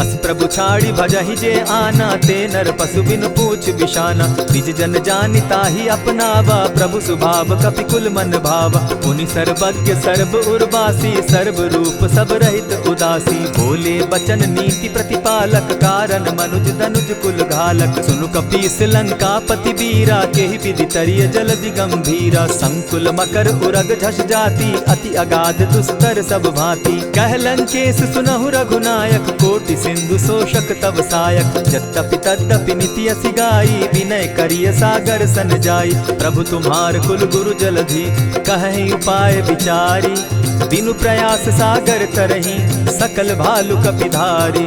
Speaker 1: अस प्रभु छाड़ी भजहि जे आना ते नर पशु बिन पूछ बिशाना। निज जन जानिता ही अपनावा प्रभु स्वभाव कपि कुल मन भावा। मुनि सर्वज्ञ सर्व उर्वासी सर्व रूप सब रहित उदासी। बोले बचन नीति प्रतिपालक कारण मनुज धनुज कुल घालक। सुनु कपीस लंकापति वीरा केहि विधि तरिय जलधि गंभीरा। संकुल मकर उरग झस जाति अति अगाध दुस्तर सब भांति। कह लंकेश सुनहु रघुनायक कोटि सिंधु शोषक तव सायक। यद्यपि तद्यपि निति असि गाई विनय करिय सागर सन जाई। प्रभु तुम्हार कुल गुरु जलधि कहि उपाय विचारी। बिनु प्रयास सागर तरहि सकल भालु कपिधारी।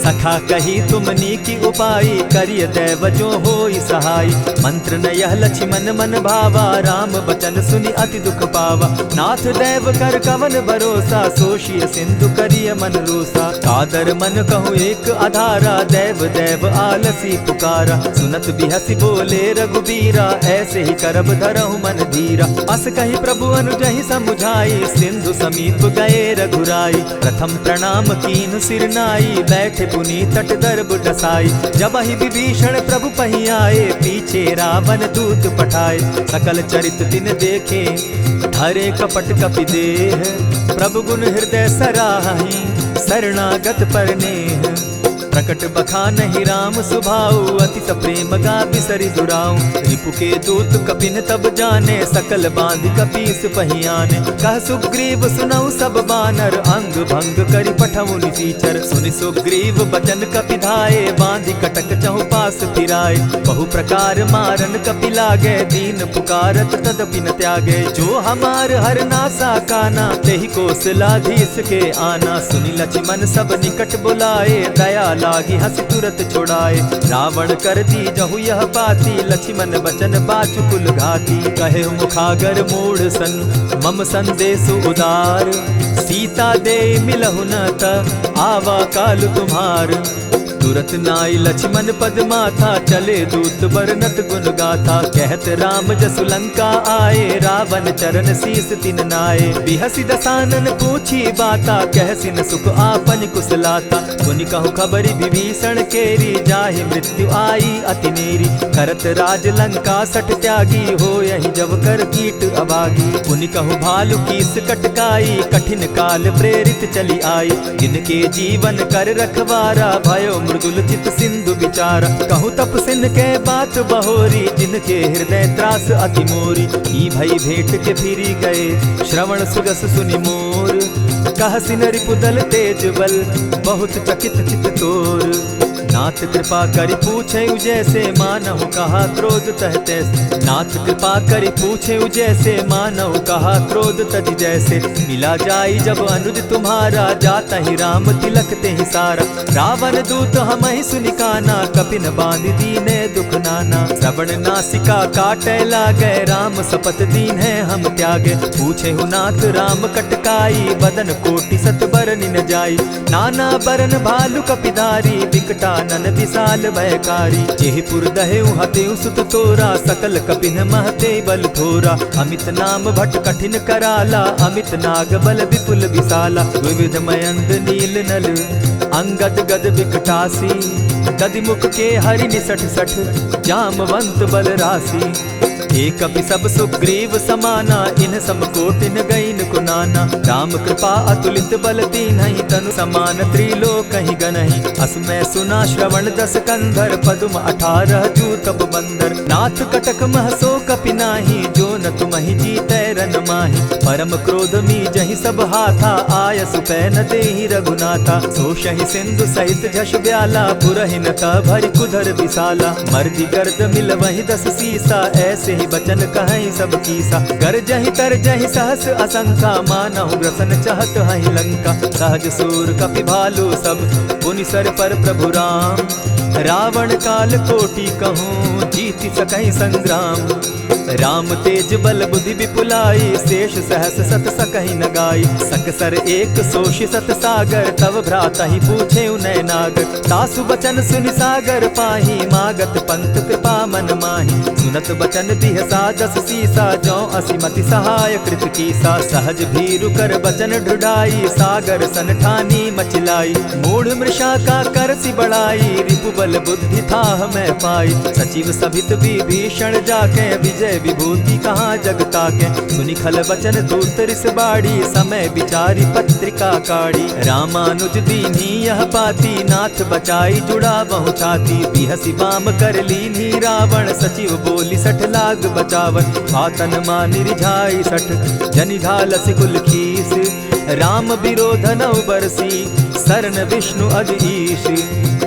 Speaker 1: सखा कही तुमनी की उपाई, करिय दैव जो होई सहाय। मंत्र न यह लक्ष्मण मन भावा, राम बचन सुनि अति दुख पावा। नाथ दैव कर कवन भरोसा, सोशिय सिंधु करिय मन रोसा। कादर मन कहूँ एक आधारा, दैव दैव आलसी पुकारा। सुनत बिहसी बोले रघुबीरा, ऐसे ही करब धरहु मन धीरा। अस कही प्रभु अनुजहि समुझाई, सिंधु समीप गए रघुराई। प्रथम प्रणाम कीन सिर नाई, बैठे पुनि तट दर्ब डसाई। जब ही विभीषण प्रभु पही आए, पीछे रावण दूत पठाए। सकल चरित तिन देखे, धरे कपट कपि देह। प्रभु गुण हृदय सराहि, शरणागत पर नेह। प्रकट बखानहि राम सुभाऊ, अति सप्रेम गा बिसरि दुराऊ। रिपु के दूत कपिन तब जाने, सकल बांधि कपीस पहियाने। कह सुग्रीव सुनऊ सब बानर, अंग भंग करि पठऊ निसीचर। सुनि सुग्रीव बचन कपि धाये, बांधि कटक चहु पास फिराए। बहु प्रकार मारन कपि लागे, दीन पुकारत तदपि न त्यागे। जो हमार हर नासा काना, तेहि कौशलाधीश के आना। सुनि लक्ष्मण सब निकट बुलाए, दया लागी हंसी तुरत छुड़ाए। रावण कर दी जहु यह पाती, लक्ष्मण बचन बाचु कुल घाती। कहे मुखागर मूढ़ सन, मम संदेश उदार। सीता दे मिलहु न त, आवा काल तुम्हार। तुरत नाई लक्ष्मण पद माथा, चले दूत बरनत गुण गाथा। कहत राम जसु लंका आए, रावण चरण शीस तिन नाये। बिहसी दसानन पूछी बाता, कहसिन सुख आपन कुशलाता। सुनि कहु खबरी विभीषण केरी, जाहि मृत्यु आई अति नेरी। करत राज लंका सठ त्यागी, हो यही जब कर कीट अभागी। पुनि कहु भालु कीस कटकाई, कठिन काल प्रेरित चली आई। जिनके जीवन कर रखवारा, भयो मृदुल चित सिंधु विचारा। कहूँ तपसिन के बात बहोरी, जिनके हृदय त्रास अति मोरी। ई भई भेंट के फिरी गए, श्रवण सुजस सुनि मोर। कहसिन रिपुदल तेज बल, बहुत चकित चित तोर। नाथ कृपा करि पूछे जैसे, मानहु कहा क्रोध तह तैसे। नाथ कृपा करि पूछे जैसे, मानहु कहा क्रोध तज जैसे। मिला जाई जब अनुज तुम्हारा, जाता ही राम तिलक ते ही सारा। रावण दूत हम ही सुनि काना, कपिन बांध दीने दुख नाना। श्रवण नासिका काटे लागे, राम सपत दीन है हम त्यागे। पूछे हु नाथ राम कटकाई, बदन कोटि सत बरनि न जाई। नाना बरन भालु कपिधारी, विकटा नन विशाल भयकारी। जेहिपुर दहेउ हतेउ सुत तोरा, सकल कपिन महते बल थोरा। अमित नाम भट कठिन कराला, अमित नाग बल विपुल विशाला। विविध मयंद नील नल, अंगद गद विकटासी। गदिमुख के हरि निसठ सठ, जामवंत बल राशि। एक कपि सब सुग्रीव समाना, इन समकोटिन गईन कुनाना। राम कृपा अतुलित बल दीन्हि, तनु समान त्रिलोक ही गनहि। अस मैं सुना श्रवण दस कंधर, पदुम 18 जूतब बंदर। नाथ कटक महसो कपि नाही, जो न तुमहि जीतै रन माहि। परम क्रोध मी जहि सब हाथा, आयस पै न देहि रघुनाथा। सोषहि सिंधु सहित झष ब्याला, पुरहिन त भरि कुधर विशाला। मर्दि गर्द मिल वहि 10 सीसा, ऐसे ही बचन कहीं सब कीसा। गरजहि तरजहि सहस असंखा, मानहु ग्रसन चाहत हहि लंका। सहज सूर कपि भालु सब, पुनि सर पर प्रभु राम। रावण काल कोटि कहूँ, जीति सकहि संग्राम। राम तेज बल बुद्धि विपुलाई, शेष सहस सत सकहि न गाई। सकसर एक सोषि सत सागर, तव भ्राता ही पूछे उनय नागर। तासु बचन सुनि सागर पाही, मागत पंत कृपा मन माही। सुनत बचन बिहसा 10 सीसा, जौ असिमति सहाय कृत कीसा। सहज भीरु कर बचन ढुढ़ाई, सागर सन ठानी मचिलाई। मूढ़ मृषा का कर सी बढ़ाई, रिपु बल बुद्धि थाह मैं पाई। सचिव सभित विभीषण जाके, विजय विभूति कहाँ जगता के। सुनि खल बचन दूत रिस बाड़ी, समय विचारी पत्रिका काढ़ी। रामानुज दीन्ही यह पाती, नाथ बचाई जुड़ा बहु छाती। बिहसी बाम कर लीन्ही रावण, सचिव बोली 60 लाग बचावन। आतन मानि रिझाई 60, जनि घालसि कुल खीस। राम विरोध नौ बरसी, शरण विष्णु अज ईश।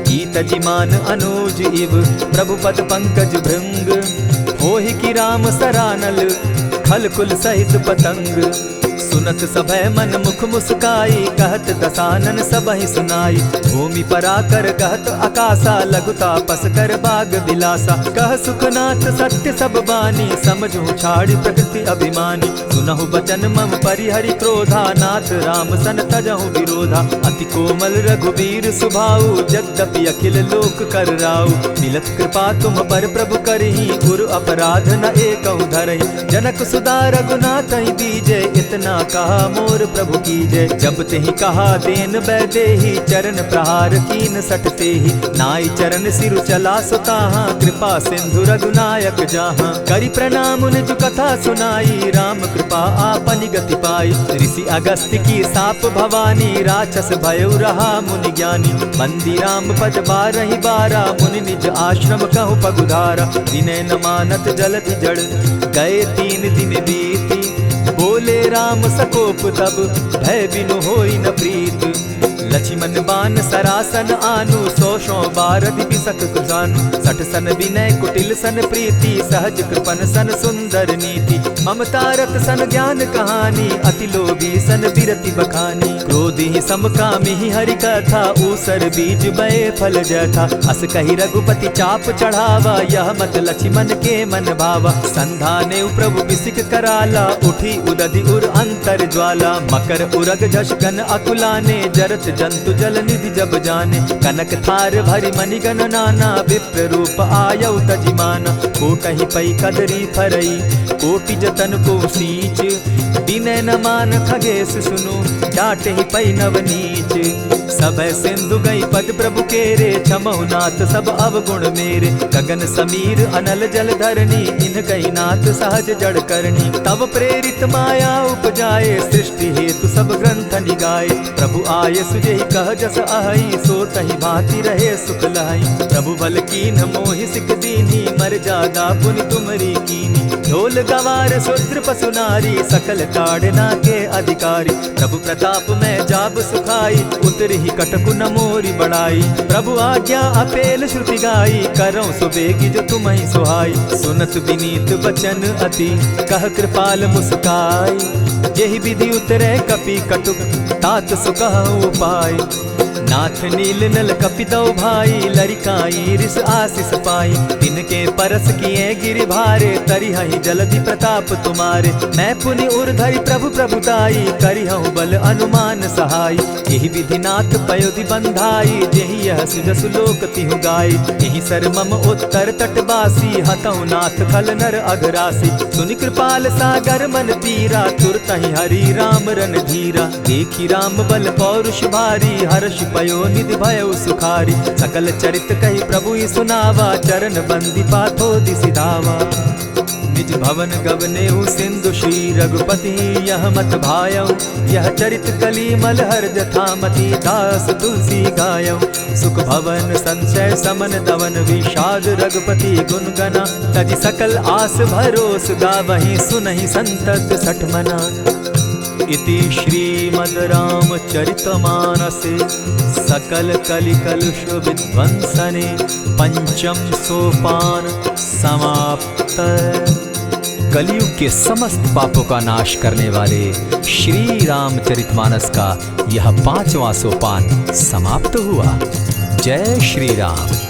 Speaker 1: गीत जिमान अनुज इव, प्रभु पद पंकज भृंग। होहि कि राम सरानल, खल कुल सहित पतंग। सुन सुनत सभय मन मुख मुस्काई, कहत दसानन सबहि सुनाई। भूमि पराकर कहत आकाशा, लघुता पस कर बाग बिलासा। कह सुखनाथ सत्य सब बानी, समझू छाड़ी प्रकृति अभिमानी। सुनहु बचन मम परिहरि क्रोधा, नाथ राम सन तजहु विरोधा। अति कोमल रघुबीर सुभाऊ, यद्यपि अखिल लोक कर राऊ। मिलत कृपा तुम पर प्रभु करही, गुरु अपराध न एकहु धरहि। जनक सुदा रघुनाथ ही दीजे, इतना कहा मोर प्रभु कीजे। जब तेहि कहा देन बैदेही, चरण प्रहार कीन सटते ही। नाई चरण सिरु चला सुताहा, कृपा सिंधु रघुनायक जाहा। करि प्रणाम निज कथा सुनाई, राम कृपा आपनि गति पाई। ऋषि अगस्त्य की साप भवानी, राक्षस भयउ रहा मुनि ज्ञानी। बंदी राम पद बारहि बारा, मुनि निज आश्रम कहु पगुधारा। विनय न मानत जलधि जड़, गए 3 दिन बीती। बोले राम सकोप तब, भय बिनु होई न प्रीत। लक्ष्मण बान सरासन आनु, 100 बारधि बिसक कुजानु। 60 सन विनय कुटिल सन प्रीति, सहज कृपन सन सुंदर नीति। ममता रत सन ज्ञान कहानी, अति लोभी सन बिरति बखानी। क्रोधी समकामी हरि कथा, ऊसर बीज बये फल जथा। अस कही रघुपति चाप चढ़ावा, यह मत लक्ष्मण के मन भावा। संधाने प्रभु बिसिक कराला, उठी उदधि उर अंतर ज्वाला। मकर उरग झष गन अकुलाने, जरत जंतु जल निधि जब जाने। कनक थार भरि मणिगण नाना, विप्र रूप आयउ तजिमाना। कोटहि पै कदरी फरई, कोटि जतन को सींच। विनय न मान खगेश सुनु, डांटहि पै नव नीच। सभय सिंधु गई पद प्रभु केरे, क्षमहु नाथ सब अवगुण मेरे। गगन समीर अनल जल धरनी, इन गई नाथ सहज जड़ करनी। तब प्रेरित माया उपजाए, सृष्टि हेतु सब ग्रंथ निगाए। प्रभु आय सुजेहि कह जस अहई, सो तहि भांति रहे सुख लहई। प्रभु बल कीन मोहि सिख दीनी, मर जादा पुनि तुमरी कीनी। ढोल गवार शूद्र पशु नारी, सकल ताड़ना के अधिकारी। प्रभु प्रताप में जाब सुखाई, उतरि कटकु न मोरी बड़ाई। प्रभु आज्ञा अपेल श्रुति गाई, करऊं सुबेगी जो तुम्हि सुहाई। सुनत विनीत बचन अति, कह कृपाल मुस्काई। जेहि विधि उतरे कपि कटुक, तात सुकहु उपाय। नाथ नील नल कपि दो भाई, लरिकाई रिस आशीष पाई। तिनके परस किए गिरि भारे, तरिहहि जलधि प्रताप तुम्हारे। मैं पुनि उर्धरि प्रभु प्रभुताई, करिहु बल अनुमान सहाय। यही विधि नाथ पयोधि बंधाई, जेहि यह सुजसु लोक तिहु गाई। यही सर मम उत्तर तटवासी, हतहु नाथ खल नर अघरासी। सुनि कृपाल सागर मन पीरा, तुरतहि हरि राम रन धीरा। देखी राम बल पौरुष भारी, हर्ष पयो निधि भयउ सुखारी। सकल चरित कही प्रभु ही सुनावा, चरण बंदी पाथो दिसि धावा। निज भवन गवनेहु सिंधु श्री रघुपति, यह मत भायऊ। यह चरित कली मलहर जथामति, दास तुलसी गायऊ। सुख भवन संशय समन दवन, विषाद रघुपति गुण गना। तजि सकल आस भरोस, गावहि सुनहि संतत सठ मना। इति श्रीमद् रामचरितमानसे, सकल कलि कलुष विध्वंसने। पंचम सोपान समाप्त। कलयुग के समस्त पापों का नाश करने वाले श्री रामचरितमानस का यह 5वां सोपान समाप्त हुआ। जय श्री राम।